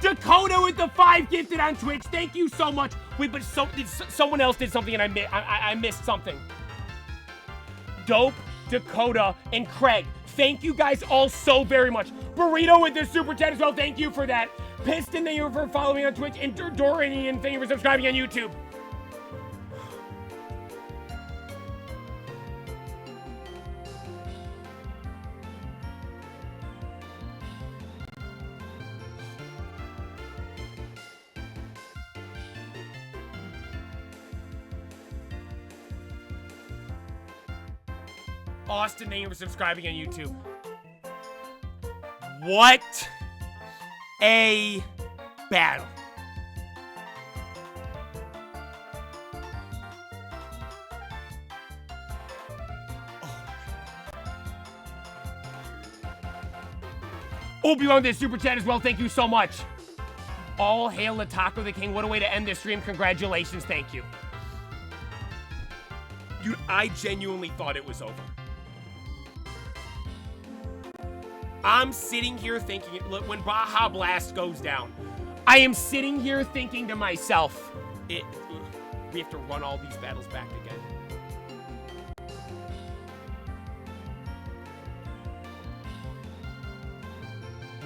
Dakota with the 5 gifted on Twitch, thank you so much. Wait, but someone else did something and I missed something. Dope, Dakota, and Craig. Thank you guys all so very much. Burrito with the super chat as well. Thank you for that. Piston, thank you for following on Twitch. And Dorian, thank you for subscribing on YouTube. Austin, thank you for subscribing on YouTube. What a battle. Obi-Wan with the super chat as well. Thank you so much. All hail Lataco the King. What a way to end this stream. Congratulations. Thank you. Dude, I genuinely thought it was over. I'm sitting here thinking, look, when Baja Blast goes down, I am sitting here thinking to myself, we have to run all these battles back again.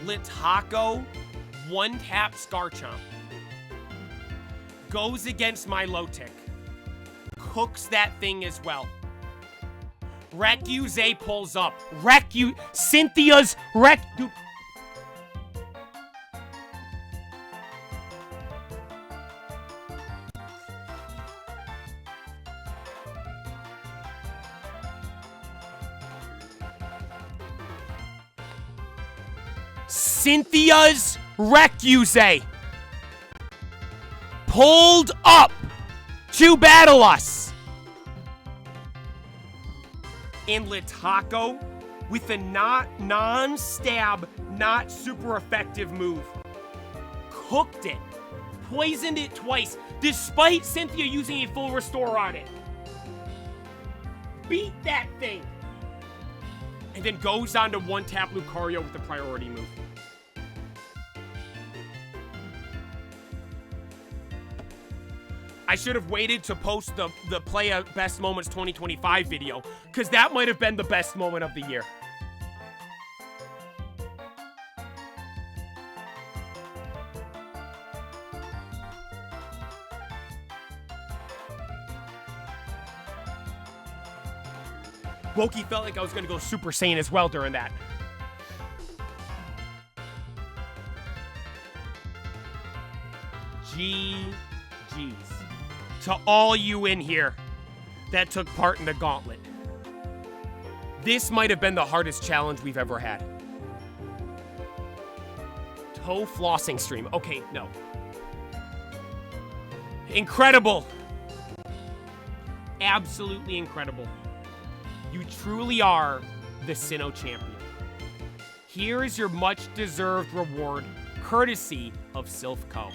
Litako, one-tap Scarchomp. Goes against my Lotic. Cooks that thing as well. Recuse pulls up. Cynthia's dude. Cynthia's Recuse pulled up to battle us. And Litako, with a non-stab, not super effective move, cooked it, poisoned it twice, despite Cynthia using a full restore on it. Beat that thing. And then goes on to one-tap Lucario with the priority move. I should have waited to post the Play Best Moments 2025 video, because that might have been the best moment of the year. Wokey felt like I was going to go Super Saiyan as well during that. GG's. To all you in here that took part in the Gauntlet. This might have been the hardest challenge we've ever had. Toe flossing stream. Okay, no. Incredible. Absolutely incredible. You truly are the Sinnoh champion. Here is your much-deserved reward, courtesy of Sylph Co.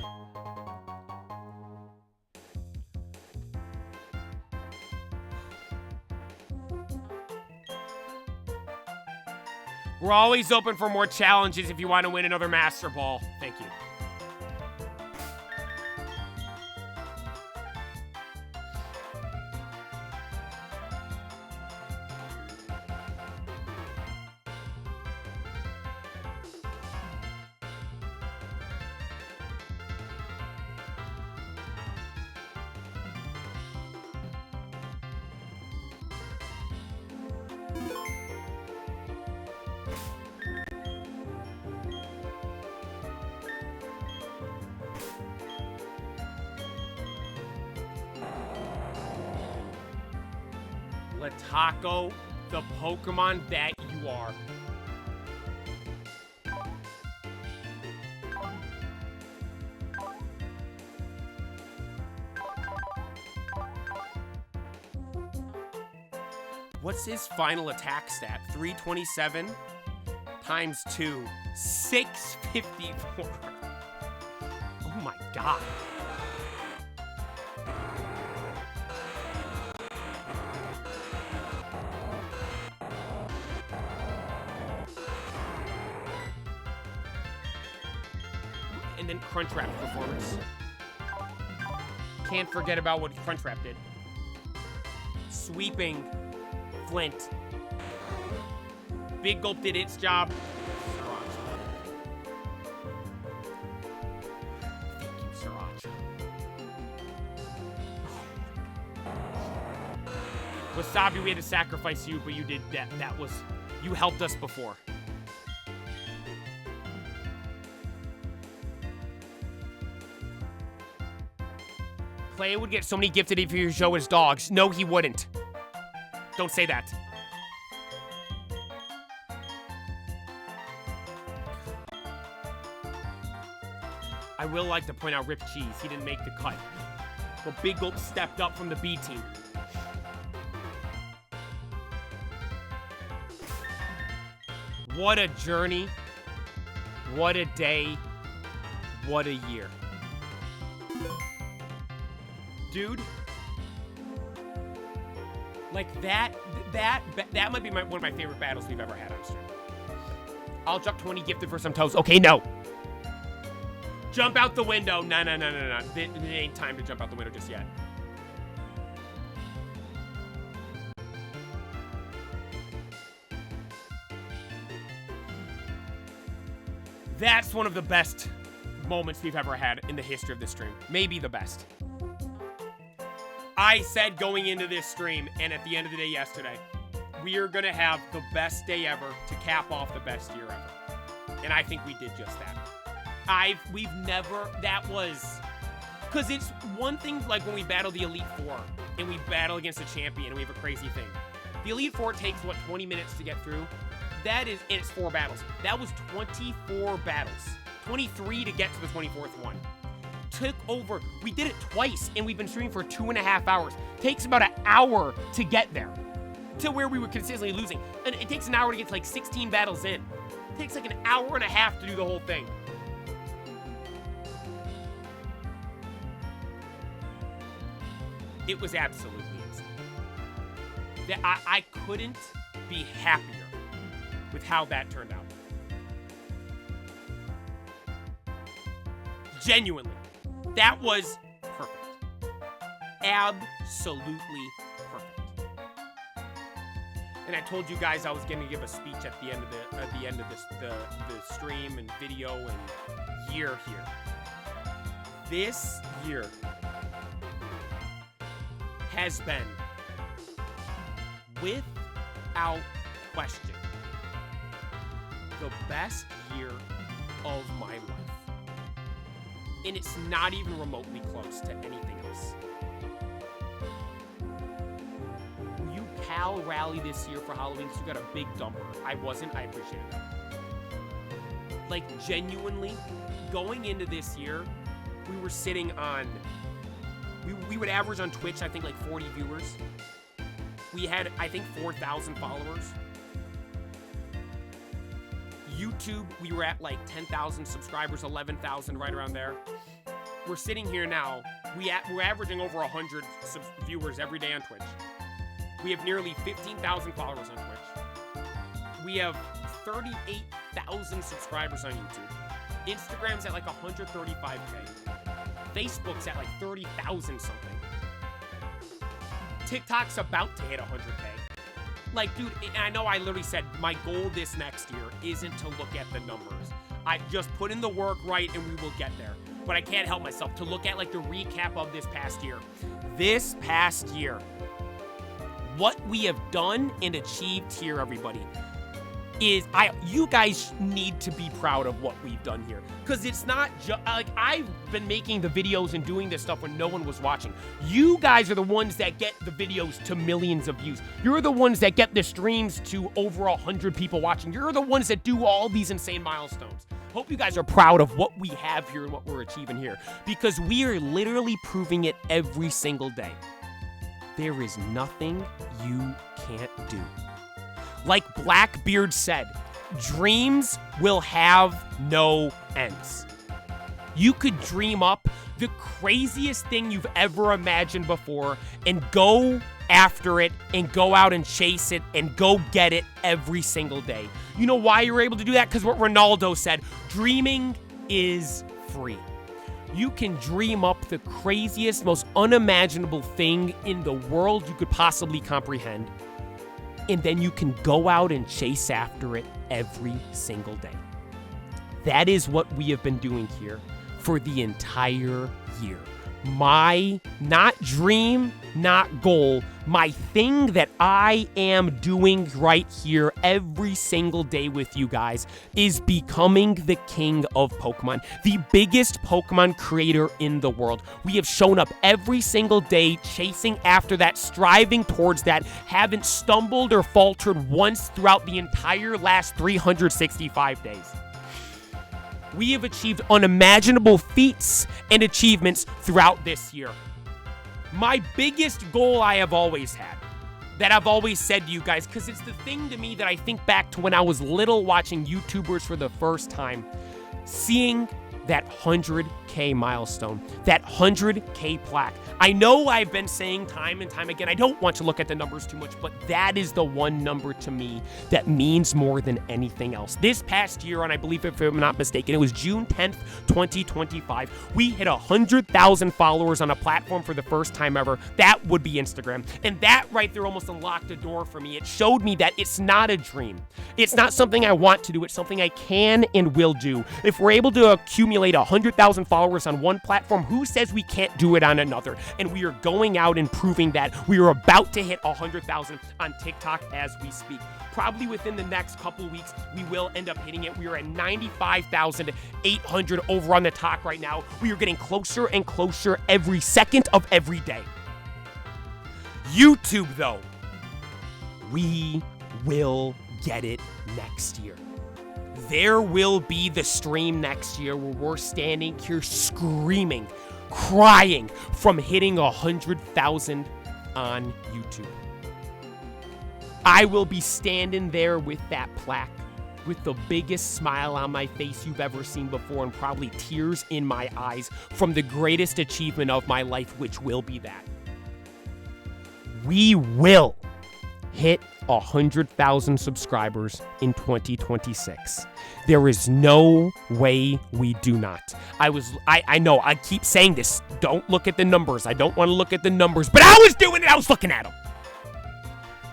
We're always open for more challenges if you want to win another Master Ball. Thank you. Litako, the Pokemon that you are. What's his final attack stat? 327 times 2, 654. Oh my god. And then Crunchwrap performance. Can't forget about what Crunchwrap did. Sweeping Flint. Big Gulp did its job. Thank you, Sriracha. Wasabi, we had to sacrifice you, but you did that. That was... You helped us before. Clay would get so many gifted if you show his dogs. No, he wouldn't. Don't say that. I will like to point out Rip Cheese. He didn't make the cut. But Big Gulp stepped up from the B team. What a journey. What a day. What a year. Dude, like that might be one of my favorite battles we've ever had on stream. I'll drop 20 gifted for some toes. Okay, no. Jump out the window. No. It ain't time to jump out the window just yet. That's one of the best moments we've ever had in the history of this stream. Maybe the best. I said going into this stream, and at the end of the day yesterday, we are going to have the best day ever to cap off the best year ever. And I think we did just that. That was, because it's one thing like when we battle the Elite Four and we battle against a champion and we have a crazy thing. The Elite Four takes, 20 minutes to get through? That is, and it's 4 battles. That was 24 battles. 23 to get to the 24th one. Took over, we did it twice and we've been streaming for 2.5 hours. Takes about an hour to get there. To where we were consistently losing. And it takes an hour to get to like 16 battles in. It takes like an hour and a half to do the whole thing. It was absolutely insane. I couldn't be happier with how that turned out. Genuinely. That was perfect. Absolutely perfect. And I told you guys I was going to give a speech at the end of the stream and video and year here. This year has been, without question, the best year of my life. And it's not even remotely close to anything else. You Cal rally this year for Halloween because you got a big dumper. I wasn't. I appreciated that. Like, genuinely, going into this year, we were sitting on... We would average on Twitch, I think, like 40 viewers. We had, I think, 4,000 followers. YouTube, we were at like 10,000 subscribers, 11,000, right around there. We're sitting here now. We're averaging over 100 viewers every day on Twitch. We have nearly 15,000 followers on Twitch. We have 38,000 subscribers on YouTube. Instagram's at like 135K. Facebook's at like 30,000 something. TikTok's about to hit 100K. Like, dude, and I know I literally said my goal this next year isn't to look at the numbers. I just put in the work right and we will get there. But I can't help myself to look at like the recap of this past year. This past year, what we have done and achieved here, everybody, is you guys need to be proud of what we've done here. Because it's not just, like, I've been making the videos and doing this stuff when no one was watching. You guys are the ones that get the videos to millions of views. You're the ones that get the streams to over 100 people watching. You're the ones that do all these insane milestones. Hope you guys are proud of what we have here and what we're achieving here. Because we are literally proving it every single day. There is nothing you can't do. Like Blackbeard said, dreams will have no ends. You could dream up the craziest thing you've ever imagined before and go after it and go out and chase it and go get it every single day. You know why you're able to do that? Because what Ronaldo said, dreaming is free. You can dream up the craziest, most unimaginable thing in the world you could possibly comprehend. And then you can go out and chase after it every single day. That is what we have been doing here for the entire year. My, not dream, not goal, my thing that I am doing right here every single day with you guys is becoming the king of Pokemon, the biggest Pokemon creator in the world. We have shown up every single day chasing after that, striving towards that, haven't stumbled or faltered once throughout the entire last 365 days. We have achieved unimaginable feats and achievements throughout this year. My biggest goal I have always had, that I've always said to you guys, because it's the thing to me that I think back to when I was little watching YouTubers for the first time, seeing that 100K milestone, that 100K plaque. I know I've been saying time and time again, I don't want to look at the numbers too much, but that is the one number to me that means more than anything else. This past year, and I believe if I'm not mistaken, it was June 10th, 2025, we hit 100,000 followers on a platform for the first time ever. That would be Instagram. And that right there almost unlocked a door for me. It showed me that it's not a dream. It's not something I want to do. It's something I can and will do. If we're able to accumulate 100,000 followers on one platform, who says we can't do it on another? And we are going out and proving that. We are about to hit 100,000 on TikTok as we speak. Probably within the next couple weeks, we will end up hitting it. We are at 95,800 over on the talk right now. We are getting closer and closer every second of every day. YouTube, though, we will get it next year. There will be the stream next year where we're standing here screaming, crying from hitting 100,000 on YouTube. I will be standing there with that plaque, with the biggest smile on my face you've ever seen before, and probably tears in my eyes from the greatest achievement of my life, which will be that. We will hit 100,000 subscribers in 2026. There is no way we do not. I know, I keep saying this. Don't look at the numbers. I don't want to look at the numbers, but I was doing it. I was looking at them.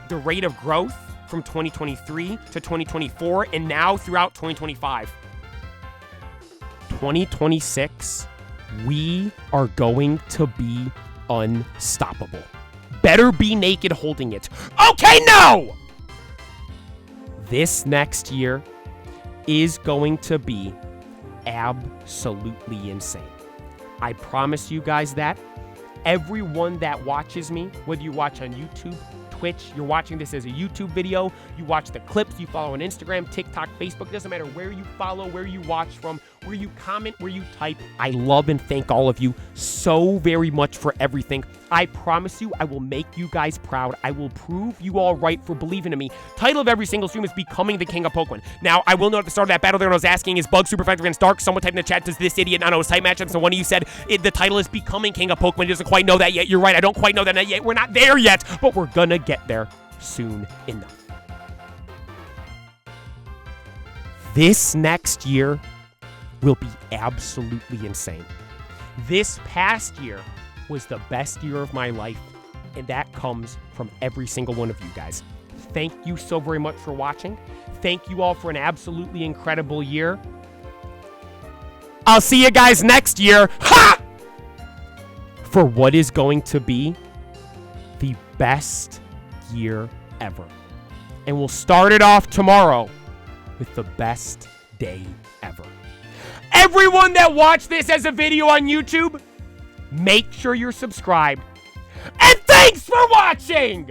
The rate of growth from 2023 to 2024 and now throughout 2025. 2026, we are going to be unstoppable. Better be naked holding it. Okay, no! This next year is going to be absolutely insane. I promise you guys that. Everyone that watches me, whether you watch on YouTube, Twitch, you're watching this as a YouTube video, you watch the clips, you follow on Instagram, TikTok, Facebook, doesn't matter where you follow, where you watch from, where you comment, where you type. I love and thank all of you so very much for everything. I promise you, I will make you guys proud. I will prove you all right for believing in me. Title of every single stream is Becoming the King of Pokemon. Now, I will note at the start of that battle there when I was asking, is Bug super effective against Dark? Someone typed in the chat, does this idiot not know his type matchup? So one of you said the title is Becoming King of Pokemon. He doesn't quite know that yet. You're right, I don't quite know that yet. We're not there yet, but we're gonna get there soon enough. This next year will be absolutely insane. This past year was the best year of my life, and that comes from every single one of you guys. Thank you so very much for watching. Thank you all for an absolutely incredible year. I'll see you guys next year. Ha! For what is going to be the best year ever. And we'll start it off tomorrow with the best day ever. Everyone that watched this as a video on YouTube, make sure you're subscribed. And thanks for watching!